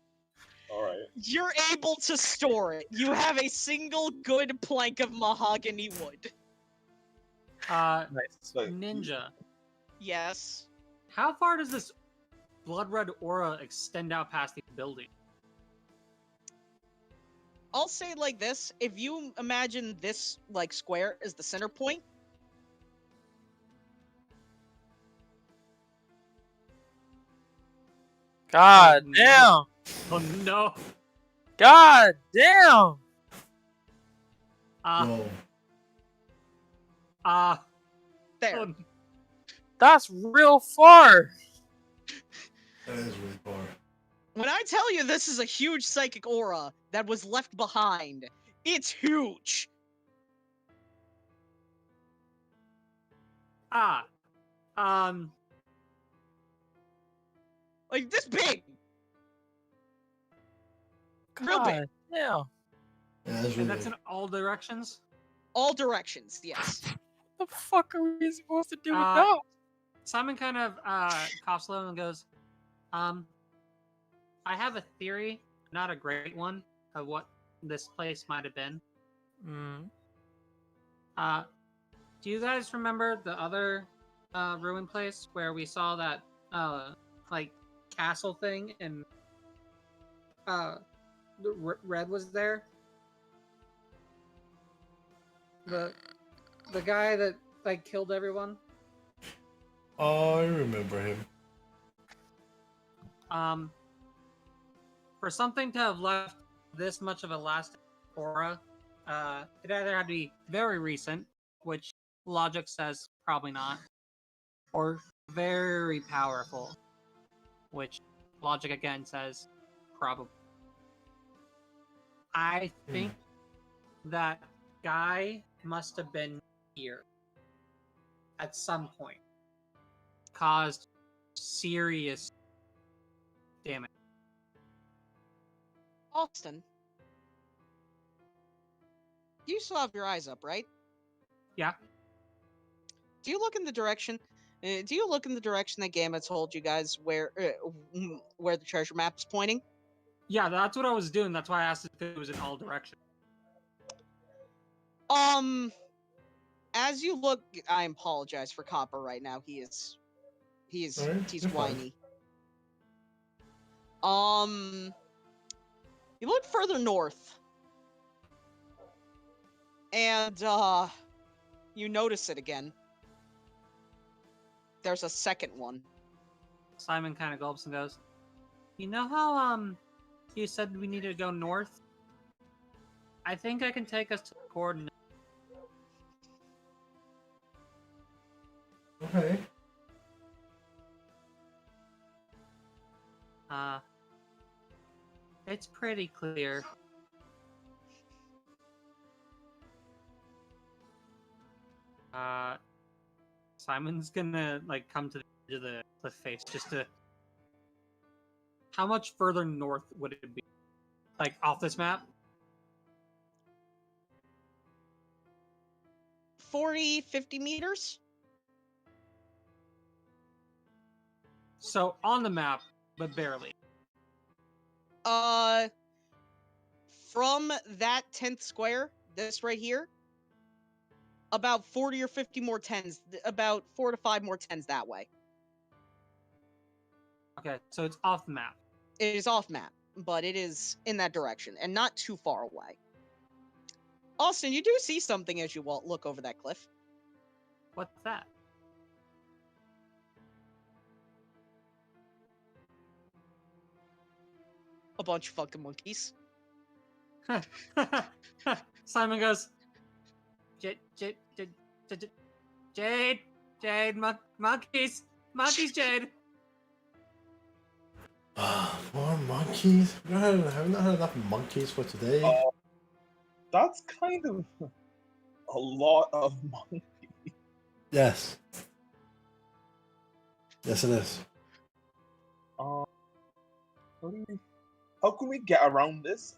Alright. You're able to store it. You have a single good plank of mahogany wood. Nice. Like, Ninja. Yes. How far does this blood red aura extend out past the building? I'll say it like this: if you imagine this like square as the center point, God Oh, damn! Oh no! God damn! Whoa. there. Oh, That's real far! That is really far. When I tell you this is a huge psychic aura that was left behind, it's huge. Like this big. Real big. God damn! Yeah, that's really and that's big. in all directions? All directions, yes. What the fuck are we supposed to do with Uh, that? Simon kind of coughs a little and goes, I have a theory, not a great one, of what this place might have been. Do you guys remember the other ruin place where we saw that like castle thing and the Red was there? The guy that like killed everyone? Oh, I remember him. For something to have left this much of a lasting aura, it either had to be very recent, which logic says probably not, or very powerful, which logic again says probably. I think that guy must have been here at some point, caused serious damage. Austin, you still have your eyes up, right? Yeah. Do you look in the direction? Do you look in the direction that Gamma told you guys where the treasure map is pointing? Yeah, that's what I was doing. That's why I asked if it was in all directions. As you look, I apologize for Copper right now. He's Alright, you're fine. whiny. You look further north, and you notice it again. There's a second one. Simon kind of gulps and goes, "You know how you said we needed to go north? I think I can take us to the coordinates." Okay. It's pretty clear. Simon's gonna like come to the edge of the cliff face just to. How much further north would it be? Like off this map? 40, 50 meters? So on the map, but barely. From that 10th square, this right here, about 40 or 50 more tens, about 4 to 5 more tens that way. Okay, so it's off the map. It is off map, but it is in that direction and not too far away. Austin, you do see something as you look over that cliff. What's that? A bunch of fucking monkeys. Simon goes, Jade, monkeys, Jade. More monkeys? We have not had enough monkeys for today. That's kind of a lot of money. Yes. Yes, it is. How can we get around this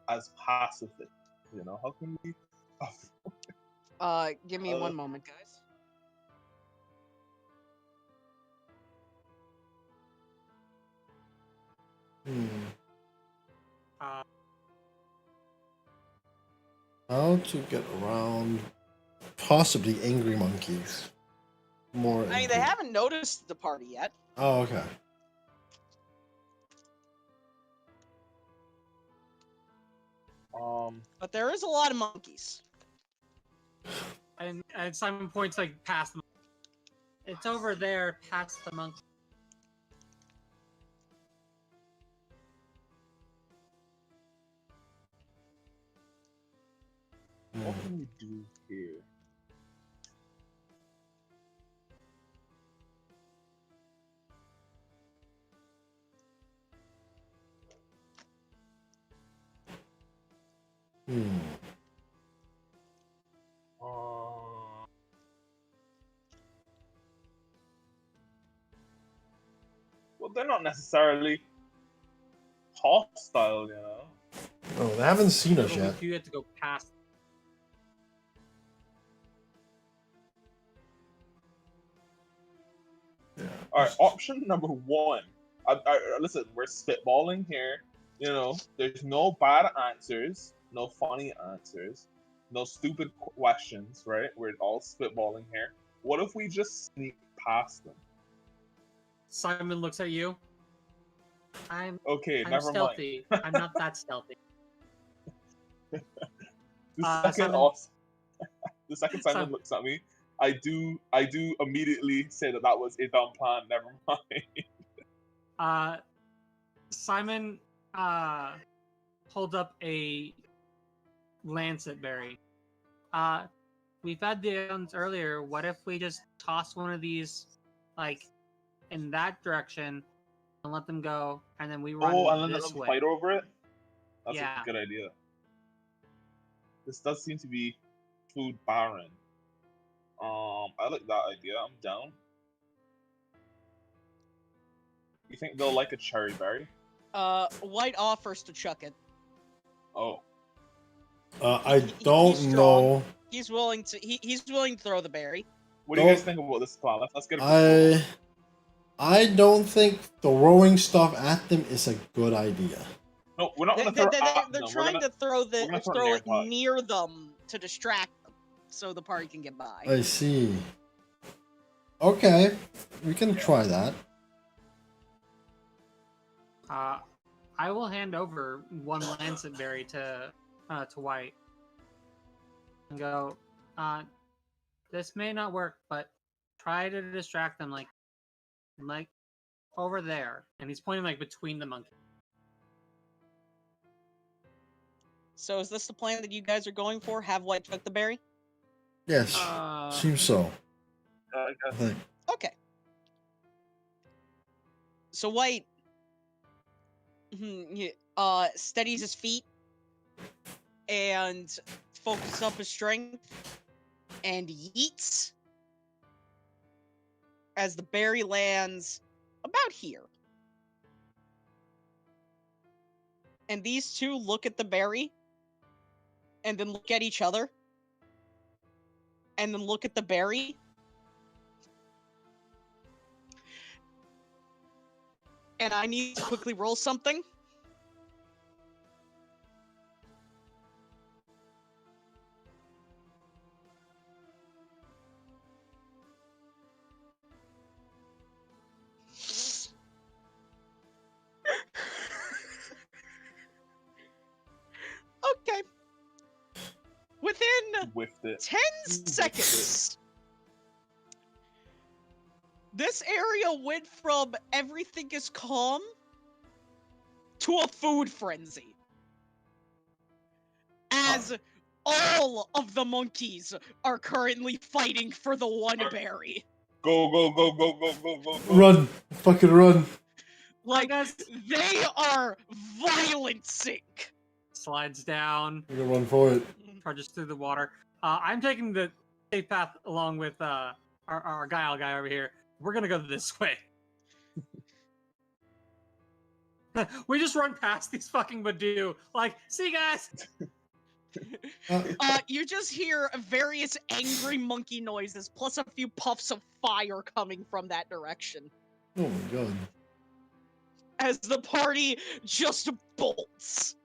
as pacifist? You know, how can we? Give me one moment, guys. How to get around possibly angry monkeys? More. I mean, angry. they haven't noticed the party yet. Oh, okay. But there is a lot of monkeys. And Simon points like past them. It's over there, past the monkey. What can we do here? Well, they're not necessarily hostile, you know. Oh, they haven't seen us But yet. you have to go past. Yeah. All right, option number one. Listen, we're spitballing here. You know, there's no bad answers, no funny answers, no stupid questions, right? We're all spitballing here. What if we just sneak past them? Simon looks at you. I'm Never stealthy. mind. I'm not that stealthy. The second Simon looks at me, I do immediately say that was a dumb plan. Never mind. Simon holds up a lancet berry. We've had the ones earlier. What if we just toss one of these, like, in that direction, and let them go, and then we run and then let this them way? fight over it. That's Yeah. a good idea. This does seem to be food barren. I like that idea. I'm down. You think they'll like a cherry berry? White offers to chuck it. Oh. I don't he's know. He's willing to. He's willing to throw the berry. What do you guys think about this plan? Let's get a proposal. I don't think throwing stuff at them is a good idea. No, we're not going to throw it at them. They're trying to throw it nearby. near them to distract them, so the party can get by. I see. Okay, we can try that. I will hand over one lancet berry to White and go. This may not work, but try to distract them, like over there. And he's pointing like between the monkeys. So is this the plan that you guys are going for? Have White chuck the berry? Yes, seems so. I think. Okay. So White steadies his feet and focuses up his strength and yeets as the berry lands about here. And these two look at the berry and then look at each other and then look at the berry. And I need to quickly roll something. Okay. Within Whiffed it. 10 seconds, this area went from everything is calm to a food frenzy. As all of the monkeys are currently fighting for the one berry. Go, go, go, go, go, go, go, go. Run! Fucking run! Like, guys. they are violent sync. Slides down, I'm gonna run for it. charges through the water. I'm taking the safe path along with our guile guy over here. We're gonna go this way. We just run past these fucking Badoo. Like, see you guys. You just hear various angry monkey noises, plus a few puffs of fire coming from that direction. Oh my god. As the party just bolts.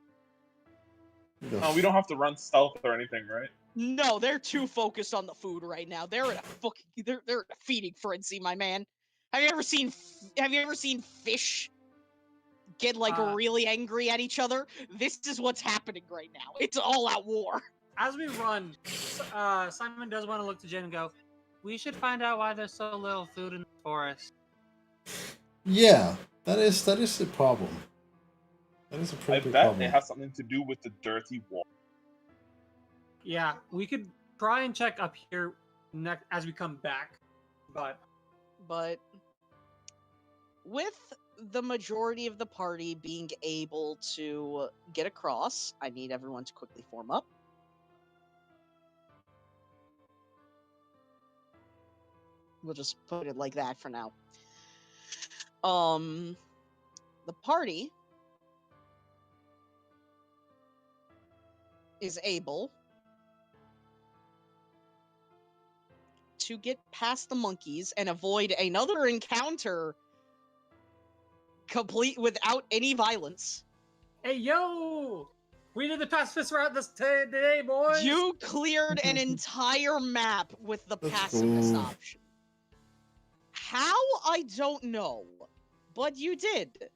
No, we don't have to run stealth or anything, right? No, they're too focused on the food right now. They're in a fucking they're in a feeding frenzy, my man. Have you ever seen fish get like really angry at each other? This is what's happening right now. It's all out war. As we run, Simon does want to look to Jen and go, we should find out why there's so little food in the forest. Yeah, that is the problem. That is a I pretty big bet problem. it has something to do with the dirty water. Yeah, we could try and check up here next as we come back, but with the majority of the party being able to get across, I need everyone to quickly form up. We'll just put it like that for now. The party is able to get past the monkeys and avoid another encounter complete without any violence. hey yo, we did the pacifist route this today, boys. You cleared an entire map with the That's pacifist cool. option. How? I don't know. But you did.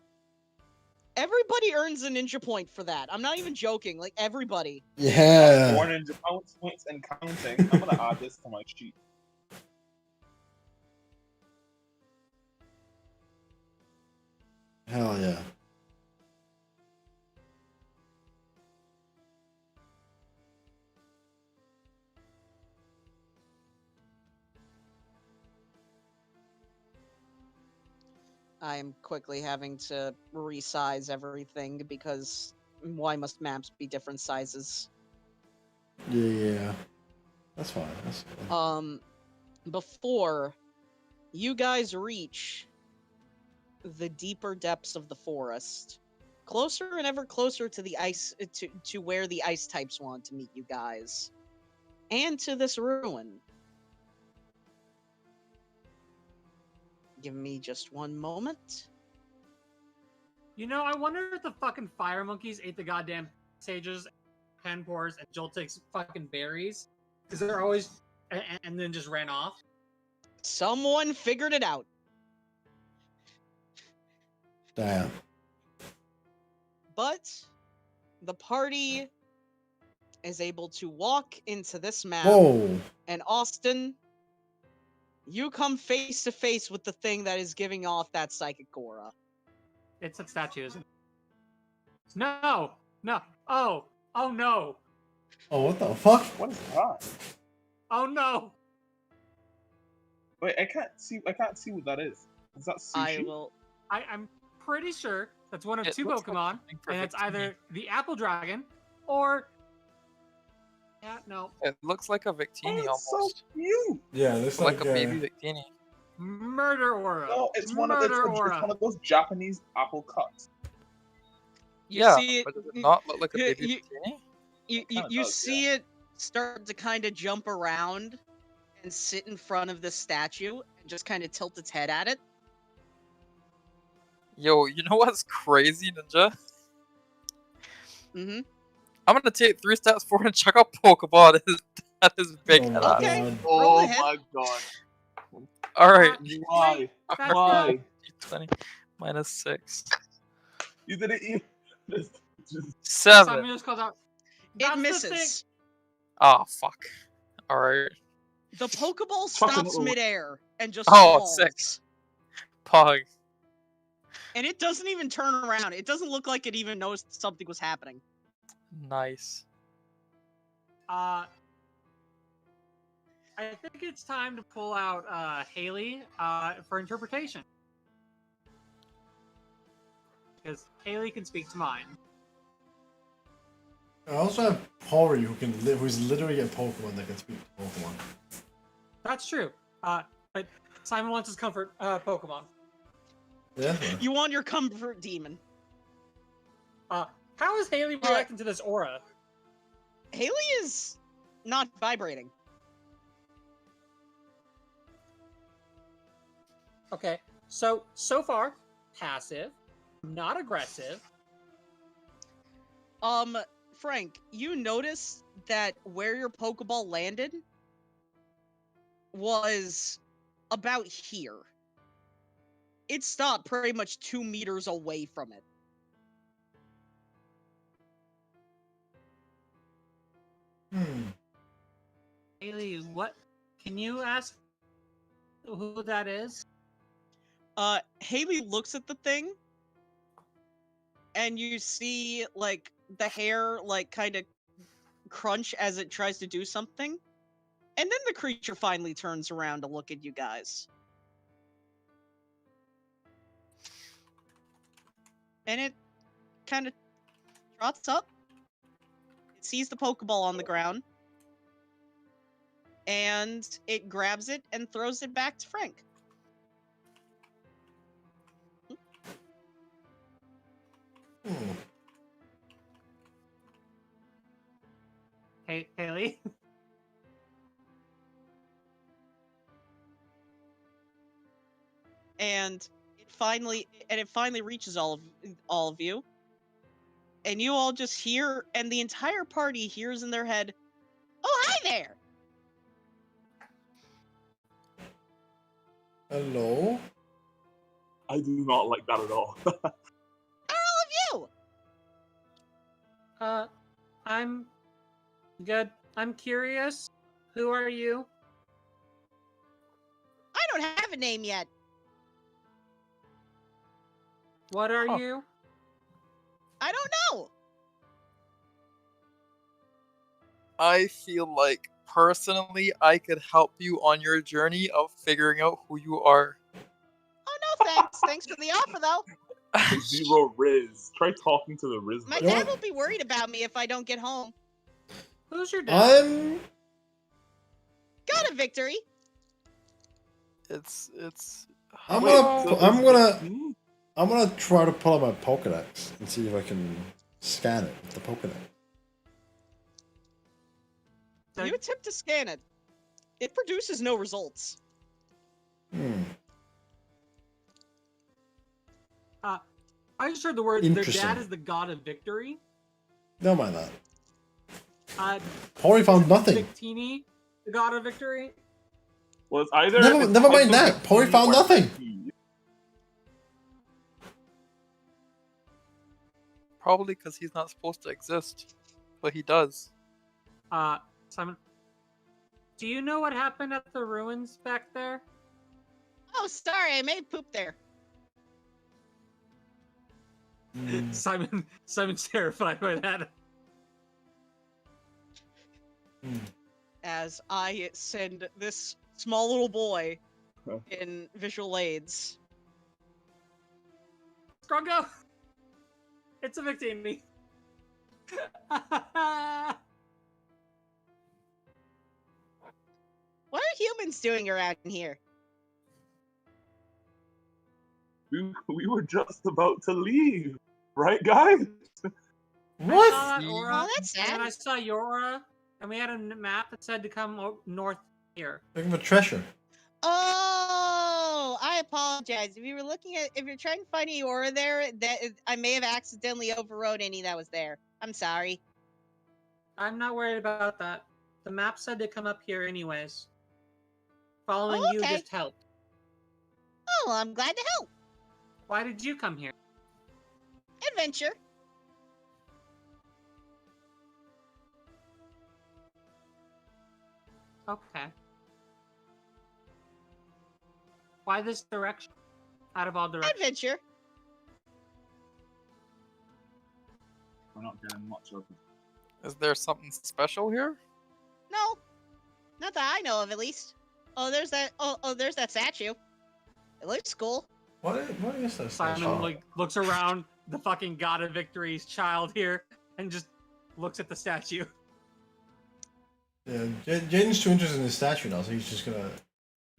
Everybody earns a ninja point for that. I'm not even joking. Like, everybody. Yeah. 4 ninja points and counting. I'm gonna add this to my sheet. Hell yeah. I'm quickly having to resize everything because why must maps be different sizes? Yeah. That's fine. That's fine. Before you guys reach the deeper depths of the forest, closer and ever closer to the ice, to where the ice types want to meet you guys, and to this ruin. Give me just one moment. You know, I wonder if the fucking fire monkeys ate the goddamn sages, pen pores, and Joltik's fucking berries, because they're always and then just ran off. Someone figured it out. Damn. But the party is able to walk into this map. Whoa. And Austin, you come face to face with the thing that is giving off that psychic aura. It's a statue, isn't it? No! Oh no! Oh, what the fuck? What is that? Oh no! Wait, I can't see what that is. Is that sushi? I'm pretty sure that's one of It two looks like Pokemon, something for and it's Victini. either the Apple Dragon or... Yeah, no. It looks like a Oh, Victini it's so almost. cute. Yeah, it looks Like like a baby Victini. Murder aura. No, it's one Murder aura. of those Japanese apple cups. You Yeah, see it. but does it not look like a baby you, Victini? you, kinda you does, see it start to kind of jump around and sit in front of the statue and just kind of tilt its head at it. Yo, you know what's crazy, Ninja? Mm-hmm. I'm gonna take 3 steps forward and check out Pokeball at his big Oh head my ass. Okay. God. Roll Oh ahead. my god. Alright, Why? Wait, that's Why? D20 minus 6. You didn't even. Just, 7. Simon just calls out. It That's the thing. misses. Oh, fuck. Alright. The Pokeball Fucking stops little- midair and just Oh, falls. sick. Pog. And it doesn't even turn around. It doesn't look like it even knows something was happening. Nice. I think it's time to pull out Haley for interpretation. Because Haley can speak to mine. I also have Pori who's literally a Pokemon that can speak to Pokemon. That's true. But Simon wants his comfort Pokemon. Yeah. You want your comfort demon. How is Haley reacting to this aura? Haley is not vibrating. Okay, so far, passive, not aggressive. Frank, you notice that where your Pokeball landed was about here. It stopped pretty much 2 meters away from it. Haley, what? Can you ask who that is? Haley looks at the thing, and you see, like, the hair, like, kind of crunch as it tries to do something. And then the creature finally turns around to look at you guys. And it kind of trots up. It sees the Pokeball on the ground. And it grabs it and throws it back to Frank. Hey, Haley. And it finally reaches all of you. And you all just hear, and the entire party hears in their head, "Oh, hi there!" Hello? I do not like that at all. How are all of you? I'm good. I'm curious. Who are you? I don't have a name yet. What are Huh. you? I don't know. I feel like, personally, I could help you on your journey of figuring out who you are. Oh, no thanks. Thanks for the offer, though. Zero Riz. Try talking to the Riz. My You know dad what? will be worried about me if I don't get home. Who's your dad? I'm Got a victory. It's I'm Wait, gonna so I'm it's gonna Victini? I'm gonna try to pull out my Pokedex and see if I can scan it with the Pokedex. So- You attempt to scan it. It produces no results. I just heard the word. Their Interesting. dad is the god of victory. Never mind that. Isn't Pori found nothing. Victini, the god of victory. Well, it's either. Never it's mind either that. Pori Victini found or nothing. Victini. probably because he's not supposed to exist, but he does. Simon, do you know what happened at the ruins back there? Oh, sorry, I made poop there. Simon's terrified by that. As I send this small little boy Huh. in visual aids. Scrungo! It's a Victini. humans doing around here? We were just about to leave, right, guys? I saw What? that aura, Oh, that's and then sad. I saw your aura, and we had a map that said to come north here. Looking for treasure. Oh, I apologize. If you're trying to find any aura there, I may have accidentally overrode any that was there. I'm sorry. I'm not worried about that. The map said to come up here anyways. Following Oh, you okay. just helped. Oh, well, I'm glad to help. Why did you come here? Adventure. Okay. Why this direction? Out of all directions. Adventure. We're not getting much of it. Is there something special here? No, not that I know of, at least. Oh, there's that. There's that statue. It looks cool. What is this? Simon looks around the fucking God of Victory's child here and just looks at the statue. Yeah, Jaden's too interested in the statue now, so he's just gonna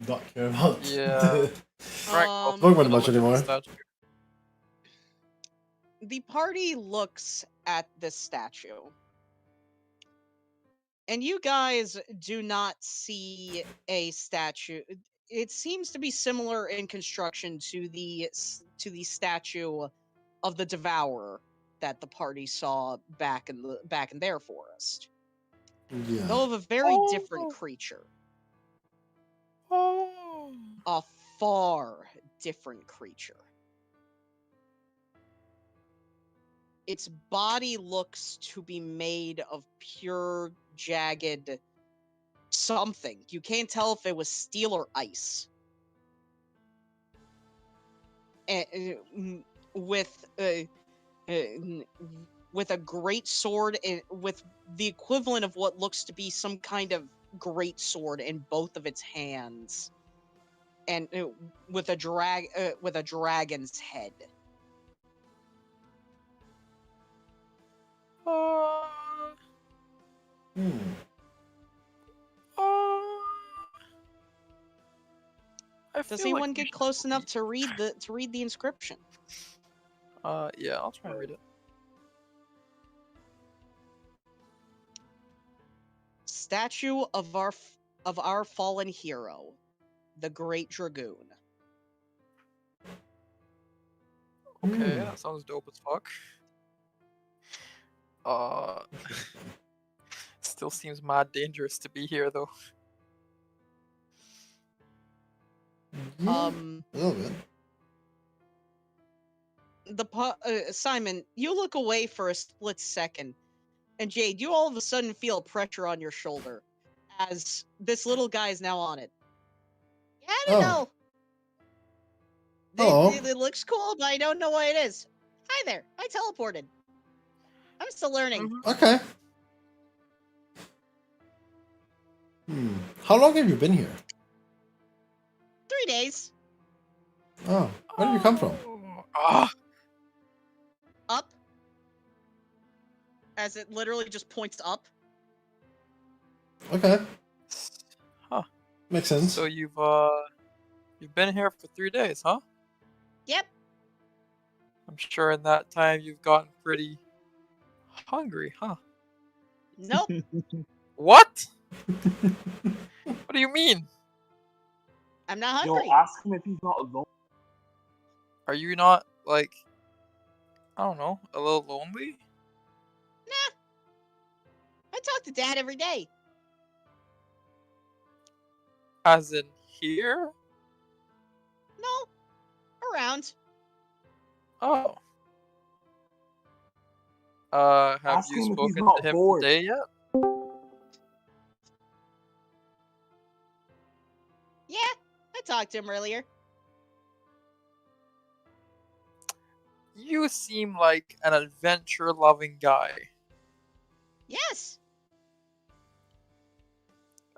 not care about. Yeah. Frank, Um, Talk about it I'll much look at the anymore. statue. The party looks at this statue. And you guys do not see a statue. It seems to be similar in construction to the statue of the Devourer that the party saw back in their forest. Yeah. Though of a very Oh. different creature. Oh. A far different creature. Its body looks to be made of pure, jagged something. You can't tell if it was steel or ice. And with a great sword, and with the equivalent of what looks to be some kind of great sword in both of its hands, and with a dragon's head. Does anyone get close enough to read the inscription? Yeah, I'll try and read it. Statue of our fallen hero, the Great Dragoon. Okay, that sounds dope as fuck. Still seems mad dangerous to be here though. Yeah, a little bit. Simon, you look away for a split second, and Jade, you all of a sudden feel pressure on your shoulder as this little guy is now on it. Yeah, I don't know. It looks cool, but I don't know what it is. Hi there, I teleported. I'm still learning. Okay. How long have you been here? 3 days. Oh, where did you come from? Up. As it literally just points up. Okay, Huh. makes sense. So you've been here for 3 days, huh? Yep. I'm sure in that time you've gotten pretty hungry, huh? Nope. What? What do you mean? I'm not Yo, hungry. ask him if he's not alone. Are you not, like, I don't know, a little lonely? Nah. I talk to Dad every day. As in here? No. Around. Oh. Have Ask you him if he's spoken not to him bored. today yet? Yeah, I talked to him earlier. You seem like an adventure-loving guy. Yes.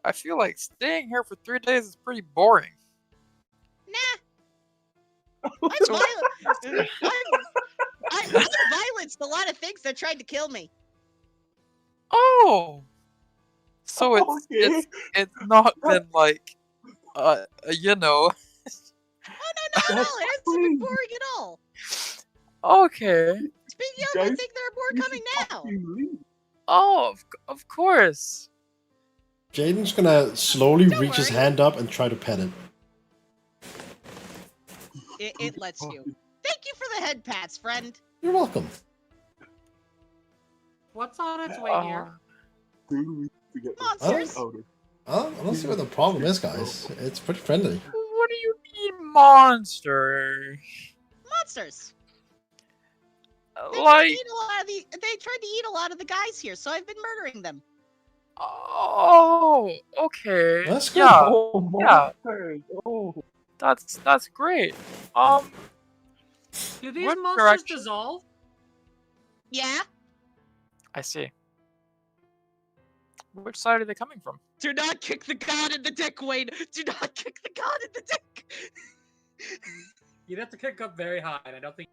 I feel like staying here for 3 days is pretty boring. Nah. I violenced a lot of things that tried to kill me. Oh! So it's not been like You know. Oh, no, it hasn't been boring at all. Okay. Speaking of, I think there are more coming now. Oh, of course. Jaden's gonna slowly Don't reach his worry. hand up and try to pet it. It lets you. Thank you for the head pats, friend. You're welcome. What's on its way here? Monsters. I don't see what the problem is, guys. It's pretty friendly. What do you mean, monster? Monsters. They tried, to Like, eat a lot of they tried to eat a lot of the guys here, so I've been murdering them. oh, okay. That's good. Yeah, Oh, yeah. monsters. Oh. That's great. Do these What monsters direction? dissolve? Yeah. I see. Which side are they coming from? Do not kick the god in the dick, Wayne. Do not kick the god in the dick. You'd have to kick up very high, and I don't think.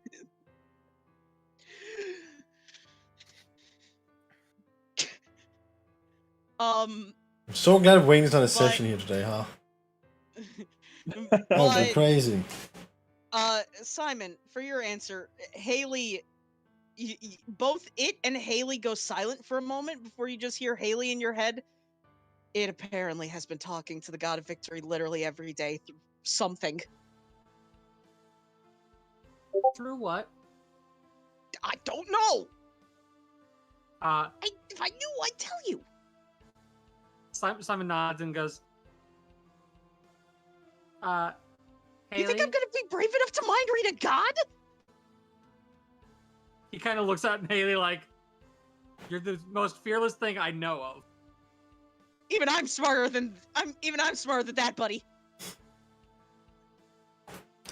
I'm so glad Wayne's not a But- session here today, huh? but, Oh, go crazy. Simon, for your answer, Haley, both it and Haley go silent for a moment before you just hear Haley in your head. It apparently has been talking to the god of victory literally every day through something. Through what? I don't know. If I knew, I'd tell you. Simon nods and goes, You Haley? think I'm gonna be brave enough to mind read a god? He kind of looks at Haley like, you're the most fearless thing I know of. Even I'm smarter than that, buddy.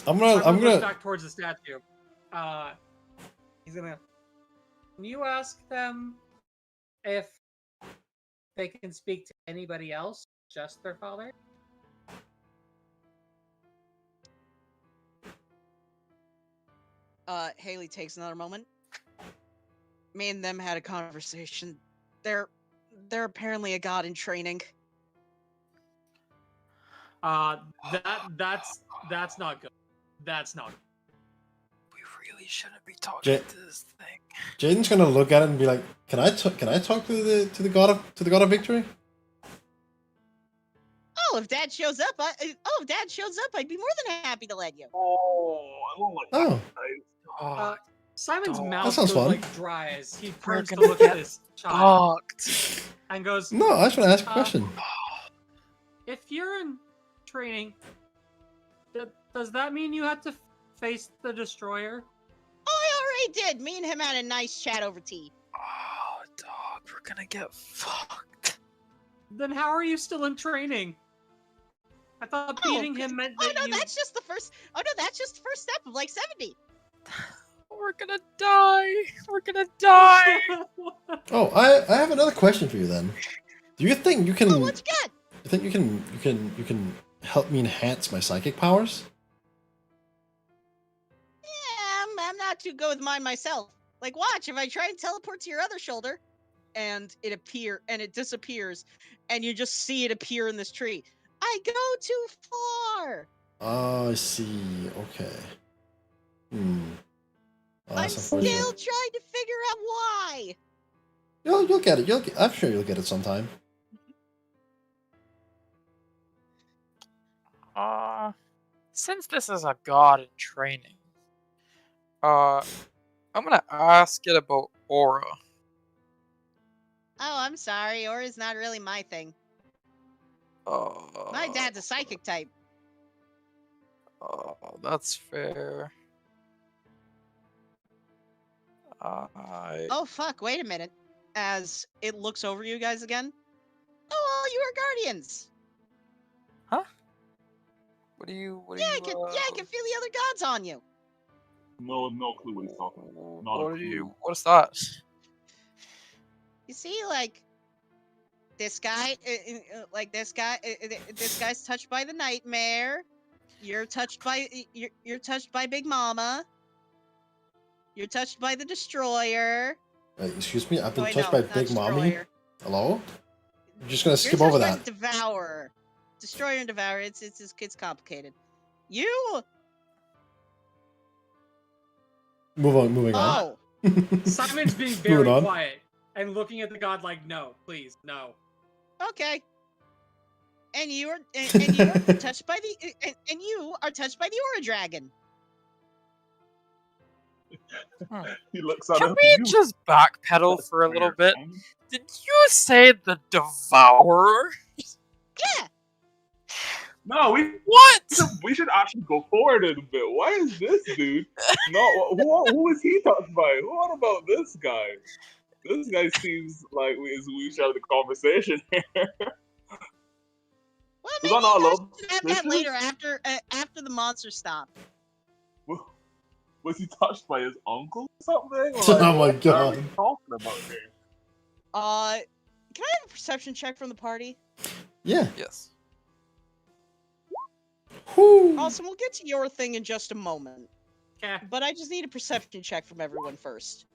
I'm Simon looks gonna. back towards the statue. He's gonna. Can you ask them if they can speak to anybody else, just their father? Haley takes another moment. Me and them had a conversation. They're apparently a god in training. That's not good. That's not good. We really shouldn't be talking to this thing. Jaden's gonna look at it and be like, "Can I talk to the god of victory?" Oh, if Dad shows up, I'd be more than happy to let you. Oh, I don't like Oh, Oh, Simon's That mouth sounds goes fun. like dry as he turns to gonna look at get his child fucked. and goes, no, I just want to ask a Uh, question. if you're in training, does that mean you have to face the destroyer? Oh, I already did. Me and him had a nice chat over tea. Oh, dog, we're gonna get fucked. Then how are you still in training? I thought Oh, beating him meant that you... that's just the first. Oh no, that's just the first step of like 70. We're gonna die. We're gonna die. Oh, I have another question for you then. Do you think you can? Oh, what you got? You think you can help me enhance my psychic powers? Yeah, I'm not too good with mine myself. Like, watch if I try and teleport to your other shoulder, and it disappears, and you just see it appear in this tree. I go too far. Oh, I see. Okay. Oh, I'm that's still unfortunate. trying to figure out why. You'll get it. I'm sure you'll get it sometime. Since this is a god in training, I'm gonna ask it about aura. Oh, I'm sorry. Aura's not really my thing. My dad's a psychic type. Oh, that's fair. Oh, fuck. Wait a minute. As it looks over you guys again. Oh, well, you are guardians. What do you? Yeah, I can feel the other gods on you. No clue what he's talking about. Not a What are you? clue. What's that? You see, like, this guy, this guy's touched by the nightmare. You're touched by Big Mama. You're touched by the destroyer. Excuse me, I've been Oh, wait, touched no, by not Big Mommy. destroyer. Hello? I'm just gonna You're skip over touched by that. the devourer. Destroyer and Devourer. It's complicated. You. Moving on. Oh. Simon's being Moving very on. quiet and looking at the god like, no, please, no. Okay. And you are and you are touched by the and you are touched by the Aura Dragon. He looks at Can him. we just backpedal for a little bit? Did you say the Devourer? Yeah. No, What? we should actually go forward a bit. Why is this dude? No, who is he touched by? What about this guy? This guy seems like we should have the conversation here. Well, Was maybe that not you guys love? should have that later after the monster stop. Was he touched by his uncle or something? Oh my what are God. we talking about here? Can I have a perception check from the party? Yeah. Yes. Whew. Awesome. We'll get to your thing in just a moment. Okay. But I just need a perception check from everyone first.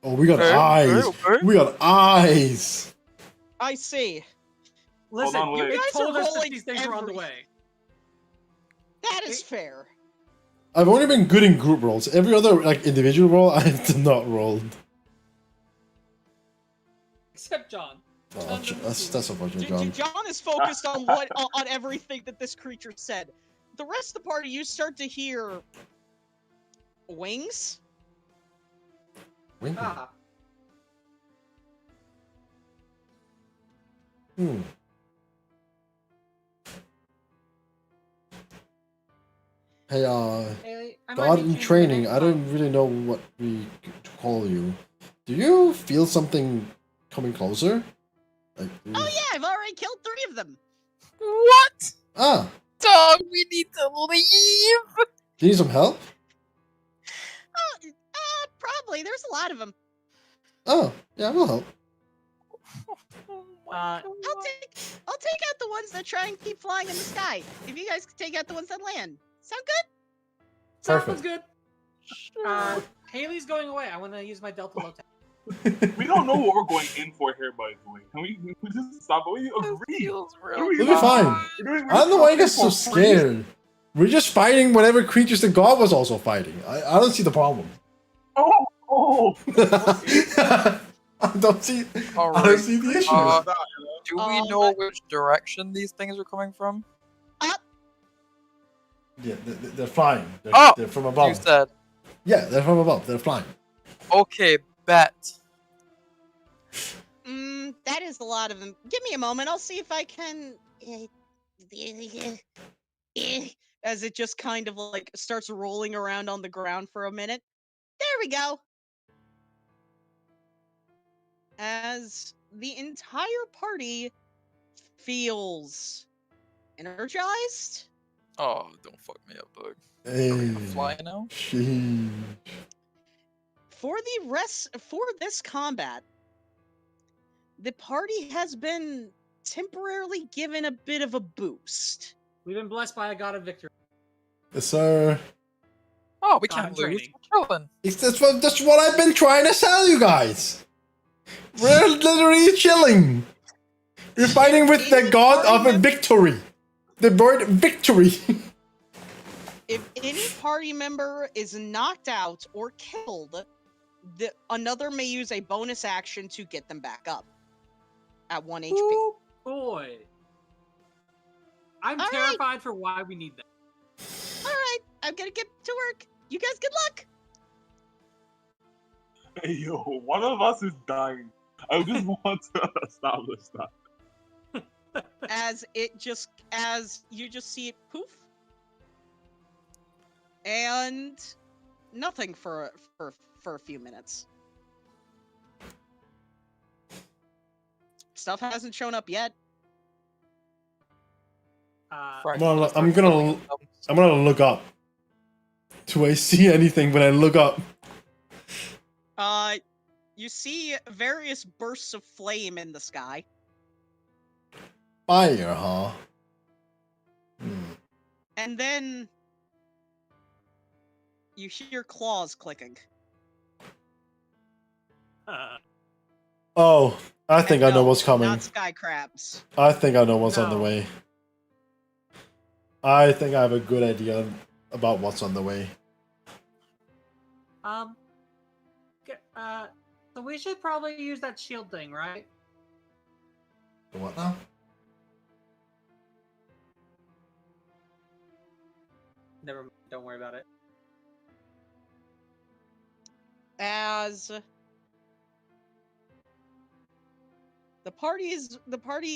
Oh, we got Okay, eyes. okay. We got eyes. I see. Listen, on, you wait. guys guys are told us that rolling these things were on the every- way. That is fair. I've only been good in group rolls. Every other like individual roll, I did not roll. Except John. Oh, that's unfortunate, John. John is focused on on everything that this creature said. The rest of the party, you start to hear wings. Wink. Ah, Hmm. Hey, Haley, I might God be in changing my training. name I to don't really know what to call you. Do you feel something coming closer? Like, Oh yeah, I've already killed 3 of them. What? Ah, Dog, we need to leave. do you need some help? Probably. There's a lot of them. Oh, yeah, we'll help. Uh, I'll take out the ones that try and keep flying in the sky. If you guys can take out the ones that land. Sound good? sounds Perfect. good. Haley's going away. I want to use my Delta Low Tech. We don't know what we're going in for here, by the way. Can we just stop? We This agree. feels What are real. we We'll be doing? fine. We're I don't know why you talking get so for free. scared. We're just fighting whatever creatures the god was also fighting. I don't see the problem. Oh, I don't see. I don't Alright. see the issue. Do we know which direction these things are coming from? Yeah, they're flying. Oh! They're from You above. said. Yeah, they're from above. They're flying. Okay, bet. That is a lot of them. Give me a moment. I'll see if I can. As it just kind of like starts rolling around on the ground for a minute. There we go. As the entire party feels energized. Oh, don't fuck me up, dog. Hey, Are we gonna fly now? sheesh. For this combat, the party has been temporarily given a bit of a boost. We've been blessed by a god of victory. Yes, sir. Oh, we God, can't I'm lose. training. We're chilling. That's what I've been trying to tell you guys. We're literally chilling. We're fighting with the god of a victory. The word victory. If any party member is knocked out or killed, another may use a bonus action to get them back up at 1 HP. Oh boy. I'm All right. terrified for why we need that. All right, I'm gonna get to work. You guys, good luck. Hey, yo, one of us is dying. I just want to establish that. As you just see it poof, and nothing for a few minutes. Stuff hasn't shown up yet. Frank, I'm gonna look up. Do I see anything when I look up? You see various bursts of flame in the sky. Fire, huh? And then you hear claws clicking. Oh, I think And I know no, what's coming. Not sky crabs. I think I know what's on the No. way. I think I have a good idea about what's on the way. So we should probably use that shield thing, right? The what now? Never mind, don't worry about it. As the party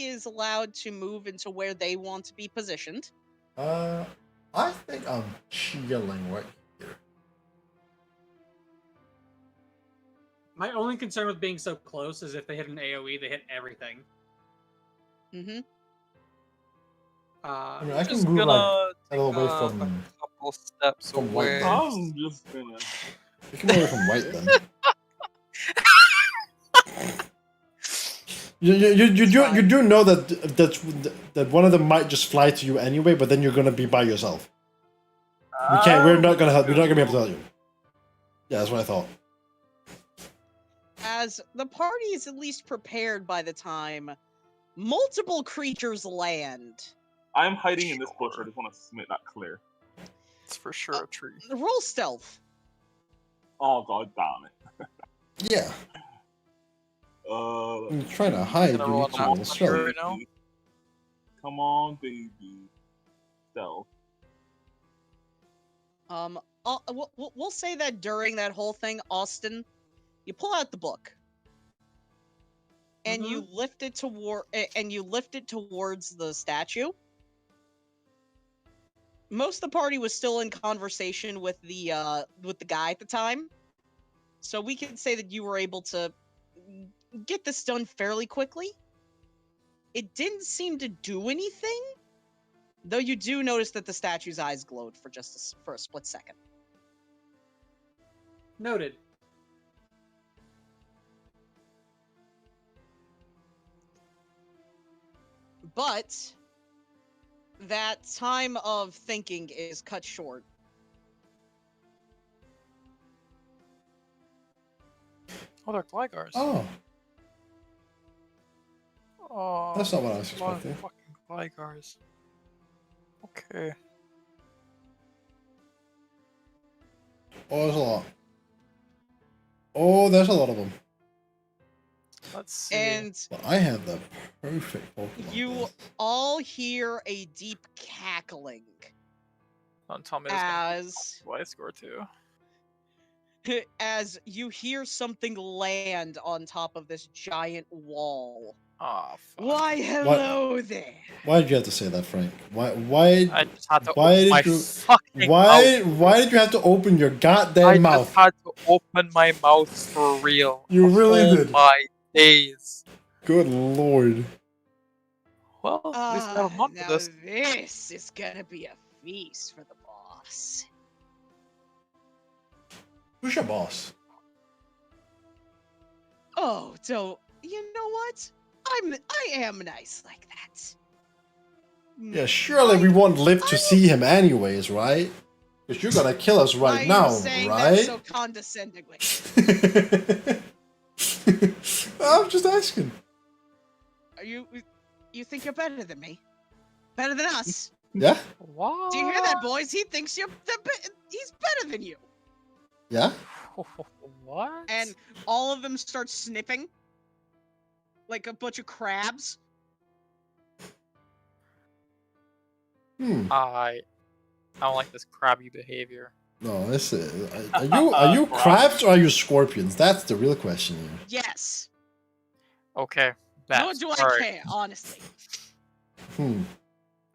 is allowed to move into where they want to be positioned. I think I'm chilling right here. My only concern with being so close is if they hit an AoE, they hit everything. Mm-hmm. I mean, I can Just move like gonna a little away a from. couple steps from white away. then. I'm just gonna. You can move away from white then. You do know that one of them might just fly to you anyway, but then you're gonna be by yourself. We can't. We're not gonna help. We're not gonna be able to help you. Yeah, that's what I thought. As the party is at least prepared by the time multiple creatures land. I'm hiding in this bush. I just want to make that clear. It's for sure a tree. Roll stealth. Oh god damn it. Yeah. You're trying to hide. Gonna You roll need on to the roll mouse stealth. right now. Come on, baby. Stealth. We'll say that during that whole thing, Austin, you pull out the book and you lift it towards the statue. Most of the party was still in conversation with the guy at the time, so we can say that you were able to get this done fairly quickly. It didn't seem to do anything, though you do notice that the statue's eyes glowed for for a split second. Noted. But that time of thinking is cut short. Oh, they're Glygars. Oh, Oh, that's not what I was a lot of expecting. fucking Glygars. Okay. Oh, there's a lot. Oh, there's a lot of them. Let's see. And But I have the perfect Pokemon. you all hear a deep cackling Don't tell me there's gonna be as what I score too. as you hear something land on top of this giant wall. Oh fuck. Why, hello there. Why did you have to say that, Frank? Why? I just had to Why open my did you? fucking Why? mouth. Why did you have to open your goddamn I mouth? just had to open my mouth for real. You really Oh did. my days. Good lord. Well, at least I have a month for Now this. this is gonna be a feast for the boss. Who's your boss? Oh, so you know what? I am nice like that. Yeah, surely we won't live to see him anyways, right? Because you're gonna kill us Why right are now, you saying that right? so condescendingly? I'm just asking. Are you think you're better than me? Better than us? Yeah? What? Do you hear that, boys? He thinks he's better than you. Yeah? What? And all of them start snipping like a bunch of crabs. I don't like this crabby behavior. No, this is, are you crabs or are you scorpions? That's the real question here. Yes. Okay. Nor Best. do I Alright. care, honestly.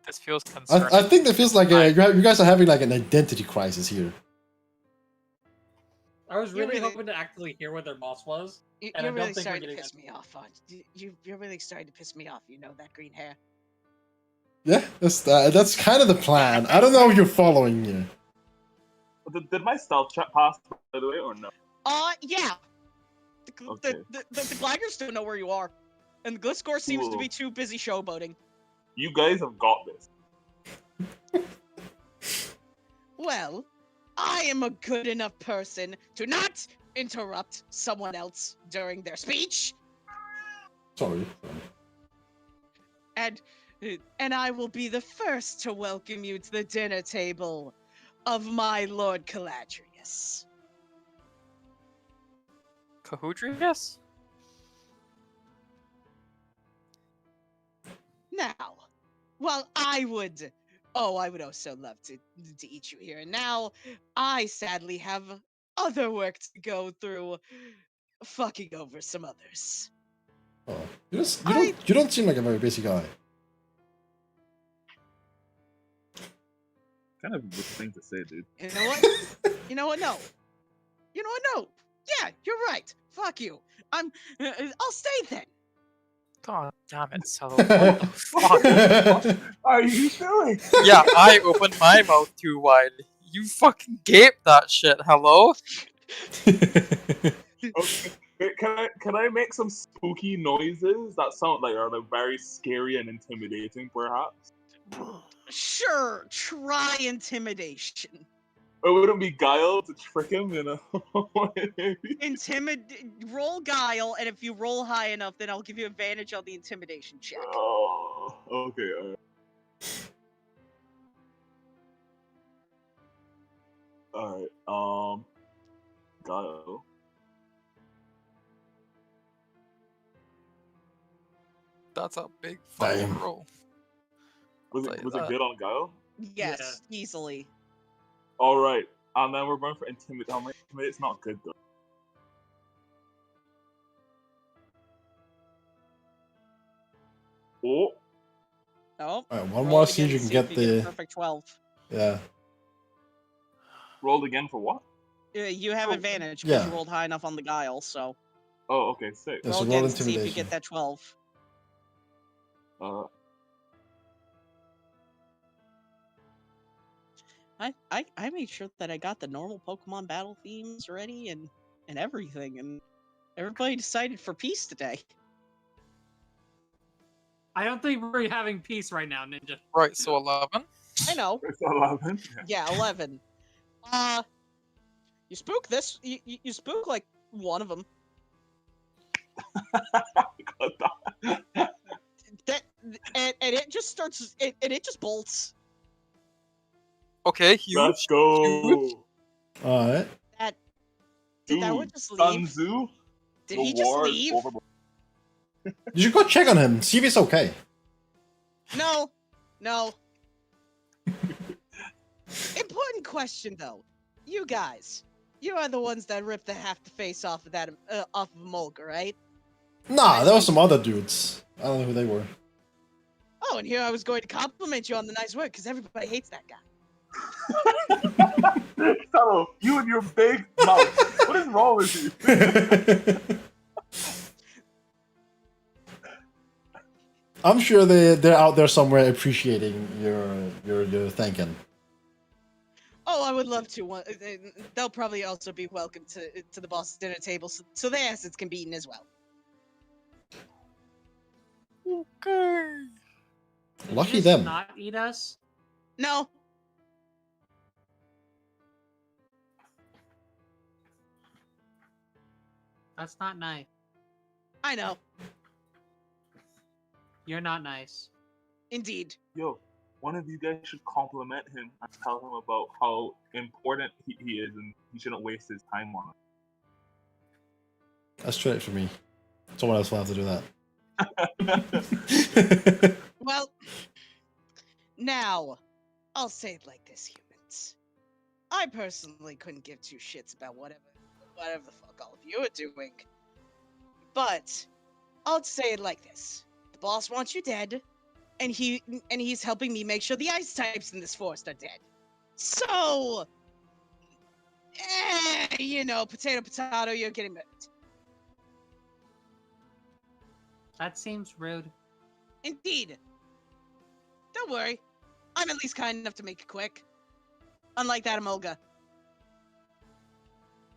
This feels concerning. I think that feels like you guys are having like an identity crisis here. I was You're really really- hoping to actually hear what their boss was. And I You're don't really think we're starting to getting piss me off. You're really starting to piss me off. You know that green hair. Yeah, that's kind of the plan. I don't know if you're following here. Did my stealth check pass, by the way, or no? Yeah. Okay. The Gliders don't know where you are. And the Gliscor seems to Cool. be too busy showboating. You guys have got this. Well, I am a good enough person to not interrupt someone else during their speech. Sorry. And I will be the first to welcome you to the dinner table of my Lord Caladrius. Cahudrius? Now, while I would also love to eat you here. And now, I sadly have other work to go through, fucking over some others. Oh, you don't seem like a very busy guy. Kind of a good thing to say, dude. You know what? You know what? No. You know what? No. Yeah, you're right. Fuck you. I'll stay then. God damn it, Cello. What the fuck? Are you doing? Yeah, I opened my mouth too wide. You fucking gaped that shit, hello? Okay. Wait, can I make some spooky noises that sound like are like very scary and intimidating, perhaps? Sure, try intimidation. It wouldn't be guile to trick him, you know? Roll guile, and if you roll high enough, then I'll give you advantage on the intimidation check. Oh, okay. Alright, guile. That's a big fucking Damn. roll. Was tell it you was that. it good on guile? Yes, easily. Alright, and then we're going for intimidate. Oh, my intimidate's not good though. Oh, Oh, Alright, one roll more, it see if again you to can get if you get a the. perfect 12. Yeah. rolled again for what? You have Oh, advantage because you yeah. rolled high enough on the guile, so Oh, okay, sick. Yeah, roll so again roll to see if you intimidation. get that 12. Uh, I made sure that I got the normal Pokemon battle themes ready and everything, and everybody decided for peace today. I don't think we're having peace right now, Ninja. Right, so 11. I know. it's 11. Yeah, 11. You spook this. You spook like one of them. That and it just starts. And it just bolts. Okay, huge. Let's go. Alright. Did that Dude, one just Sun leave? Tzu, Did the he just war is leave? over. You should go check on him, see if he's okay. No. Important question though. You guys, you are the ones that ripped half the face off of that off of Mulga, right? Nah, there were some other dudes. I don't know who they were. Oh, and here I was going to compliment you on the nice work because everybody hates that guy. Fellow, you and your big mouth. What is wrong with you? I'm sure they're out there somewhere appreciating your thanking. Oh, I would love to. They'll probably also be welcome to the boss's dinner table, so their assets can be eaten as well. Okay. Did Lucky you just them. not eat us? No, That's not nice. I know. You're not nice. Indeed. Yo, one of you guys should compliment him and tell him about how important he is and he shouldn't waste his time on That's straight for me. Someone else will have to do it. that. Well, now, I'll say it like this, humans. I personally couldn't give two shits about whatever the fuck all of you are doing. But I'll say it like this: the boss wants you dead, and he's helping me make sure the ice types in this forest are dead. So, potato, potato, you're getting murdered. That seems rude. Indeed. Don't worry, I'm at least kind enough to make it quick. Unlike that Emolga.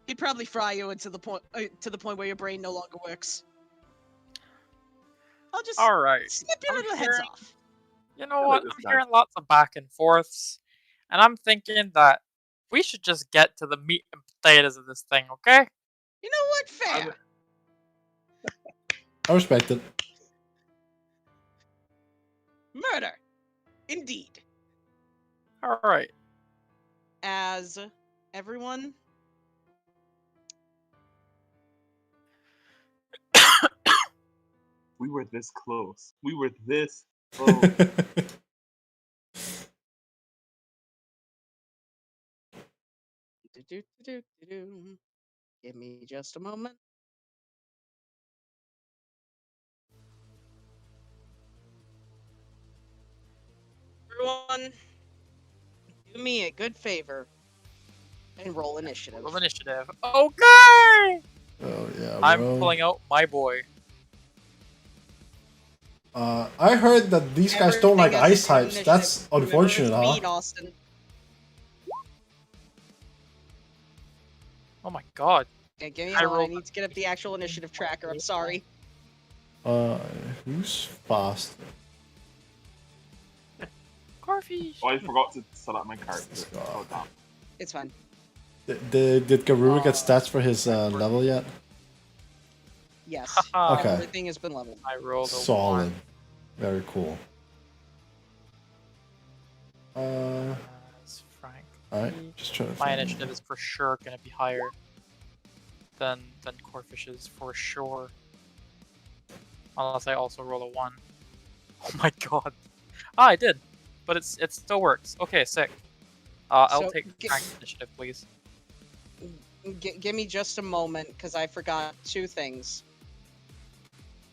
He'd probably fry you to the point where your brain no longer works. I'll just Alright. snip your I'm little heads hearing- off. You know I what? like this I'm guy. hearing lots of back and forths, and I'm thinking that we should just get to the meat and potatoes of this thing, okay? You know what? Fair. I respect it. right. As everyone, We were this close. We were this close. give me just a moment. Everyone, do me a good favor and roll initiative. Roll initiative. Okay! Oh yeah, I'm bro. pulling out my boy. I heard that these guys don't like Everything has ice a certain types. initiative. That's Remember, unfortunate, it's huh? speed, Austin. Oh my god. Okay, give me I a moment. I rolled- need to get up the actual initiative tracker. I'm sorry. Who's fast? Corfish. Oh, I forgot to set up my character. Let's go. Oh, damn. It's fine. Did Garuru get stats for his level yet? Yes. Haha. Okay. Everything has been leveled. I rolled a Solid. 1. Very cool. As Frank. Alright, just trying to My find... initiative is for sure gonna be higher than Corfish's for sure. Unless I also roll a 1. Oh my god. Ah, I did. But it still works. Okay, sick. I'll So, take Frank's initiative, please. Give me just a moment, because I forgot two things.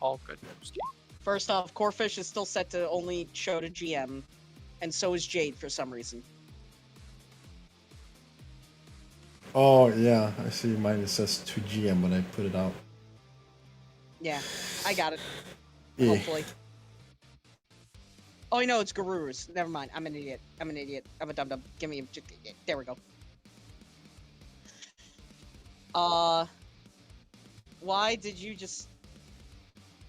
All good. First off, Corfish is still set to only show to GM, and so is Jade for some reason. Oh yeah, I see mine it says 2GM when I put it out. Yeah, I got it. Yeah. Hopefully. Oh, no, it's Garuru's. Never mind. I'm an idiot. I'm an idiot. I'm a dum-dum. Give me a... There we go. Why did you just...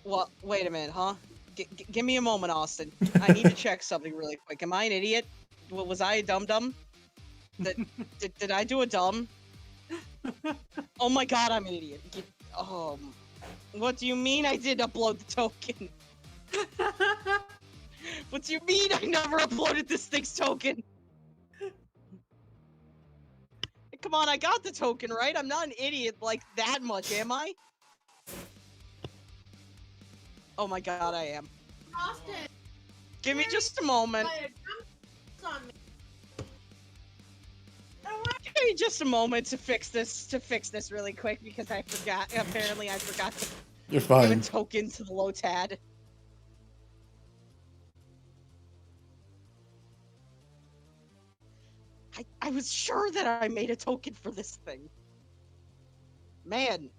Well, wait a minute, huh? Give me a moment, Austin. I need to check something really quick. Am I an idiot? Was I a dum-dum? Did I do a dumb? Oh my god, I'm an idiot. What do you mean I did upload the token? What do you mean I never uploaded this thing's token? Come on, I got the token, right? I'm not an idiot like that much, am I? Oh my god, I am. Austin, Give me just a moment. on me. Give me just a moment to fix this really quick because I forgot. Apparently, I forgot to You're give fine. a token to the Lotad. I was sure that I made a token for this thing. Man,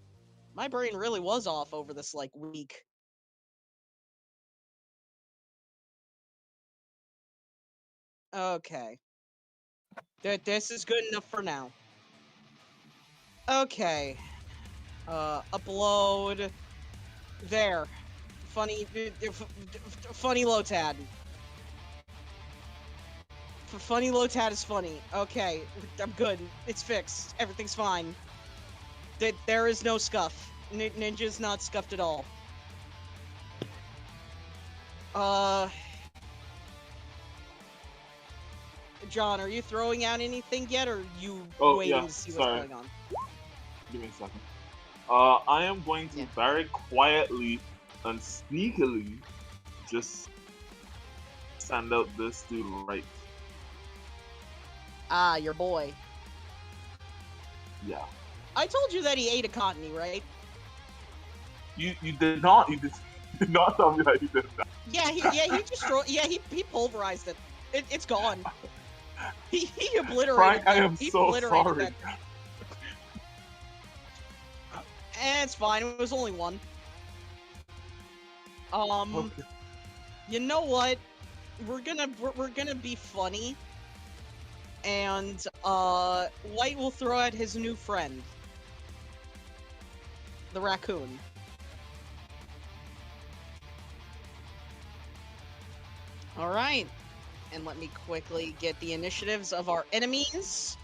my brain really was off over this, like, week. Okay. This is good enough for now. Okay. Upload. There. Funny Lotad. Funny Lotad is funny. Okay, I'm good. It's fixed. Everything's fine. There is no scuff. Ninja's not scuffed at all. John, are you throwing out anything yet, or are you waiting yeah, to see sorry. what's going on? Give me a second. I am going to very quietly and sneakily just send out this dude right. Ah, your boy. Yeah. I told you that he ate a cottony, right? You did not. You did not tell me that you did that. Yeah, he destroyed. Yeah, he pulverized it. It's gone. He obliterated. Frank, I that. am He so obliterated sorry. that. It's fine. It was only one. Okay. You know what? We're gonna be funny, and White will throw out his new friend, the raccoon. All right, and let me quickly get the initiatives of our enemies.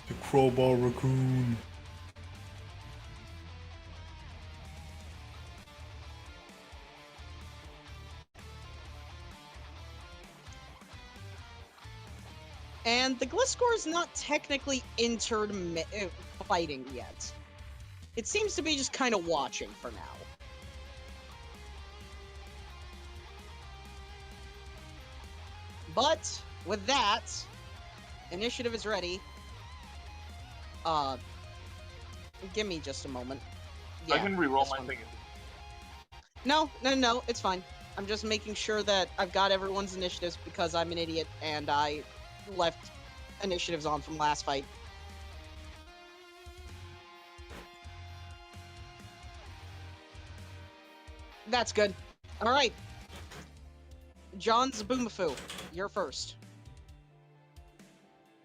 The crowbar raccoon. And the Gliscor is not technically entered fighting yet. It seems to be just kind of watching for now. But with that, initiative is ready. Give me just a moment. I can re-roll this my one. thing. No, it's fine. I'm just making sure that I've got everyone's initiatives because I'm an idiot and I left initiatives on from last fight. That's good. All right. John Zaboomafoo, you're first.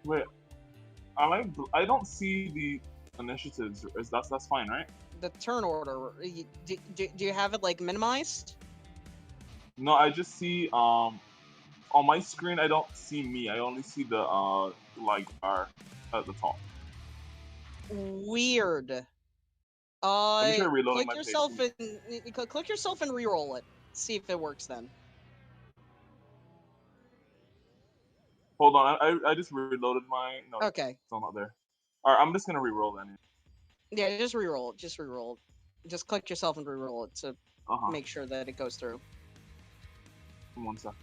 Wait, I don't see the initiatives. That's fine, right? The turn order. Do you have it like minimized? No, I just see on my screen I don't see me. I only see the like bar at the top. Weird. Let me try reloading Click my yourself page. and click yourself and re-roll it. See if it works then. Hold on, I just reloaded my. No, Okay. it's still not there. All right, I'm just gonna re-roll then. Yeah, just re-roll it. Just re-roll it. Just click yourself and re-roll it to make sure that it goes through. 1 sec.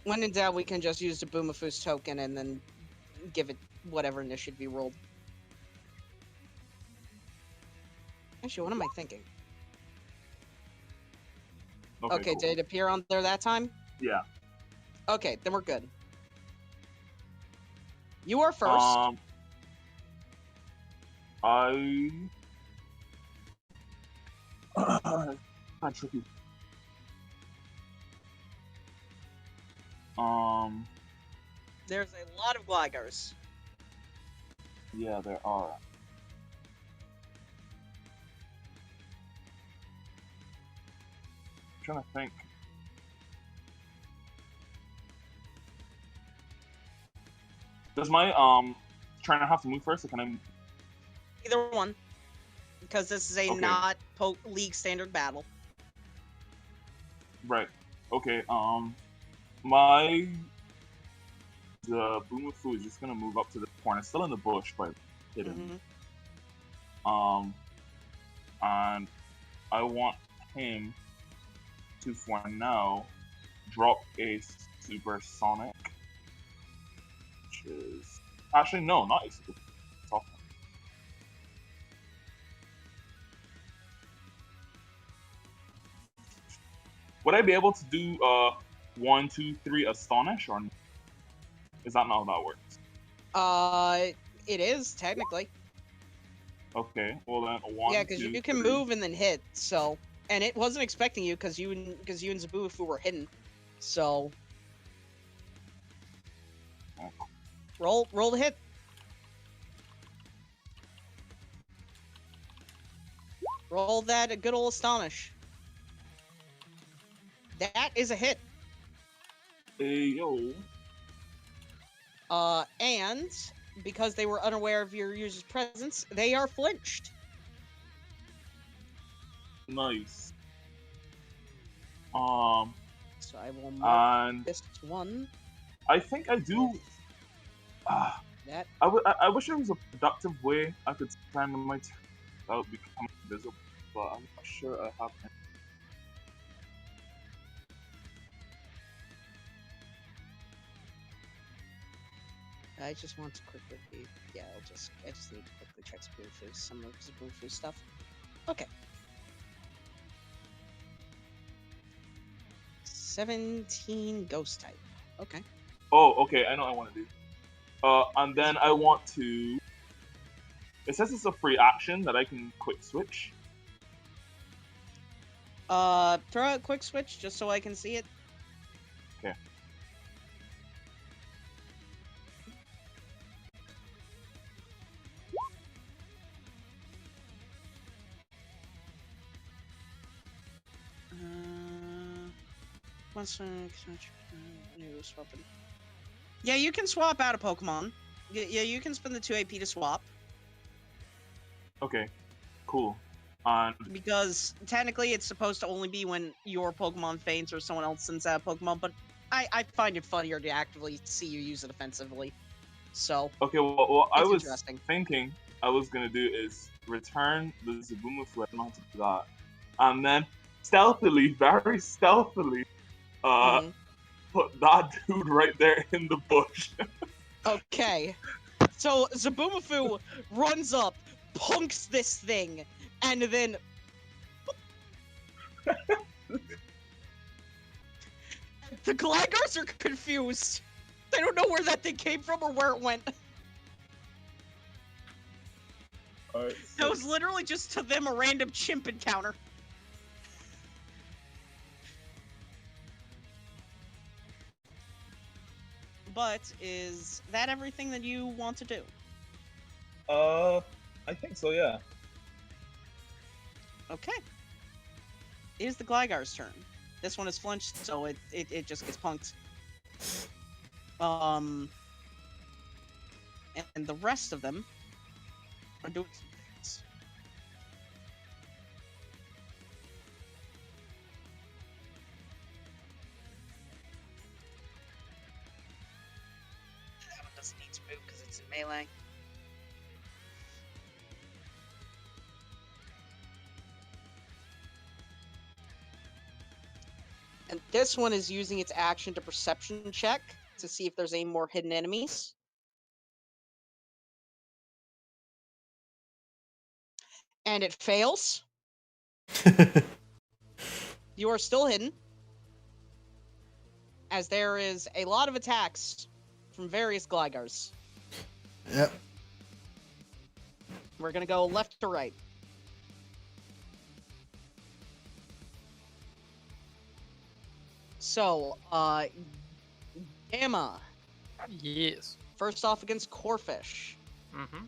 When in doubt, we can just use the Boomafoo's token and then give it whatever initiative you rolled. Actually, what am I thinking? Okay, cool. did it appear on there that time? Yeah. Okay, then we're good. You are first. Not tricky. There's a lot of Glygars. Yeah, there are. I'm trying to think. Does my trying to have to move first, or can I? Either one, because this is a Okay. not league standard battle. Right. Okay. The Boomafoo is just gonna move up to the corner. It's still in the bush, but hidden. Mm-hmm. And I want him to, for now, drop a supersonic, which is actually no, not a super. Would I be able to do 1, 2, 3 astonish, or is that not how that works? It is technically. Okay, well then 1. Yeah, because you can 3. move and then hit. So, and it wasn't expecting you because you and Zabufu were hidden. So, roll the hit. Roll that good old astonish. That is a hit. Hey yo. And because they were unaware of your user's presence, they are flinched. Nice. So I will mark this one. I think I do. That. I wish there was a productive way I could spend my turn without becoming invisible, but I'm not sure I have. I just want to quickly. Yeah, I just need to quickly check some of Zabufu stuff. Okay. 17 ghost type. Okay. Oh, okay. I know what I want to do. And then I want to. It says it's a free action that I can quick switch. Throw out quick switch just so I can see it. Okay. Yeah, you can swap out a Pokemon. Yeah, you can spend the 2 AP to swap. Okay, cool. And Because technically it's supposed to only be when your Pokemon faints or someone else sends out a Pokemon, but I find it funnier to actively see you use it offensively. So, okay, what I it's was interesting. thinking I was gonna do is return the Zabumafu, I don't know how to do that, and then stealthily, very stealthily, Mhm. put that dude right there in the bush. Okay. So, Zabumafu runs up, punks this thing, and then... The Gliders are confused. They don't know where that thing came from or where it went. Alright, That was literally just to them a random chimp encounter. But is that everything that you want to do? I think so, yeah. Okay. It is the Gligar's turn. This one is flinched, so it just gets punked. And the rest of them are doing some things. That one doesn't need to move because it's in melee. And this one is using its action to perception check to see if there's any more hidden enemies. And it fails. You are still hidden, as there is a lot of attacks from various Glygars. Yep. We're gonna go left to right. So, Gamma, Yes. first off against Corfish. Mm-hmm.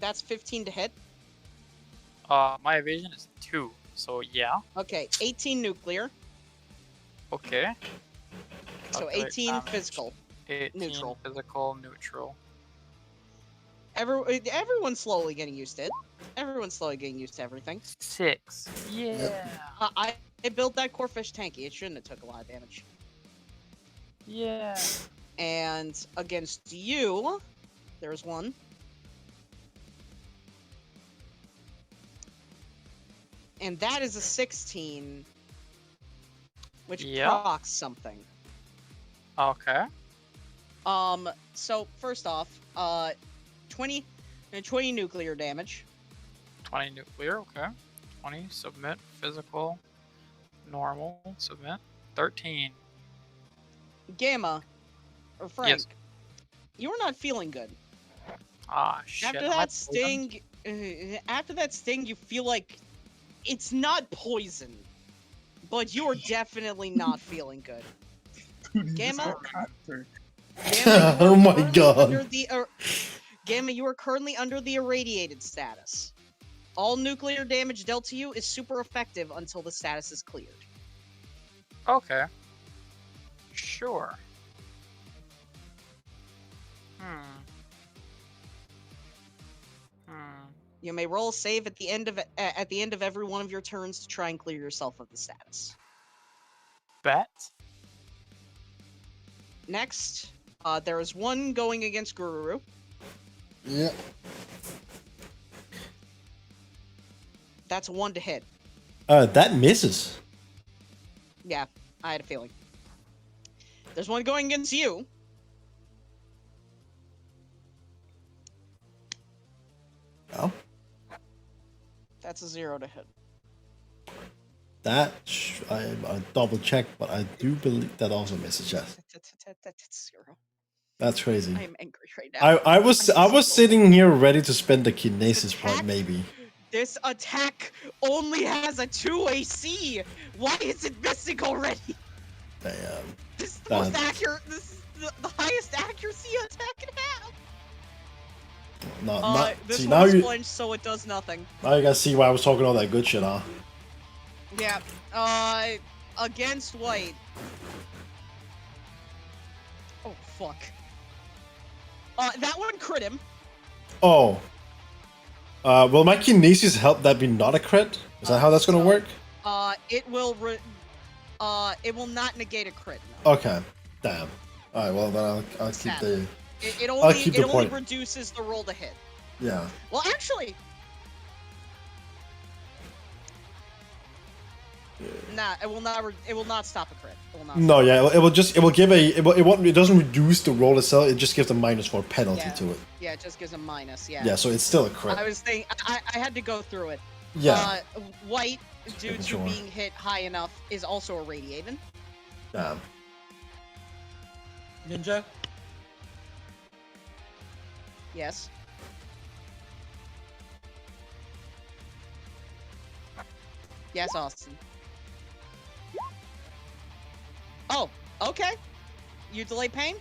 That's 15 to hit. My evasion is 2, so yeah. Okay, 18 nuclear. Okay. So Calculate 18 damage. physical. 18 Neutral. physical, neutral. Everyone's slowly getting used to it. Everyone's slowly getting used to everything. 6. Yeah. I built that Corfish tanky. It shouldn't have took a lot of damage. Yeah. And against you, there's one. And that is a 16, which Yeah. procs something. Okay. So first off, 20 nuclear damage. 20 nuclear, okay. 20, submit, physical, normal, submit. 13. Gamma, or Frank, Yes. you are not feeling good. Ah, shit. After am I that poisoned? sting, you feel like it's not poison, but you are definitely not feeling good. Dude, Gamma? cancer. Gamma, you Oh are my currently God. under the Gamma, you are currently under the irradiated status. All nuclear damage dealt to you is super effective until the status is cleared. Okay. Sure. You may roll a save at the end of every one of your turns to try and clear yourself of the status. Bet. Next, there is one going against Gururu. Yep. That's a 1 to hit. That misses. Yeah, I had a feeling. There's one going against you. Oh. That's a 0 to hit. That I double checked, but I do believe that also misses. Yes. That's 0. That's crazy. I am angry right now. I was sitting here ready to spend the kinesis point, maybe. This attack only has a 2 AC. Why is it missing already? Damn. This is the most accurate. This is the highest accuracy an attack can have. This see, one now is you flinched, so it does nothing. now you guys see why I was talking all that good shit, huh? Yeah. Against white. fuck. That one crit him. Oh. Will my kinesis help that be not a crit? Is that how that's gonna work? It will not negate a crit. No. Okay. Damn. Alright, well then I'll keep Sadly. the... It I'll only keep the point. reduces the roll to hit. Yeah. Well, actually, nah. It will not. It will not stop a crit. It will not. No, yeah, it will give a... It doesn't reduce the roll itself, it just gives a -4 penalty Yeah. to it. Yeah, it just gives a minus. Yeah. Yeah, so it's still a crit. I was thinking. I had to go through it. Yeah. White, due making to sure. being hit high enough, is also irradiated. Damn. Ninja. Yes. Yes, Austin. Oh, okay. You delay pain?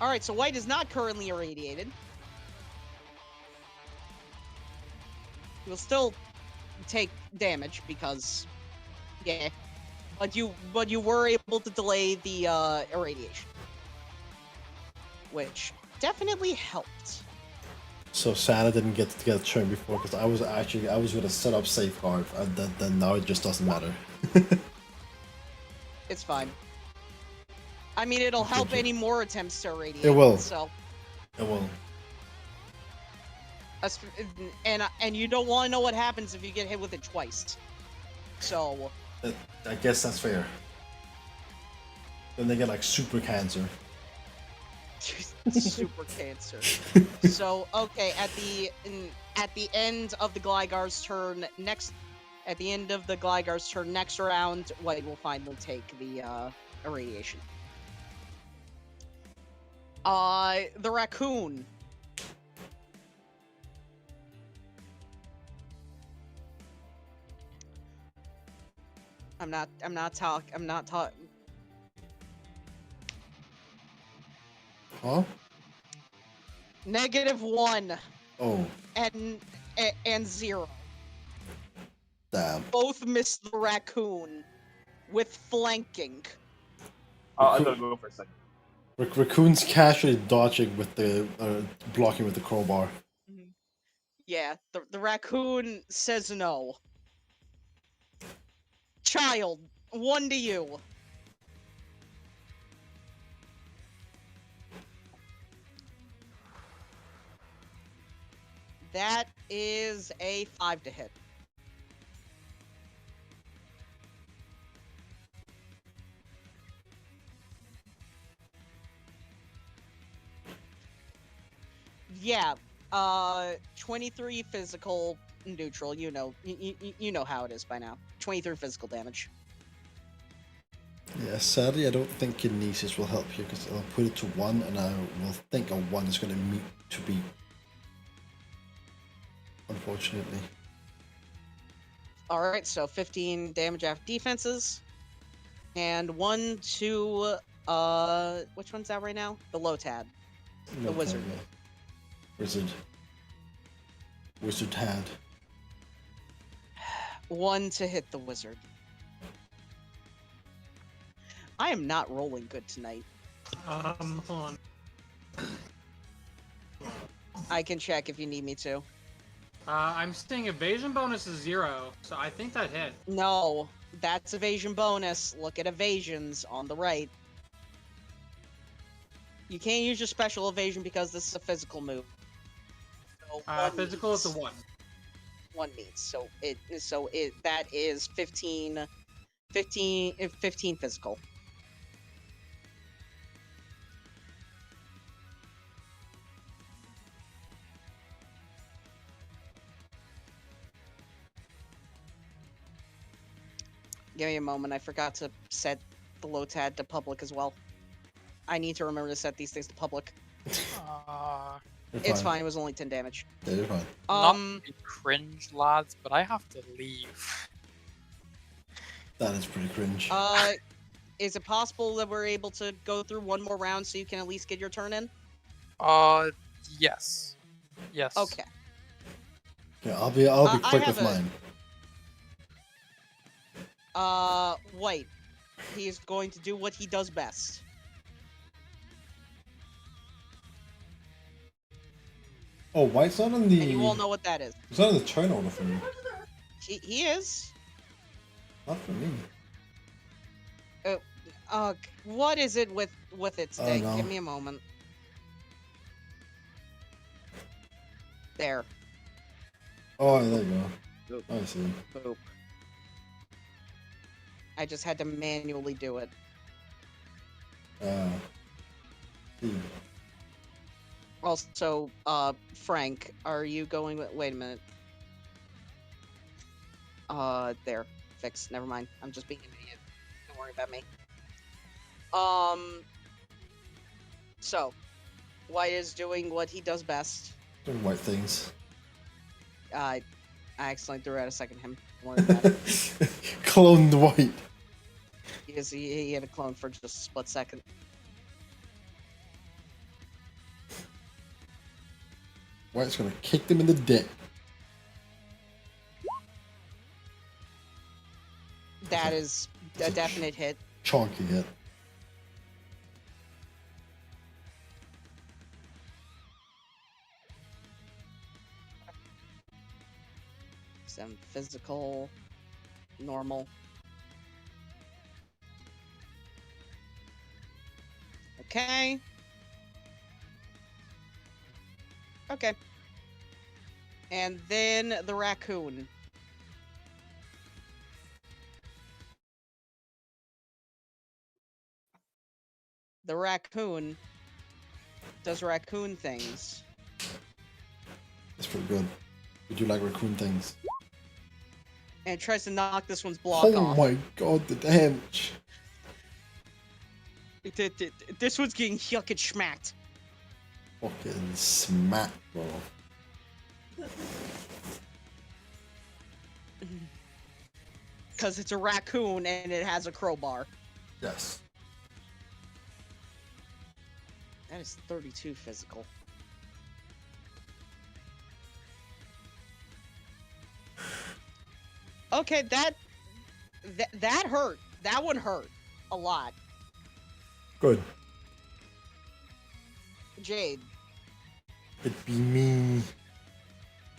Alright, so White is not currently irradiated. He will still take damage because, yeah. But you were able to delay the irradiation, which definitely helped. So sad I didn't get to get a turn before, because I was gonna set up safeguard, and then now it just doesn't matter. It's fine. I mean, it'll help you. any more attempts to irradiate. It will. So, It will. and you don't want to know what happens if you get hit with it twice. So. I guess that's fair. Then they get like super cancer. Super cancer. So okay, at the end of the Gligar's turn next round, White will finally take the irradiation. The raccoon. I'm not talking. Huh? -1 Oh, and 0. damn. Both miss the raccoon with flanking. I gotta go for a second. Raccoon's casually dodging with the blocking with the crowbar. Yeah, the raccoon says no. Child, 1 to you. That is a 5 to hit. Yeah, 23 physical, neutral. You know how it is by now. 23 physical damage. Yeah, sadly I don't think kinesis will help here, because I'll put it to 1, and I will think a 1 is gonna meet to beat. Unfortunately. All right, so 15 damage after defenses, and 1 to which one's that right now? The Lotad. The wizard. Wizard had. 1 to hit the wizard. I am not rolling good tonight. Hold on. I can check if you need me to. I'm seeing evasion bonus is 0, so I think that hit. No, that's evasion bonus. Look at evasions on the right. You can't use your special evasion because this is a physical move. So Physical is a 1. 1 meets. So that is 15 physical. Give me a moment. I forgot to set the Lotad to public as well. I need to remember to set these things to public. It's fine. It was only 10 damage. Yeah, you're fine. Not to be cringe, lads, but I have to leave. That is pretty cringe. Is it possible that we're able to go through one more round so you can at least get your turn in? Yes. Yes. Okay. Yeah, I'll be quick have with mine. White. He is going to do what he does best. Oh, White's not in the. And you all know what that is. It's not in the turn order for me. He is. Not for me. What is it with it Oh, today? no. Give me a moment. There. Oh, there you go. Oop. I see. Boop. I just had to manually do it. See. Also, Frank, are you going with... Wait a minute. There. Fixed. Never mind. I'm just being an idiot. Don't worry about me. So, White is doing what he does best. Doing white things. I accidentally threw out a second him. Don't worry about it. Cloned White. Because he had a clone for just a split second. White's gonna kick them in the dick. That is a definite hit. Chonky hit. Some physical, normal. Okay. Okay. And then the raccoon. The raccoon does raccoon things. That's pretty good. We do like raccoon things. And it tries to knock this one's block Oh off. my god, the damage. This one's getting yuck and schmacked. Fucking smack, bro. Because it's a raccoon and it has a crowbar. Yes. That is 32 physical. Okay, that hurt. That one hurt a lot. Good. Jade. It'd be me.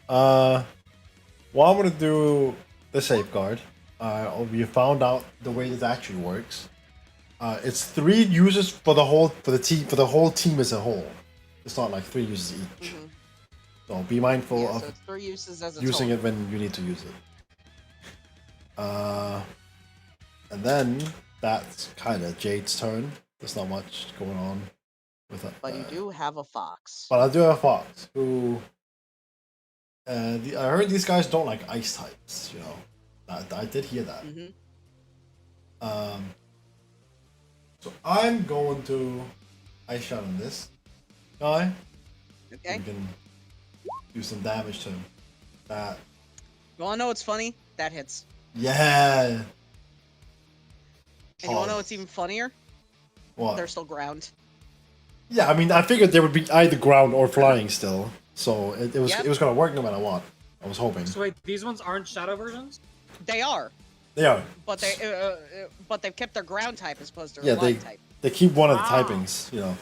Well, I'm gonna do the safeguard. We found out the way this actually works. It's 3 users for the whole team as a whole. It's not like 3 users each. Mhm. So be mindful Yeah, of so it's 3 uses as a using total. it when you need to use it. And then that's kind of Jade's turn. There's not much going on with it. But you do have a fox. But I do have a fox who. I heard these guys don't like ice types. You know, I did hear that. Mm-hmm. So I'm going to ice shot on this guy. Okay. We can do some damage to him. That. You wanna know what's funny? That hits. Yeah. And you wanna know what's even funnier? What? They're still ground. Yeah, I mean, I figured they would be either ground or flying still, so it was Yep. it was gonna work no matter what. I was hoping. So wait, these ones aren't shadow versions? They are, They are. but they've kept their ground type as opposed to Yeah, their flying type. They keep one of the Ah. typings, you know.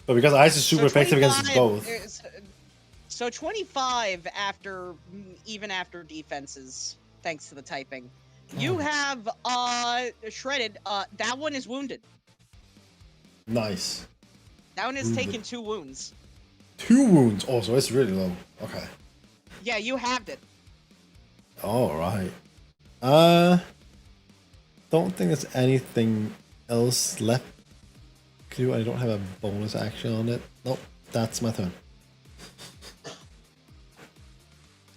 But because ice is super effective against 25 both. So 25 even after defenses, thanks to the typing. You have shredded. That one is wounded. Nice. That one is Wounded. taking 2 wounds. 2 wounds. Oh, so it's really low. Okay. Yeah, you halved it. All right. Don't think there's anything else left to do. I don't have a bonus action on it. Nope. That's my turn.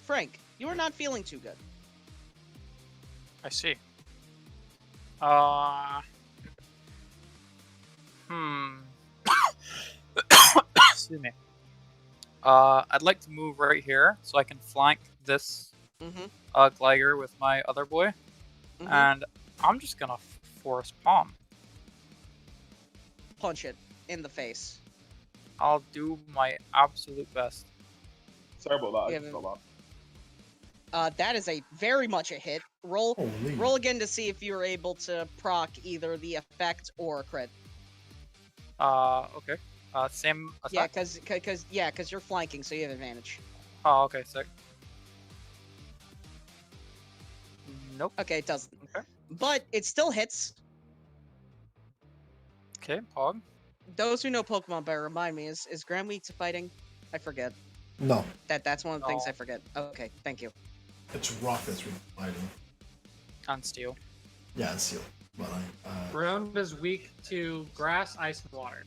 Frank, you are not feeling too good. I see. Excuse me. I'd like to move right here so I can flank this Mm-hmm. glider with my other boy, Mhm. and I'm just gonna force palm. Punch it in the face. I'll do my absolute best. Sorry about that. I Yeah, just fell off. That is a very much a hit. Roll Holy. roll again to see if you're able to proc either the effect or a crit. Okay. Same Yeah, attack? cause you're flanking, so you have advantage. Oh, okay, sick. Nope. Okay, it doesn't. Okay. But it still hits. Okay, Pog. Those who know Pokemon better remind me, is Gran weak to fighting? I forget. No, That's one of the things No. I forget. Okay, thank you. it's rock that's fighting. On steel. Yeah, it's seal. But Ground is weak to grass, ice, and water.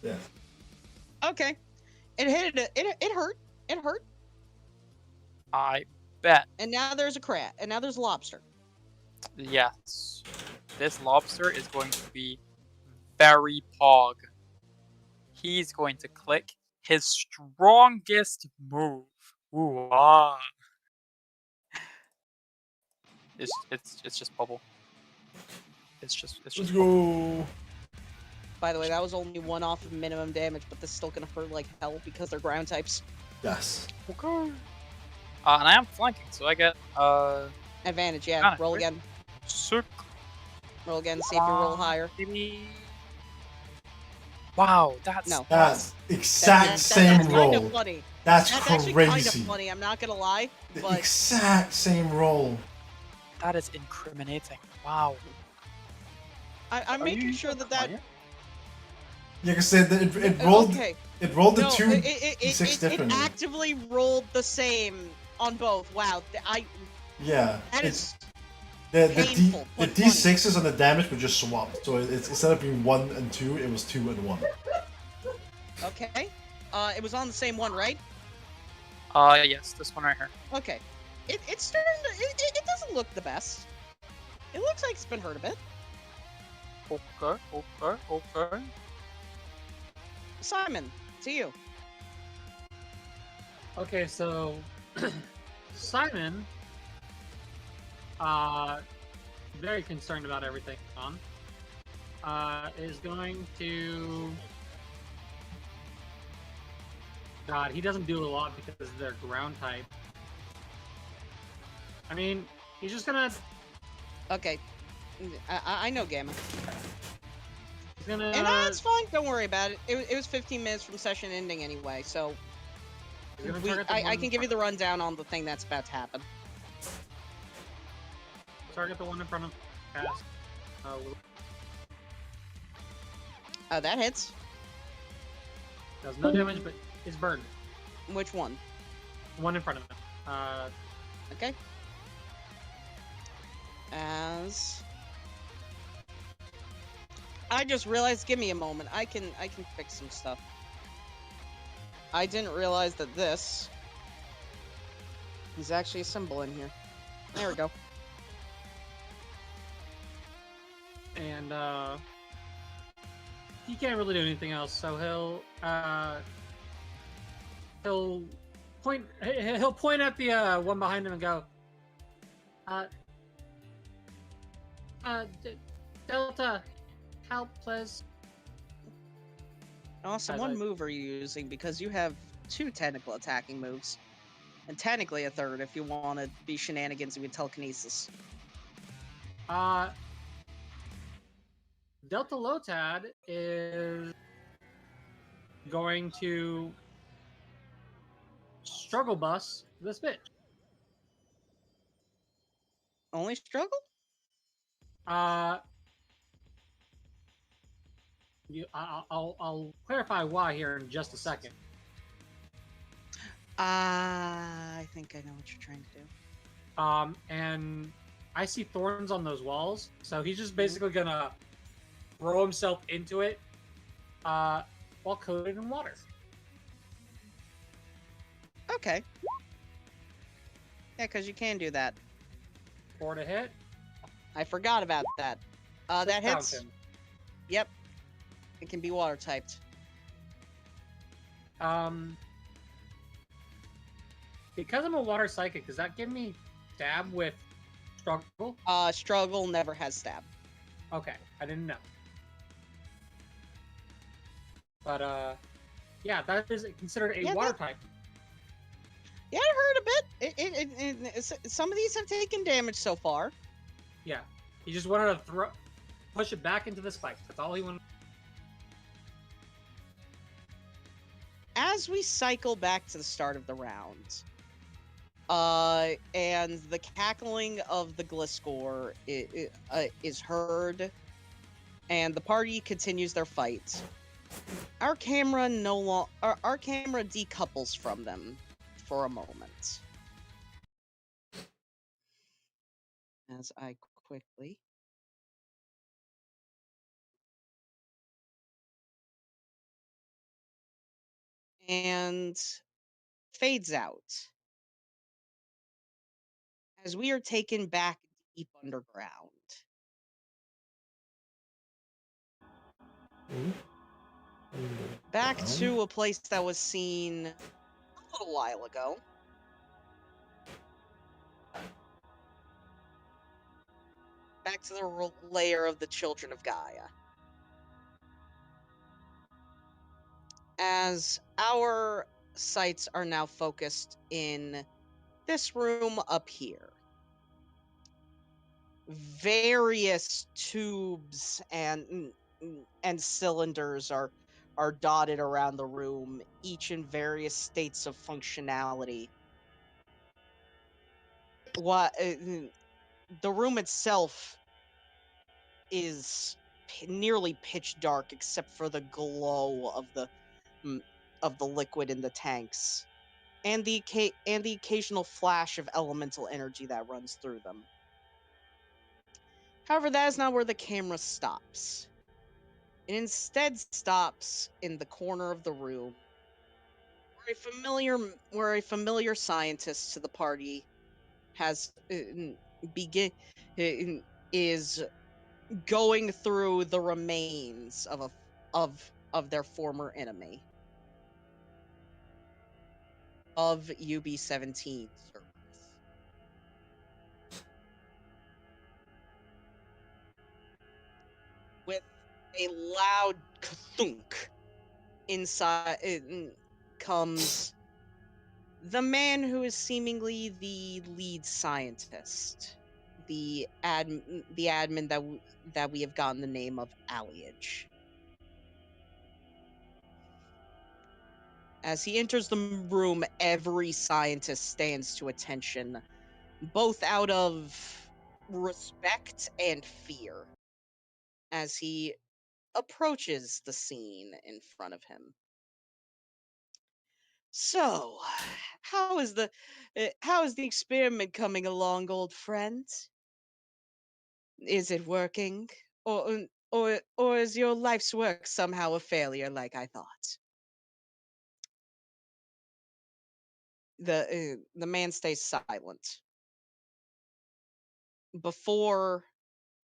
yeah. Okay. It hit it. It hurt. It hurt. I bet. And now there's a crab. And now there's a lobster. Yes. This lobster is going to be very Pog. He's going to click his strongest move. Ooh, ah. It's just bubble. It's just Let's bubble. go. By the way, that was only one off of minimum damage, but this is still gonna hurt like hell because they're ground types. Yes. Okay. And I am flanking, so I get Advantage, yeah. Got it, Roll right? again. sick. Roll again. See if you roll higher. Maybe. Wow, that's No. That's exact same That's kind of roll. funny. That's That's actually kind of crazy. funny. I'm not gonna lie, The but exact same roll. that is incriminating. Wow. I'm making sure that. Yeah, cause it rolled. Okay. It rolled the No, two it d6 differently. actively rolled the same on both. Wow. Yeah. That it's is the painful, the but d6s on the damage were just swapped. So it's instead of being 1 and 2, it was 2 and 1. okay. It was on the same one, right? Yes, this one right here. Okay. It's starting to. It doesn't look the best. It looks like it's been hurt a bit. Okay. Simon, to you. Okay, so Simon, very concerned about everything on, is going to. God, he doesn't do a lot because they're ground type. I mean, he's just gonna. Okay. I know Gamma. He's gonna. And that's fine. Don't worry about it. It was 15 minutes from session ending anyway, so he's gonna target the I one can in give you the front- rundown on the thing that's about to happen. Target the one in front of cast. That hits. Does no damage, but is burned. Which one? One in front of him. Okay. As I just realized, give me a moment. I can fix some stuff. I didn't realize that this is actually a symbol in here. There we go. And he can't really do anything else, so he'll point at the one behind him and go, Delta, help, please. Awesome. As What I- move are you using? Because you have 2 technical attacking moves. And technically a third if you want to be shenanigans with telekinesis. Delta Lotad is going to struggle bus this bitch. Only struggle? I'll clarify why here in just a second. I think I know what you're trying to do. And I see thorns on those walls, so he's just basically gonna throw himself into it, while coated in water. Okay. Yeah, because you can do that. 4 to hit. I forgot about that. That hits. Fountain. Yep. It can be water typed. Because I'm a water psychic, does that give me stab with struggle? Struggle never has stab. Okay, I didn't know. But yeah, that is considered a Yeah, water type. Yeah, it hurt a bit. Some of these have taken damage so far. Yeah, he just wanted to push it back into the spike. That's all he wanted. As we cycle back to the start of the round, and the cackling of the Gliscor is heard, and the party continues their fight. Our camera our camera decouples from them for a moment. As I quickly and fades out as we are taken back deep underground. Back to a place that was seen a little while ago. Back to the lair of the children of Gaia. As our sights are now focused in this room up here. Various tubes and cylinders are dotted around the room, each in various states of functionality. What the room itself is nearly pitch dark, except for the glow of the liquid in the tanks, and the occasional flash of elemental energy that runs through them. However, that is not where the camera stops. It instead stops in the corner of the room, where a familiar scientist to the party has begin is going through the remains of their former enemy, of UB-17 Cerberus. With a loud thunk, inside comes the man who is seemingly the lead scientist, the admin that we have gotten the name of Alliage. As he enters the room, every scientist stands to attention, both out of respect and fear, as he approaches the scene in front of him. So, how is the experiment coming along, old friend? Is it working, or is your life's work somehow a failure, like I thought? The man stays silent before,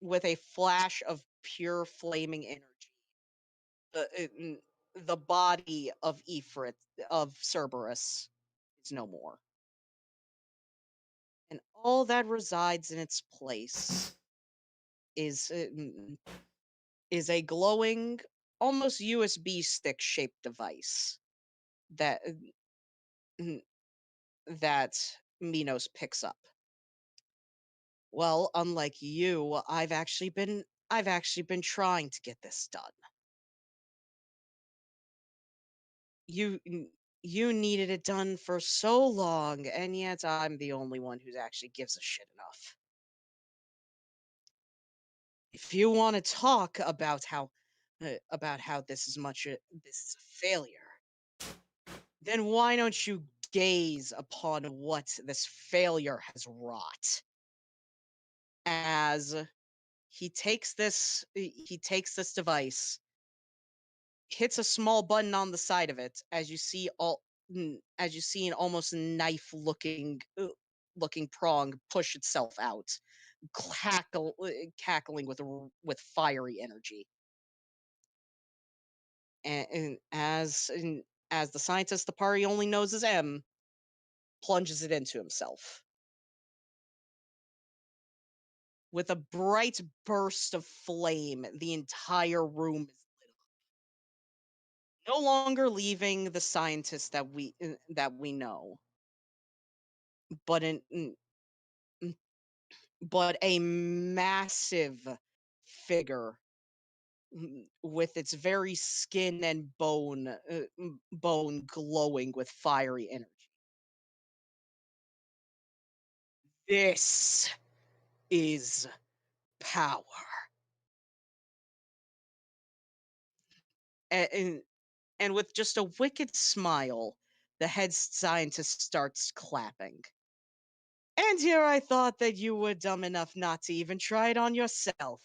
with a flash of pure flaming energy, the body of Ifrit of Cerberus is no more, and all that resides in its place is a glowing, almost USB stick shaped device that that Minos picks up. Well, unlike you, I've actually been trying to get this done. You needed it done for so long, and yet I'm the only one who actually gives a shit enough. If you want to talk about how this is a failure, then why don't you gaze upon what this failure has wrought? As he takes this device, hits a small button on the side of it, as you see as you see an almost knife looking prong push itself out, cackling with fiery energy. And as the scientist the party only knows as M plunges it into himself. With a bright burst of flame, the entire room is lit up. No longer leaving the scientist that we know, but mm, but a massive figure with its very skin and bone glowing with fiery energy. This is power. And, and with just a wicked smile, the head scientist starts clapping. And here I thought that you were dumb enough not to even try it on yourself.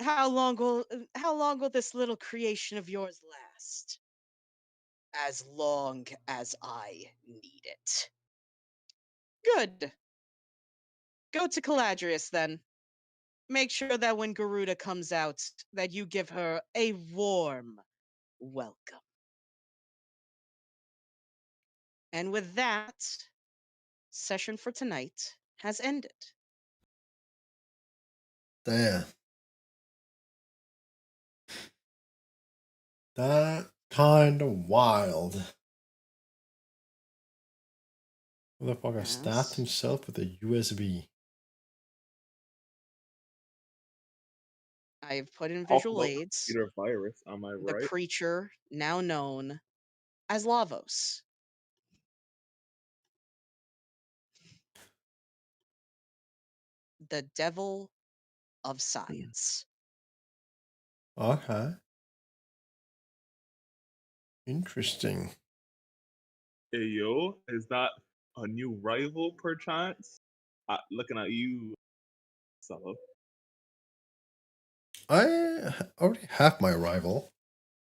How long will this little creation of yours last? As long as I need it. Good. Go to Caladrius then. Make sure that when Garuda comes out, that you give her a warm welcome. And with that, session for tonight has ended. Damn. That kind of wild. Motherfucker stabbed Yes. himself with a USB. I have put in Talk visual about aids computer virus, am I the right? creature now known as Lavos. The devil of science. Okay. Interesting. Hey yo, is that a new rival perchance? Looking at you, Salo. I already have my rival.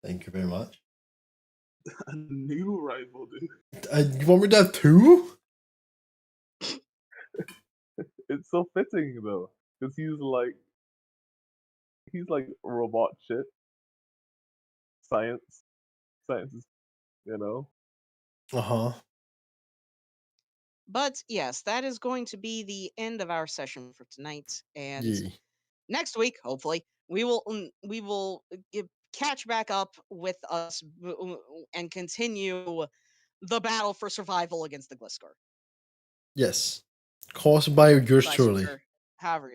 Thank you very much. A new rival, dude. You want me to have two? It's so fitting though, because he's like robot shit. Science is, you know. Uh-huh. But yes, that is going to be the end of our session for tonight. And Yeah. next week, hopefully, we will catch back up with us and continue the battle for survival against the Gliscor. Yes. Caused by yours Vice truly. or however you